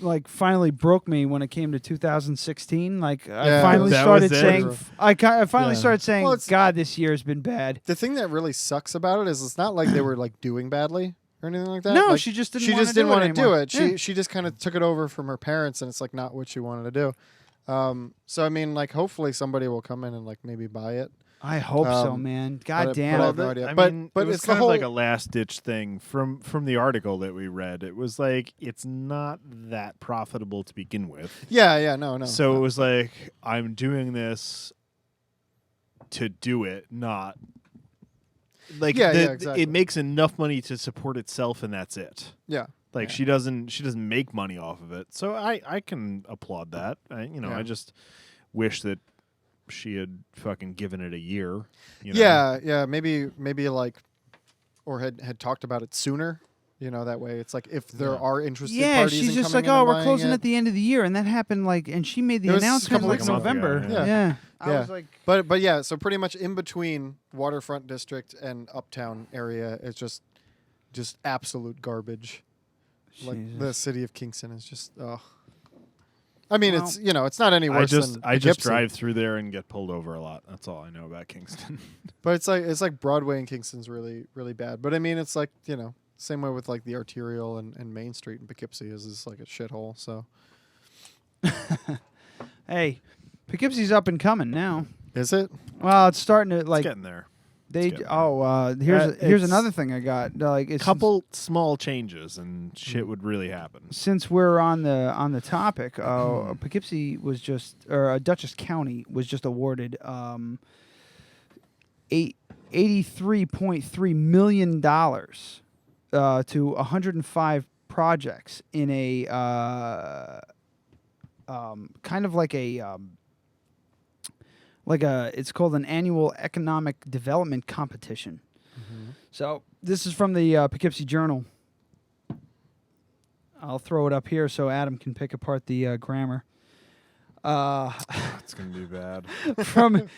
like finally broke me when it came to 2016. Like I finally started saying, I finally started saying, God, this year has been bad. The thing that really sucks about it is it's not like they were like doing badly or anything like that. No, like, she just didn't. She just didn't want to do it. Yeah. She just kind of took it over from her parents, and it's like not what she wanted to do. So I mean, like, hopefully somebody will come in and like maybe buy it. I hope so, man. God damn. But I have no idea. But it's it's kind of like a last ditch thing from the article that we read. It was like it's not that profitable to begin with. Yeah, no. So it was like I'm doing this to do it, not like exactly. It makes enough money to support itself, and that's it. Yeah. Like she doesn't make money off of it. So I can applaud that. I just wish that she had fucking given it a year. Yeah. Maybe like, or had talked about it sooner. That way it's like if there are interested parties. Yeah, she's just like, we're closing at the end of the year, and that happened and she made the announcement like November. Yeah. I was like, but yeah, so pretty much in between Waterfront District and Uptown area, it's just absolute garbage. Like the city of Kingston is just. I mean, it's it's not any worse than I just drive through there and get pulled over a lot. That's all I know about Kingston. But it's like Broadway in Kingston's really really bad. But I mean, it's like same way with like the Arterial and Main Street in Poughkeepsie is like a shithole. So. Hey, Poughkeepsie's up and coming now. Is it? Well, it's starting to like. It's getting there. Here's another thing I got. Like, it's couple small changes and shit would really happen. Since we're on the topic, Poughkeepsie was Dutchess County was just awarded $83.3 million to 105 projects in a kind of like a. It's called an annual economic development competition. Mm-hmm. So this is from the Poughkeepsie Journal. I'll throw it up here so Adam can pick apart the grammar. It's gonna be bad. From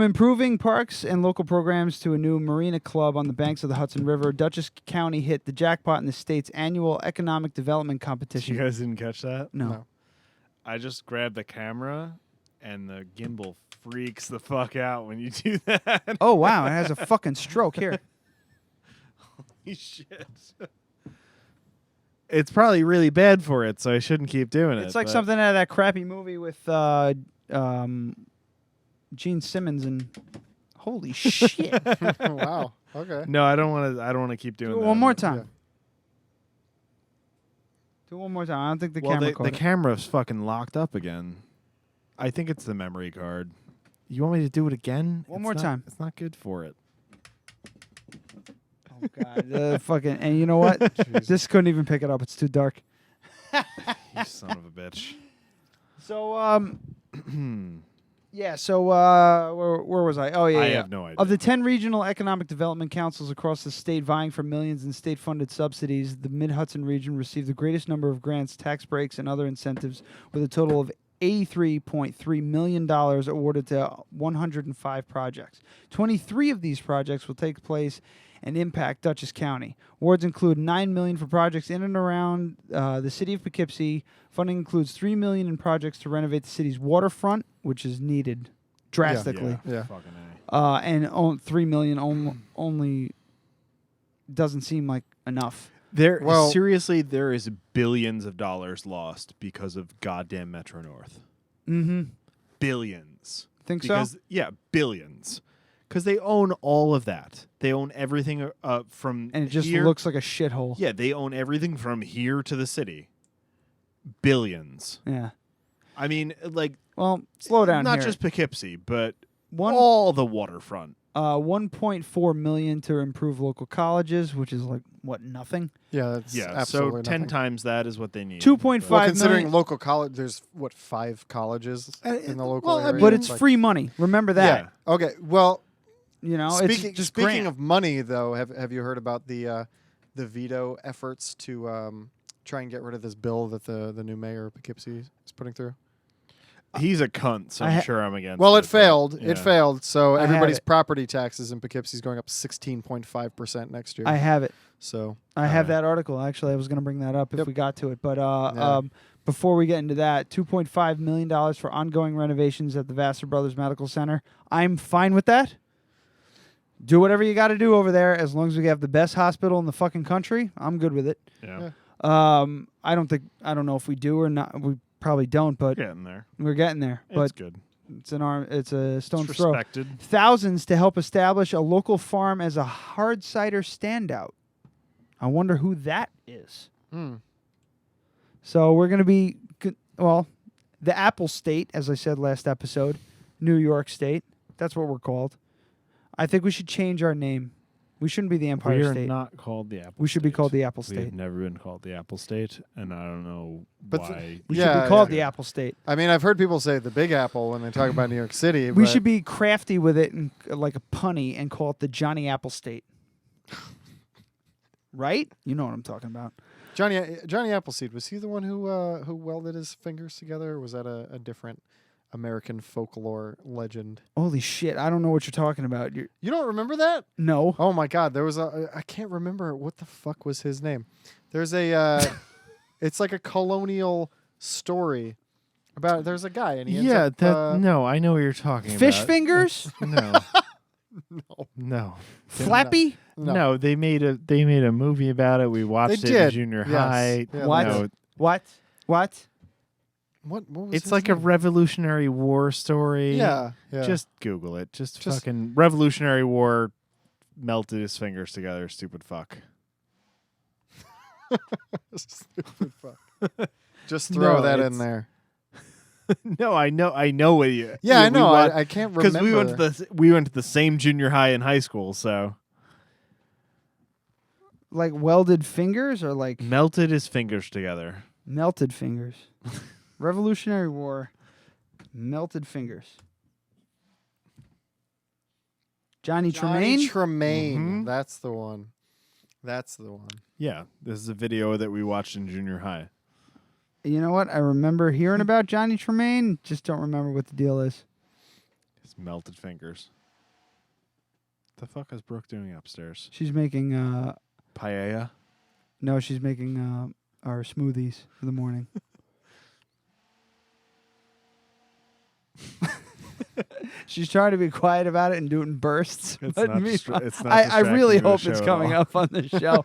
improving parks and local programs to a new marina club on the banks of the Hudson River, Dutchess County hit the jackpot in the state's annual economic development competition. You guys didn't catch that? No. I just grabbed the camera. And the gimbal freaks the fuck out when you do that. Oh, wow. It has a fucking stroke here. Holy shit. It's probably really bad for it, so I shouldn't keep doing it. It's like something out of that crappy movie with Gene Simmons and... Holy shit. Wow. Okay. No, I don't want to keep doing that. Do it one more time. Yeah. Do it one more time. I don't think the camera caught the camera's fucking locked up again. I think it's the memory card. You want me to do it again? One more time. It's not good for it. Oh, God. And you know what? This couldn't even pick it up. It's too dark. You son of a bitch. So, yeah, so where was I? Oh, yeah. I have no idea. Of the 10 regional economic development councils across the state vying for millions in state-funded subsidies, the Mid-Hudson region received the greatest number of grants, tax breaks, and other incentives with a total of $83.3 million awarded to 105 projects. 23 of these projects will take place and impact Dutchess County. Awards include $9 million for projects in and around the city of Poughkeepsie. Funding includes $3 million in projects to renovate the city's waterfront, which is needed drastically. Yeah. Fucking A. And $3 million only doesn't seem like enough. Seriously, there is billions of dollars lost because of goddamn Metro North. Mm-hmm. Billions. Think so? Yeah, billions. Because they own all of that. They own everything from and it just here. Looks like a shithole. Yeah, they own everything from here to the city. Billions. Yeah. I mean, like... Well, slow down Not here. just Poughkeepsie, but all the waterfront. $1.4 million to improve local colleges, which is like nothing. Yeah, that's absolutely so 10 nothing. times that is what they need. $2.5 well, considering million. local college, there's 5 colleges in the local area. But it's free money. Remember that. Yeah. Okay. Well, it's just speaking of money, though, have you heard about the veto efforts to try and get rid of this bill that the new mayor of Poughkeepsie is putting through? He's a cunt, so I'm sure I'm against Well, it failed. Yeah. It failed. So everybody's property taxes in Poughkeepsie is going up 16.5% next year. I have it. So I have that article. Actually, I was going to bring that up if we got to it. But before we get into that, $2.5 million for ongoing renovations at the Vassar Brothers Medical Center. I'm fine with that. Do whatever you got to do over there. As long as we have the best hospital in the fucking country, I'm good with it. Yeah. I don't know if we do or not. We probably don't, but we're getting there. It's good. It's a stone's It's throw. respected. Thousands to help establish a local farm as a hard cider standout. I wonder who that is. So we're going to be, the Apple State, as I said last episode, New York State. That's what we're called. I think we should change our name We shouldn't be the Empire We are State. not called the Apple We should be State. called the Apple We've State. never been called the Apple State, and I don't know But why. We should be called the Apple State. I mean, I've heard people say the Big Apple when they talk about New York City. We but should be crafty with it and like a punny and call it the Johnny Apple State. Right? You know what I'm talking about. Johnny Appleseed, was he the one who welded his fingers together, or was that a different American folklore legend? Holy shit! I don't know what you're talking about. You don't remember that? No. Oh my God, there was I can't remember what the fuck was his name. There's a it's like a colonial story about there's a guy and he ends up, no, I know what you're talking about. Fish fingers? No. No. Flappy? No, they made a movie about it. We watched it in junior high. Yeah, what? No, What? What was it's his like a name? Revolutionary War story. Yeah. Just Google it. Just fucking Revolutionary War melted his fingers together, stupid fuck. Stupid fuck. Just throw that in there. No, I know what you. Yeah, I know. I can't remember. Because we went to the same junior high and high school, so Like welded fingers or like melted his fingers together. melted fingers? Revolutionary War, melted fingers. Johnny Tremaine? Tremaine. Mhm. That's the one. That's the one. Yeah, this is a video that we watched in junior high. You know what? I remember hearing about Johnny Tremaine. Just don't remember what the deal is. His melted fingers. The fuck is Brooke doing upstairs? She's making Paella? no, she's making our smoothies for the morning. She's trying to be quiet about it and do it in bursts. It's but not meanwhile, it's not I really distracting to the hope it's show at coming all. up on the show.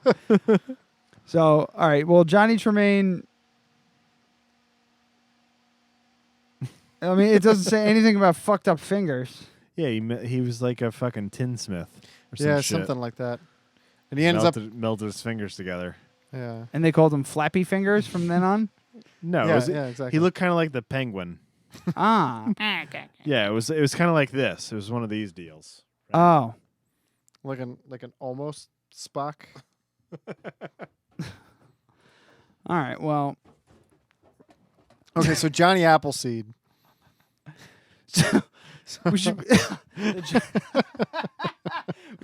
So, all right. Well, Johnny Tremaine. I mean, it doesn't say anything about fucked up fingers. Yeah, he was like a fucking tinsmith or some shit. Something like that. And he ends up melted his fingers together. Yeah. And they called him Flappy Fingers from then on? No, Yeah, yeah, exactly. He looked kind of like the penguin. Ah. Yeah, it was kind of like this. It was one of these deals. Oh. like an almost Spock. All right. Well. Okay, so Johnny Appleseed. We should we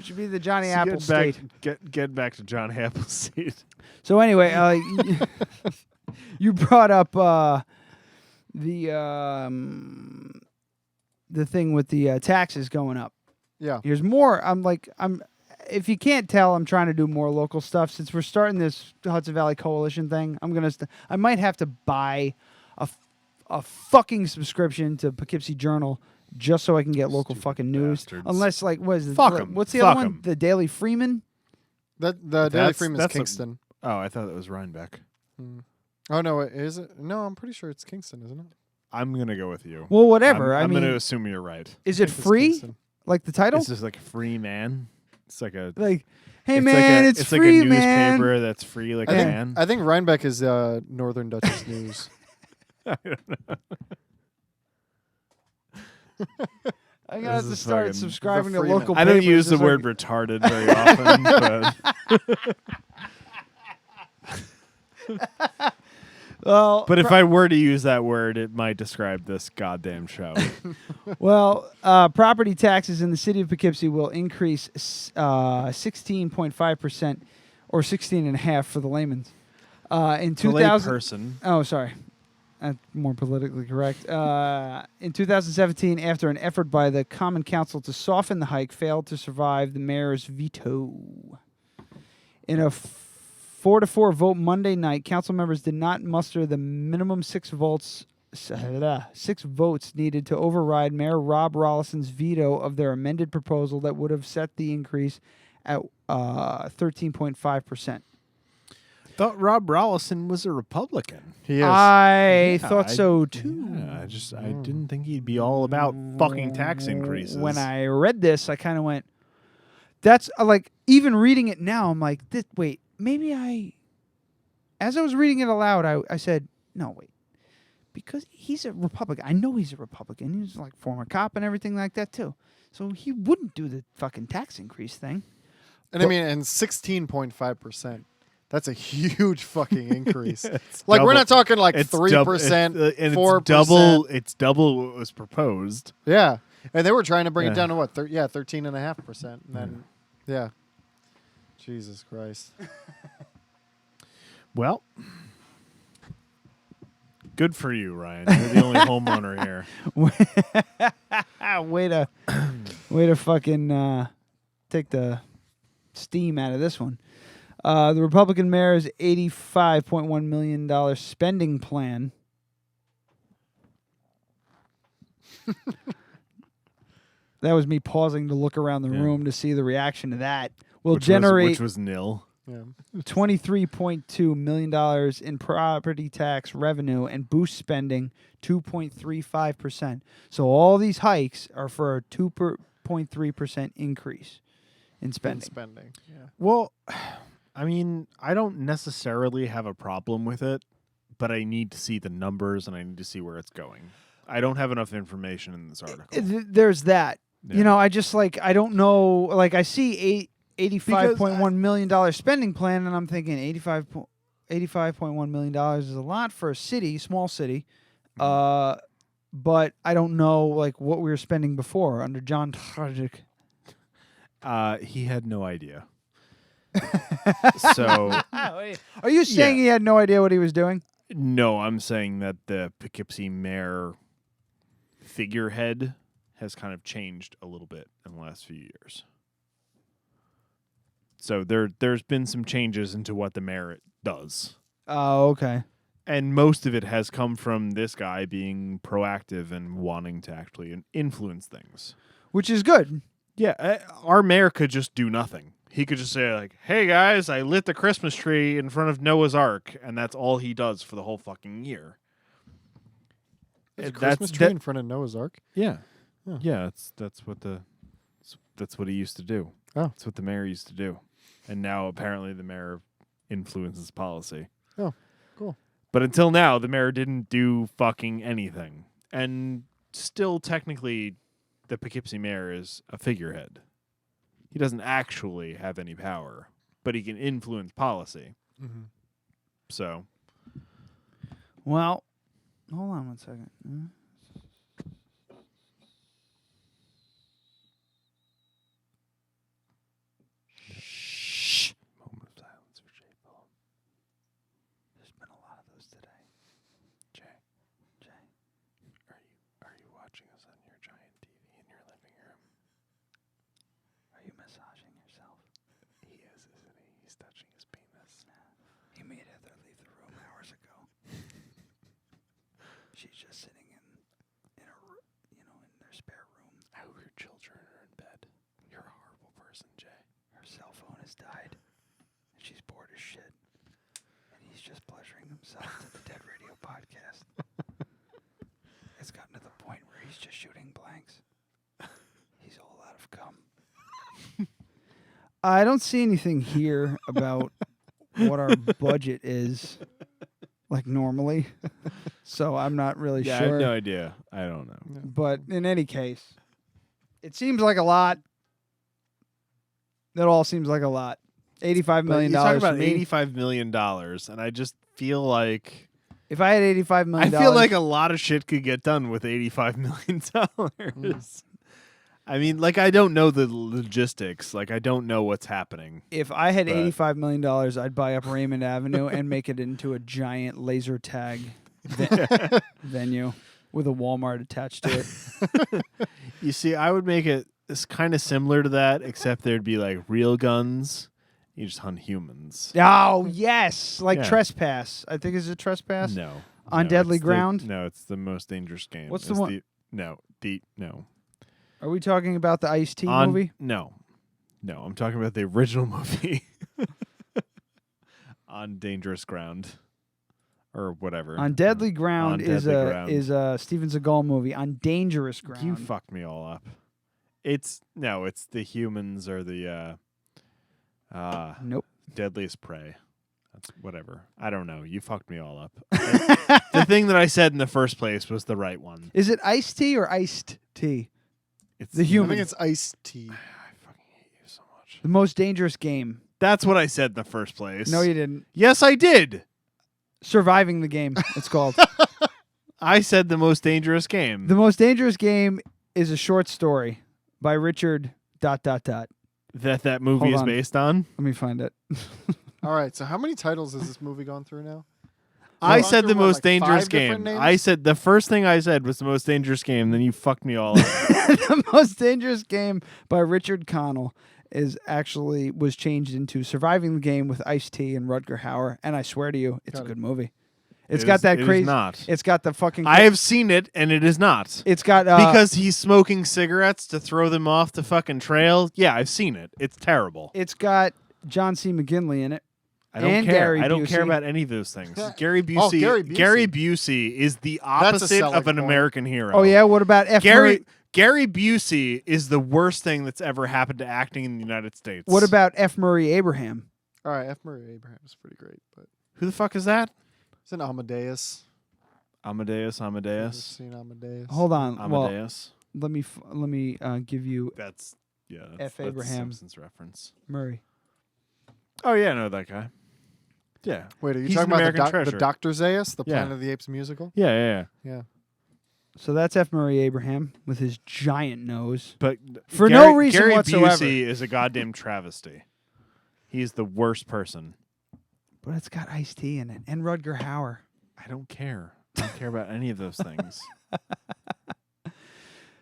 should be the Johnny Apple State. Get back to John Appleseed. So anyway, you brought up the thing with the taxes going up. Yeah. Here's more. If you can't tell, I'm trying to do more local stuff since we're starting this Hudson Valley Coalition thing. I might have to buy a fucking subscription to Poughkeepsie Journal just so I can get local fucking news. bastards. Unless, like, what is it? Fuck 'em. What's the Fuck other 'em. one? The Daily Freeman? The Daily Freeman's Kingston. Oh, I thought that was Rhinebeck. Oh no, is it? No, I'm pretty sure it's Kingston, isn't it? I'm gonna go with you. Well, whatever. I'm I mean, gonna assume you're right. Is it free? Like the title? This is like a free man. It's like a Like, hey it's man, like it's it's free, like a man. newspaper that's free like I a think, man. I think Rhinebeck is Northern Dutchess News. I don't know. I'm gonna have to This is start fucking subscribing to Freeman. local I don't papers use the just word like- retarded very often, Well, but if I were to use that word, it might describe this goddamn show. Well, property taxes in the city of Poughkeepsie will increase 16.5%, or 16.5% for the layman's. In The 2000, layperson. oh, sorry, more politically correct. In 2017, after an effort by the Common Council to soften the hike failed to survive the mayor's veto. In a 4-4 vote Monday night, council members did not muster the minimum 6 votes needed to override Mayor Rob Rollison's veto of their amended proposal that would have set the increase at 13.5%. Thought Rob Rollison was a Republican. He is. I thought so too. Yeah, I didn't think he'd be all about fucking tax increases. When I read this, I kind of went, that's like, even reading it now, I'm like, wait, maybe as I was reading it aloud, I said, no, wait, because he's a Republican. I know he's a Republican. He's like former cop and everything like that too. So he wouldn't do the fucking tax increase thing. And I mean, and 16.5%. That's a huge fucking increase. Like double. we're not talking like It's 3%, and 4%. It's double what was proposed. Yeah, and they were trying to bring it down to what? 13.5%. And then, yeah. Jesus Christ. Well, good for you, Ryan. You're the only homeowner here. way to fucking take the steam out of this one. The Republican mayor's $85.1 million spending plan. That was me pausing to look around the room to see the reaction to that. Which was nil. Yeah. $23.2 million in property tax revenue and boost spending 2.35%. So all these hikes are for a 2.3% increase in spending. Yeah. Well, I mean, I don't necessarily have a problem with it, but I need to see the numbers and I need to see where it's going. I don't have enough information in this article. There's that. Yeah. You know, I just I don't know. Like I see $85.1 million spending plan, and I'm thinking $85.1 million is a lot for a city, small city. But I don't know what we were spending before under John Tragic. He had no idea. So, are you saying he had no idea what he was doing? No, I'm saying that the Poughkeepsie mayor figurehead has kind of changed a little bit in the last few years. So there's been some changes into what the mayor does. Oh, okay. And most of it has come from this guy being proactive and wanting to actually influence things. Which is good. Yeah, our mayor could just do nothing. He could just say, hey, guys, I lit the Christmas tree in front of Noah's Ark, and that's all he does for the whole fucking year. There's a Christmas tree in front of Noah's Ark? Yeah. Oh. Yeah, that's what he used to do. Oh. That's what the mayor used to do. And now apparently the mayor influences policy. Oh, cool. But until now, the mayor didn't do fucking anything. And still technically the Poughkeepsie mayor is a figurehead. He doesn't actually have any power, but he can influence policy. Mm-hmm. So. Well, hold on one second. Shh. Moment of silence for Jay Paul. There's been a lot of those today. Jay. Are you watching us on your giant TV in your living room? Are you massaging yourself? He is, isn't he? He's touching his penis. He made Heather leave the room hours ago. She's just sitting in their spare room. I hope your children are in bed. You're a horrible person, Jay. Her cell phone has died, and she's bored as shit. And he's just pleasuring himself to the Dead Radio podcast. It's gotten to the point where he's just shooting blanks. He's all out of cum. I don't see anything here about what our budget is, normally. So I'm not really sure. I have no idea. I don't know. But in any case, it seems like a lot. That all seems like a lot. $85 million. You talk about $85 million, and I just feel like if I had $85 million, I feel like a lot of shit could get done with $85 million. I mean, I don't know the logistics. I don't know what's happening. If I had $85 million, I'd buy up Raymond Avenue and make it into a giant laser tag venue with a Walmart attached to it. You see, I would make it kind of similar to that, except there'd be real guns. You just hunt humans. Oh, yes. Trespass. I think it's a Trespass? No. On Deadly Ground? No, it's the most dangerous game. What's the one? No. Are we talking about the Ice-T movie? No, I'm talking about the original movie. On Dangerous Ground. Or whatever. On Deadly Ground is a Steven Seagal movie. On Dangerous Ground. You fucked me all up. It's the humans or the nope. Deadliest Prey. That's whatever. I don't know. You fucked me all up. The thing that I said in the first place was the right one. Is it Ice-T or Iced Tea? It's the human. I think it's Ice-T. I fucking hate you so watch. The Most Dangerous Game. That's what I said in the first place. No, you didn't. Yes, I did. Surviving the Game, it's called. I said The Most Dangerous Game. The Most Dangerous Game is a short story by Richard ... That movie Hold is on. based on. Let me find it. All right. So how many titles has this movie gone through now? I Gone said through The what, Most like Dangerous 5 different Game. names? I said the first thing I said was The Most Dangerous Game. Then you fucked me all up. The Most Dangerous Game by Richard Connell was changed into Surviving the Game with Ice-T and Rutger Hauer, and I swear to you, it's a good movie. It's got that It crazy. is not. It's got the fucking. I have seen it, and it is not. It's got because he's smoking cigarettes to throw them off the fucking trail. Yeah, I've seen it. It's terrible. It's got John C. McGinley in it. I don't and care. Gary I don't Busey. care about any of those things. Gary Busey. Gary Busey is the That's a opposite of selling an point. American hero. Oh yeah, what about F. Murray? Gary Busey is the worst thing that's ever happened to acting in the United States. What about F. Murray Abraham? All right. F. Murray Abraham is pretty great, but who the fuck is that? it's an Amadeus. Amadeus. Ever seen Amadeus? Hold on. Amadeus. Well, let me give you That's F. that's Abraham a Simpsons reference. Murray. Oh yeah, I know that guy. Yeah. Wait, are you He's talking an about American the treasure. Dr. Zaius, the Yeah. Planet of the Apes musical? Yeah. Yeah. So that's F. Murray Abraham with his giant nose. But For Gary, no reason Gary whatsoever. Busey is a goddamn travesty. He's the worst person. But it's got Ice-T in it and Rutger Hauer. I don't care. I don't care about any of those things.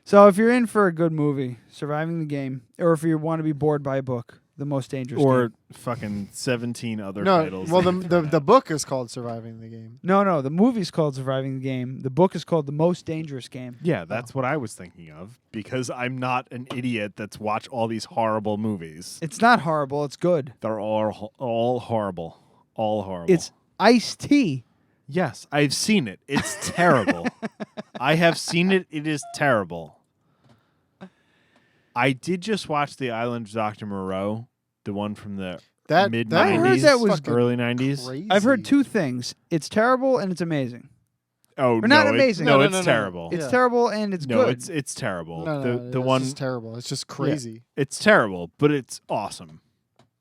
So if you're in for a good movie, Surviving the Game, or if you want to be bored by a book, The Most Dangerous Or Game. fucking 17 other No, titles. well, the book is called Surviving the Game. No, the movie's called Surviving the Game. The book is called The Most Dangerous Game. Yeah, that's what I was thinking of because I'm not an idiot that's watched all these horrible movies. It's not horrible. It's good. They're all horrible. All horrible. It's Ice-T. Yes, I've seen it. It's terrible. I have seen it. It is terrible. I did just watch The Island of Dr. Moreau, the one from the mid-90s, I heard that was early 90s. Crazy. I've heard two things. It's terrible and it's amazing. Oh, Or not amazing. No, No, it's no. terrible. It's Yeah. terrible and it's No, good. it's terrible. No, the it's one just terrible. It's just crazy. it's terrible, but it's awesome.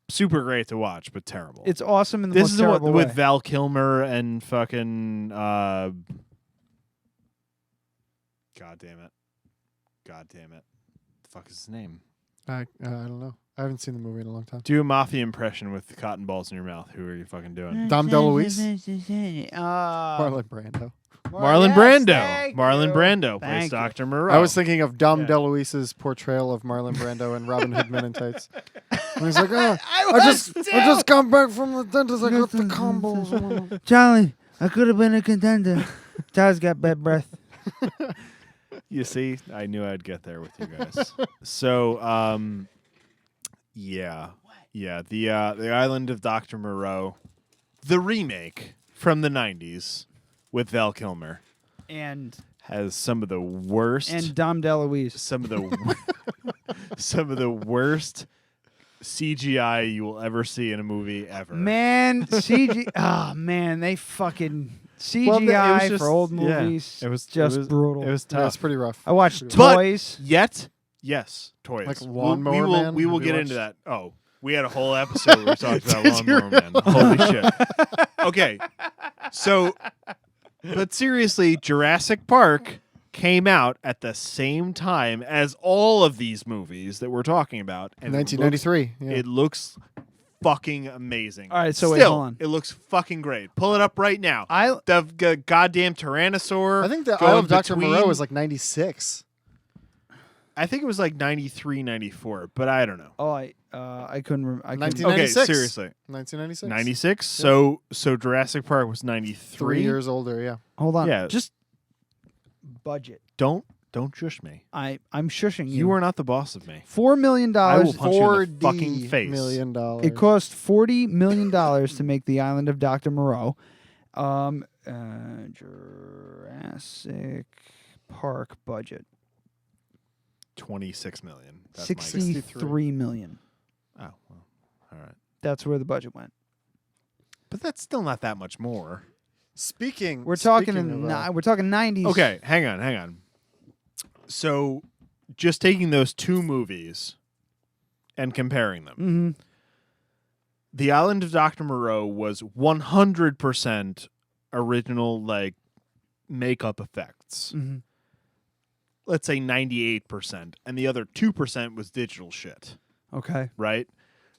Super great to watch, but terrible. It's awesome in the This most is the one terrible with way. Val Kilmer and fucking God damn it. The fuck is his name? I don't know. I haven't seen the movie in a long time. Do a mafia impression with the cotton balls in your mouth. Who are you fucking doing? Dom DeLuise? Uh, Marlon Brando. Marlon yes, Brando. thank Marlon you. Brando plays Thank you. Dr. Moreau. I was thinking of Dom Yeah. DeLuise's portrayal of Marlon Brando and Robin Hood Men in Tights. And he's like, oh, I I just got back from the dentist. I got the combos. Charlie, I could have been a contender. Charlie's got bad breath. You see, I knew I'd get there with you guys. So, yeah. The Island of Dr. Moreau, the remake from the 90s with Val Kilmer, And has some of the worst Dom DeLuise. some of the worst CGI you will ever see in a movie ever. Man, CG. Oh man, they fucking CGI Well, it was just- for old yeah, movies. it was just brutal. It was tough. Yeah, it's pretty rough. I watched Pretty rough. Toys. Yet, yes, toys. Like Lawnmower Man? We will Have you get into watched? that. Oh, we had a whole episode where we talked about Lawnmower Man. Holy shit. Okay, so, but seriously, Jurassic Park came out at the same time as all of these movies that we're talking about. And 1993. Yeah. It looks fucking amazing. All right, so wait, Still, hold on. it looks fucking great. Pull it up right now. I The goddamn Tyrannosaur. I think the going Isle of Dr. between- Moreau was like 96. I think it was like 93, 94, but I don't know. I couldn't. I couldn't. 1996. Okay, seriously. 1996. 96? Yeah. So Jurassic Park was 93. 3 years older, yeah. Hold on. Yeah. Just budget. Don't shush me. I'm shushing you. You are not the boss of me. $4 million. I will punch you in the $40 fucking face. million. It cost $40 million to make the Island of Dr. Moreau. Jurassic Park budget 26 million. That's my guess. $63 million. Oh, well. All right. That's where the budget went. But that's still not that much more. We're talking we're talking 90s. Okay, hang on. So, just taking those two movies and comparing them. Mm-hmm. The Island of Dr. Moreau was 100% original, like, makeup effects. Mm-hmm. Let's say 98%. And the other 2% was digital shit. Okay. Right?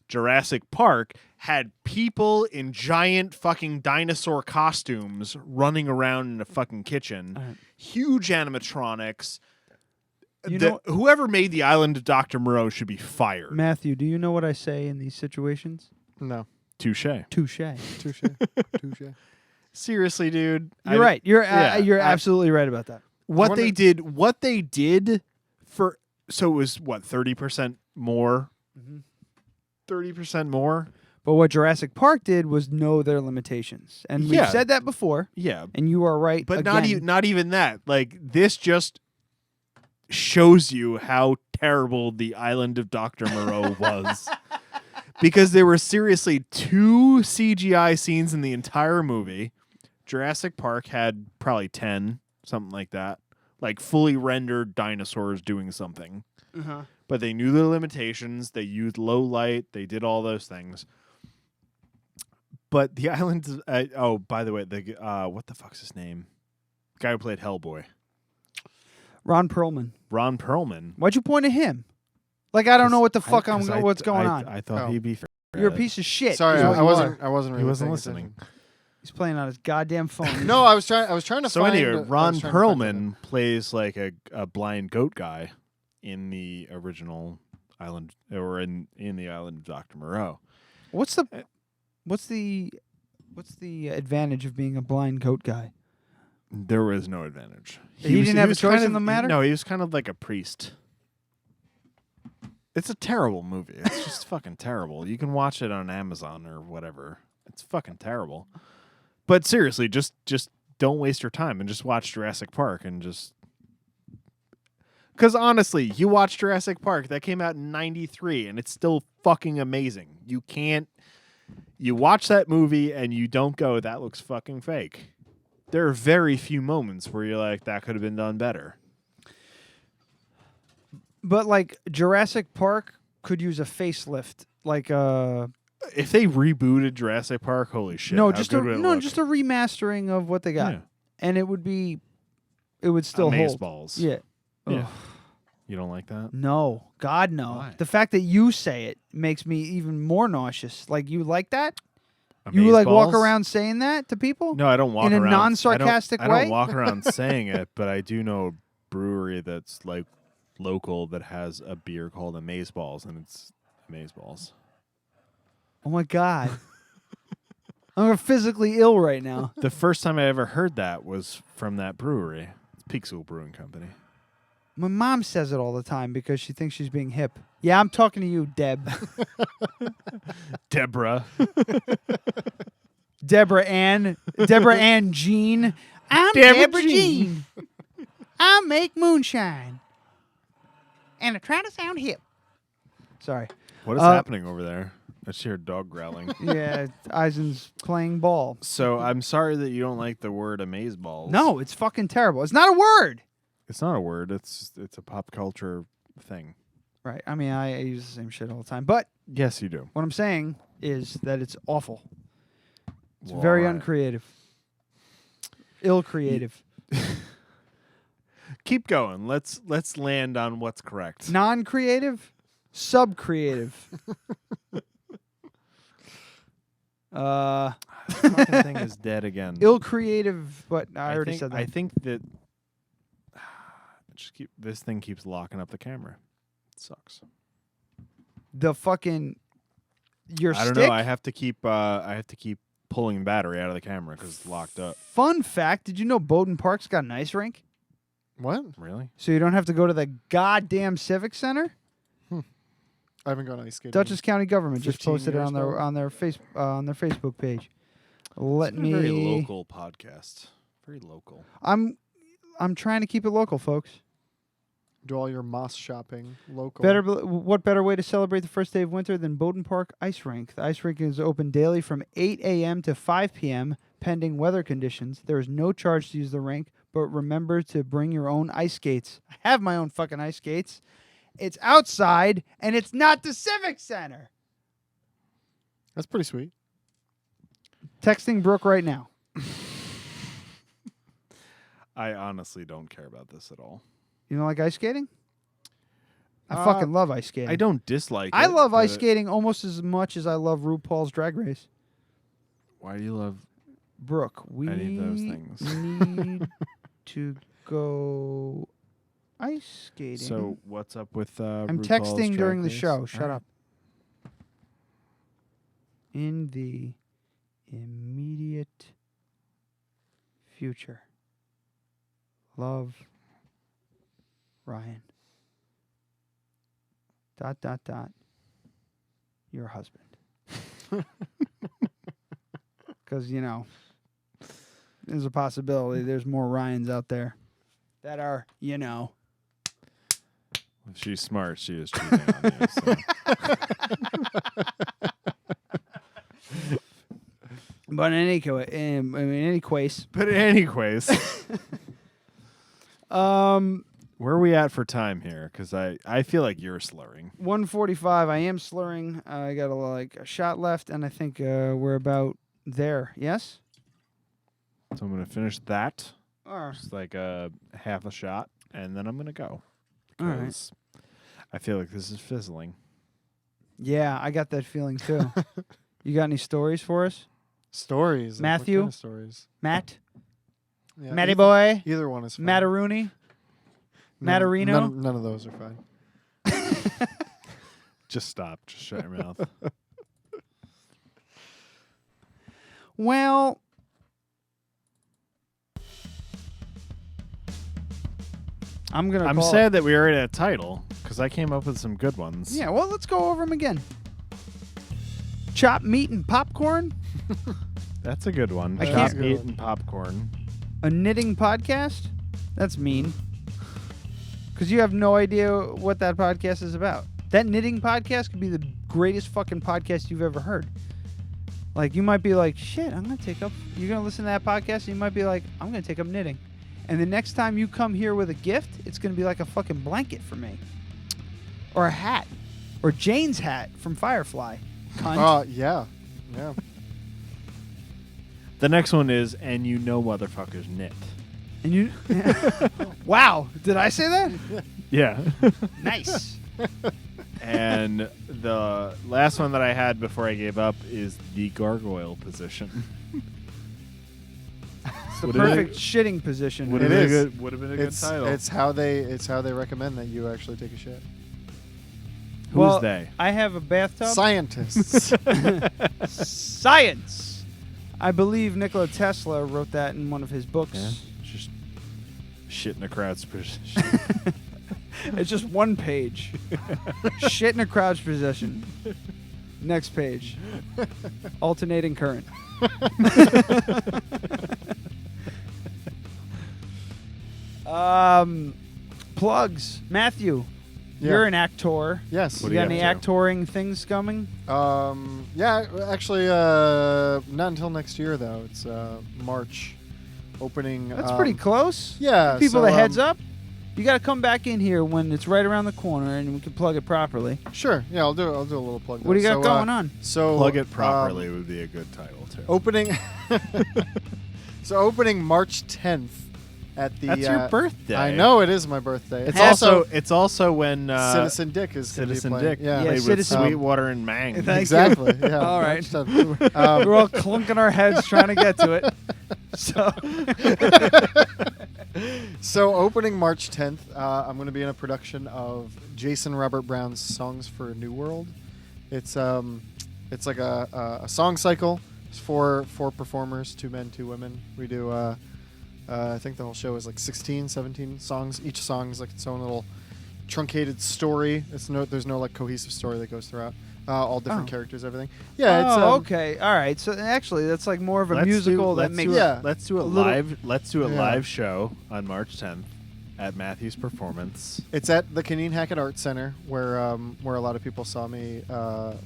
Jurassic Park had people in giant fucking dinosaur costumes running around in a fucking kitchen. Huge animatronics. Whoever made the Island of Dr. Moreau should be fired. Matthew, do you know what I say in these situations? No. Touche. Touche. Touche. Touche. Seriously, dude. You're right. You're absolutely right about that. What they did for, so it was what, 30% more? 30% more? But what Jurassic Park did was know their limitations. And we've said that before. Yeah. And you are right. But again. not even that. Like, this just shows you how terrible the Island of Dr. Moreau was. Because there were seriously 2 CGI scenes in the entire movie. Jurassic Park had probably 10, something like that. Like fully rendered dinosaurs doing something. Uh-huh. But they knew their limitations. They used low light. They did all those things. But the island... oh, by the way, what the fuck's his name? The guy who played Hellboy. Ron Perlman. Ron Perlman. Why'd you point at him? Like, I don't know what the fuck what's going on. I thought he'd be fair. You're a piece of shit. Sorry, I wasn't really He wasn't paying listening. attention. He's playing on his goddamn phone. No, I was trying to So find... anyway, Ron I was trying to find Perlman plays like a blind goat guy in the original Island, or in the Island of Dr. Moreau. What's the advantage of being a blind goat guy? There was no advantage. He didn't have a was choice kind in the matter? No, he was kind of like a priest. It's a terrible movie. It's just fucking terrible. You can watch it on Amazon or whatever. It's fucking terrible. But seriously, just don't waste your time and just watch Jurassic Park and just... Because honestly, you watch Jurassic Park, that came out in 93, and it's still fucking amazing. You watch that movie and you don't go, that looks fucking fake. There are very few moments where you're like, that could have been done better. But like Jurassic Park could use a facelift, like if they rebooted Jurassic Park, holy shit! No, just a remastering of what they got, and it would still hold. Balls. Yeah. Yeah. Ugh. You don't like that? No, God no. Why? The fact that you say it makes me even more nauseous. Like, you like that? Amaze You like balls? walk around saying that to people? No, I don't walk in around a non-sarcastic I way. don't walk around saying it, but I do know a brewery that's like local that has a beer called Amaze Balls, and it's Amaze Balls. Oh my God. I'm physically ill right now. The first time I ever heard that was from that brewery. It's Peaksville Brewing Company. My mom says it all the time because she thinks she's being hip. Yeah, I'm talking to you, Deb. Deborah. Deborah Ann Jean. I'm Deborah Jean. I make moonshine. And I try to sound hip. Sorry. What is happening over there? I just hear a dog growling. Yeah, Eisen's playing ball. So I'm sorry that you don't like the word Amaze Balls. No, it's fucking terrible. It's not a word. It's not a word. It's a pop culture thing. Right. I mean, I use the same shit all the time. But yes, you do. What I'm saying is that it's awful. It's Well, very all right. uncreative. Ill-creative. Keep going. Let's land on what's correct. Non-creative? Sub-creative. The fucking thing is dead again. Ill-creative, but I already said that. I think that this thing keeps locking up the camera. It sucks. The fucking your I don't stick? know. I have to keep pulling the battery out of the camera because it's locked up. Fun fact, did you know Bowdoin Park's got an ice rink? What? Really? So you don't have to go to the goddamn Civic Center? I haven't gone ice skating. Dutchess County government just 15 posted it years, on their probably. on their Facebook page. Let It's a me very local podcast. Very local. I'm trying to keep it local, folks. Do all your moss shopping local. What better way to celebrate the first day of winter than Bowdoin Park Ice Rink? The ice rink is open daily from 8 a.m. to 5 p.m., pending weather conditions. There is no charge to use the rink, but remember to bring your own ice skates. I have my own fucking ice skates. it's outside, and it's not the Civic Center. That's pretty sweet. Texting Brooke right now. I honestly don't care about this at all. You don't like ice skating? I fucking love ice skating. I don't dislike it. I love ice skating almost as much as I love RuPaul's Drag Race. Why do you love Brooke, we any of those things? need to go ice skating. So what's up with I'm RuPaul's texting Drag during the Race? show. Shut All right. up. In the immediate future. Love, Ryan. ... Your husband. Because, you know, there's a possibility there's more Ryans out there that are, you know. If she's smart, she is cheating on you. So. But in any case, But anyways, where are we at for time here? Because I feel like you're slurring. 1:45. I am slurring. I got a shot left, and I think we're about there. Yes. So I'm gonna finish that. Or Just like a half a shot, and then I'm gonna go. All right. 'Cause I feel like this is fizzling. yeah, I got that feeling too. You got any stories for us, Stories. Matthew? What kind of stories? Matt? Yeah, Matty boy? Either one is fine. Mattaroonie? None- Mattarino? None of those are fine. Just stop. Just shut your mouth. Well, I'm sad that we already had a title because I came up with some good ones. Yeah, well, let's go over them again. Chopped meat and popcorn? That's a good one. I Chopped can't- meat and popcorn. A knitting podcast? That's mean. Because you have no idea what that podcast is about. That knitting podcast could be the greatest fucking podcast you've ever heard. Like, you might be like, shit, I'm going to take up... You're going to listen to that podcast, and you might be like, I'm going to take up knitting. And the next time you come here with a gift, it's going to be like a fucking blanket for me. Or a hat. Or Jane's hat from Firefly. Cunt. Yeah. Yeah. The next one is, and you know motherfuckers knit. And you... Wow. Did I say that? Yeah. Nice. And the last one that I had before I gave up is the gargoyle position. It's the perfect shitting position. Would have been a good title. It's how they recommend that you actually take a shit. Who's they? I have a bathtub. Scientists. Science. I believe Nikola Tesla wrote that in one of his books. Yeah. Just shit in a crowd's position. It's just one page. Shit in a crouch position. Next page. Alternating current. Plugs. Matthew, you're an actor. Yes. You got any actoring things coming? Yeah, actually, not until next year though. It's March opening. That's pretty close. Yeah. Give people so, a heads up. You got to come back in here when it's right around the corner, and we can plug it properly. Sure. Yeah, I'll do a little plug. What do you got going on? So Plug it properly would be a good title too. Opening. So opening March 10th at the. That's your birthday. I know it is my birthday. It's also when Citizen Dick is gonna be Citizen playing. Dick Yeah, played with Sweetwater and Mang. Exactly. Yeah. All right. March 10th. We're all clunking our heads trying to get to it. So opening March 10th, I'm going to be in a production of Jason Robert Brown's Songs for a New World. It's like a song cycle. It's four performers, 2 men, 2 women. We do I think the whole show is like 16, 17 songs. Each song is like its own little truncated story. There's no like cohesive story that goes throughout. All different characters, everything. Yeah. It's okay. All right. So actually, that's like more of a musical that makes. Let's do a live show on March 10th. at Matthew's performance. It's at the Keneen Hackett Art Center, where a lot of people saw me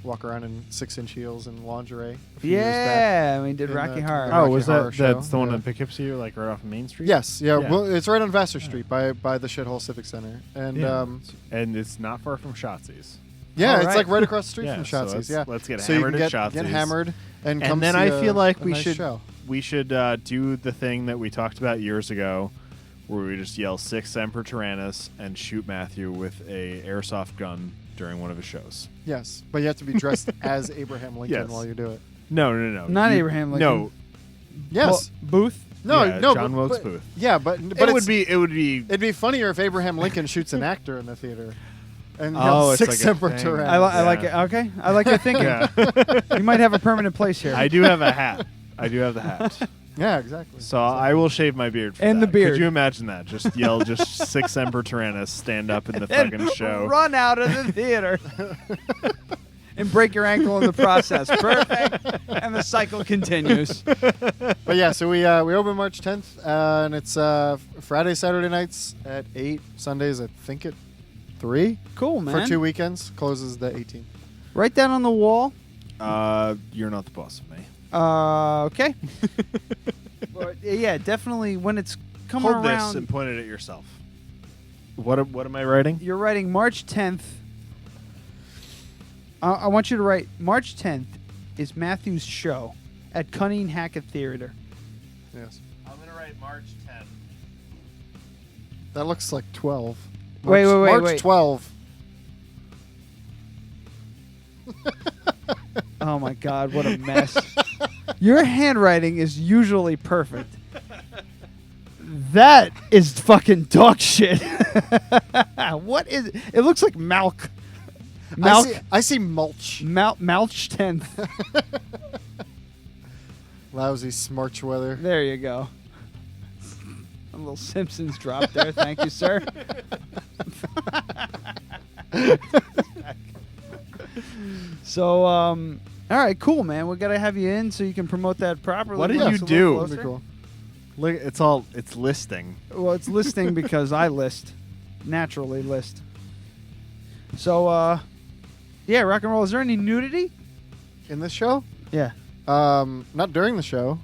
walk around in 6-inch heels and lingerie. A few years back we did in Rocky the Horror. Oh, Rocky was Horror that show. that's the one Yeah. in Poughkeepsie, like right off of Main Street? Yes, yeah. Yeah. Well, it's right on Vassar Street by the Shithole Civic Center, and and it's not far from Shotzi's. yeah, All it's right. like right across the street Yeah, from so Shotzi's. Yeah, let's get so you hammered can at get Shotzi's. hammered and come And then see I feel like a we nice should show. do the thing that we talked about years ago, where we just yell 6 Emperor Tyrannus and shoot Matthew with a airsoft gun during one of his shows. Yes, but you have to be dressed as Abraham Lincoln Yes. while you do it. No. Not Abraham Lincoln. No, Yes. Booth. No, Yeah, no, John but, Wilkes but- Booth. Yeah, but it would be. it'd be funnier if Abraham Lincoln shoots an actor in the theater. And Oh, yells it's 6 like a Emperor thing. Tyrannus. I like it. Okay, I like your thinking. Yeah. You might have a permanent place here. I do have a hat. I do have the hat. Yeah, exactly. So I will shave my beard for And that. the beard. Could you imagine that? Just yell, just 6 Emperor Tyrannus, stand up in the fucking show. Run out of the theater. And break your ankle in the process. Perfect. And the cycle continues. But yeah, so we open March 10th, and it's Friday, Saturday nights at 8, Sundays I think at 3. Cool, man. For 2 weekends. Closes the 18th. Write that on the wall. You're not the boss of me. Okay. But, yeah, definitely when it's coming Hold around. this and point it at yourself. What am I writing? You're writing March 10th. I want you to write March 10th is Matthew's show at Cunning Hackett Theater. Yes. I'm going to write March 10th. That looks like 12. Wait, March wait. 12. Oh my God, what a mess. Your handwriting is usually perfect. That is fucking dog shit. What is it? It looks like Malk. I see mulch. Malch 10th. Lousy smarch weather. There you go. A little Simpsons drop there. Thank you, sir. So, all right, cool, man. We gotta have you in so you can promote that properly. What did When you it's a little do? closer. That'd be cool. Look, it's listing. Well, it's listing because I list. Naturally list. So, yeah, rock and roll. Is there any nudity? In this show? Yeah. Not during the show,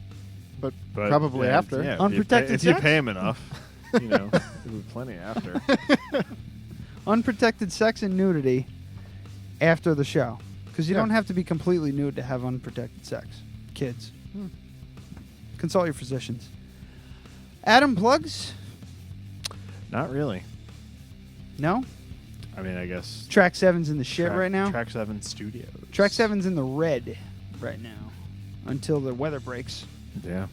but probably yeah, after. Yeah, Unprotected if you sex? pay him enough, there'll be plenty after. Unprotected sex and nudity after the show. Because you Yeah. don't have to be completely nude to have unprotected sex. Kids. Consult your physicians. Adam, plugs? Not really. No? I mean, I guess. Track 7's in the shit right now? Track 7 Studios. Track 7's in the red right now. Until the weather breaks. Yeah.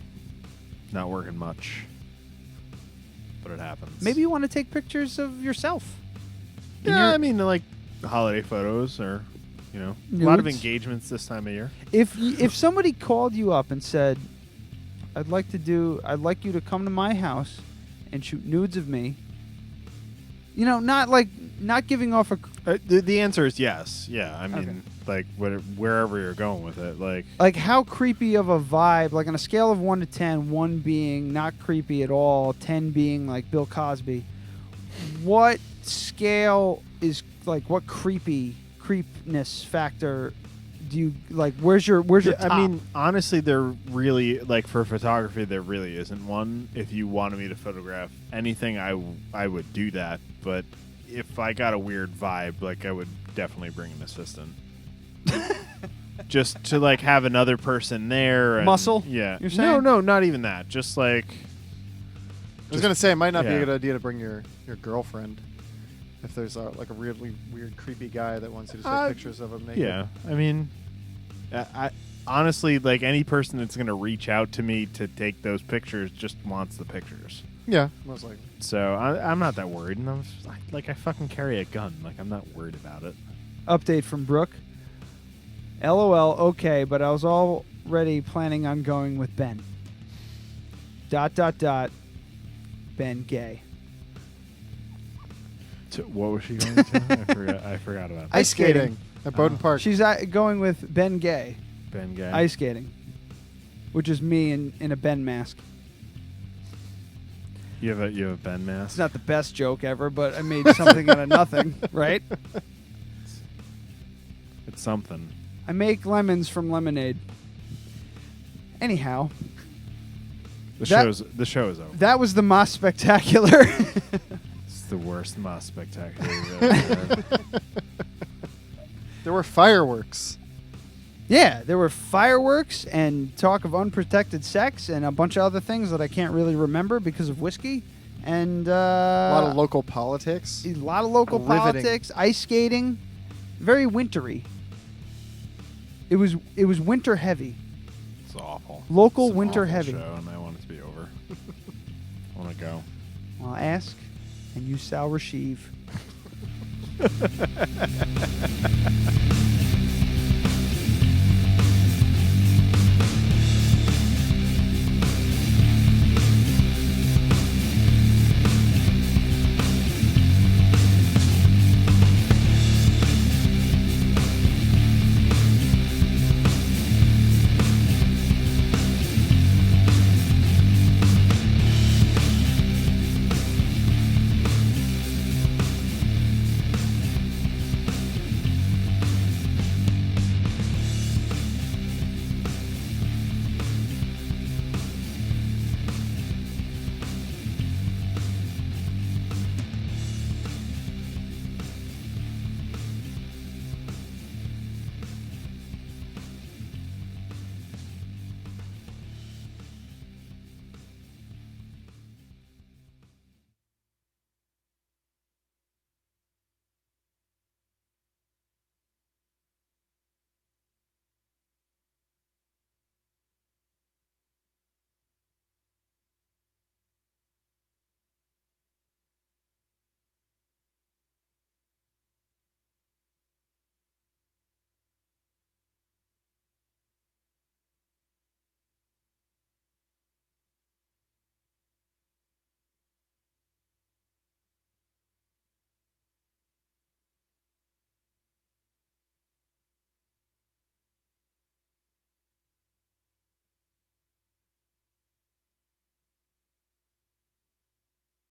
Not working much. But it happens. Maybe you want to take pictures of yourself. Yeah, I mean, like holiday photos or, a lot of Nudes? engagements this time of year. If somebody called you up and said, I'd like you to come to my house and shoot nudes of me. Not giving off a The answer is yes. Yeah, I mean, wherever you're going with it, like how creepy of a vibe, like on a scale of 1 to 10, 1 being not creepy at all, 10 being like Bill Cosby. What scale is like what creepiness factor do you like? Where's your top? I mean, honestly, there really for photography, there really isn't one. If you wanted me to photograph anything, I would do that. But if I got a weird vibe, I would definitely bring an assistant. Just to have another person there. And, Muscle? Yeah. You're saying? No, not even that. Just I was gonna say it might not be yeah. a good idea to bring your girlfriend if there's a really weird, creepy guy that wants you to take pictures of him naked. Yeah, I mean, I honestly any person that's gonna reach out to me to take those pictures just wants the pictures. Yeah, most likely. So I'm not that worried, and I fucking carry a gun. I'm not worried about it. Update from Brooke. LOL, okay, but I was already planning on going with Ben. ... Ben gay. What was she going to? I forgot about that. Ice skating at Bowdoin Park. She's going with Ben gay. Ben gay. Ice skating. Which is me in a Ben mask. You have a Ben mask. It's not the best joke ever, but I made something out of nothing, right? It's something. I make lemons from lemonade. Anyhow, the show is over. That was the Moss Spectacular. It's the worst Moss Spectacular you've ever heard. There were fireworks. Yeah, there were fireworks and talk of unprotected sex and a bunch of other things that I can't really remember because of whiskey. And a lot of local politics. A lot of local Riveting. politics, ice skating, very wintry. It was winter heavy. It's awful. Local It's an winter awful heavy. Show and I want it to be over. I want to go. Well, ask and you shall receive.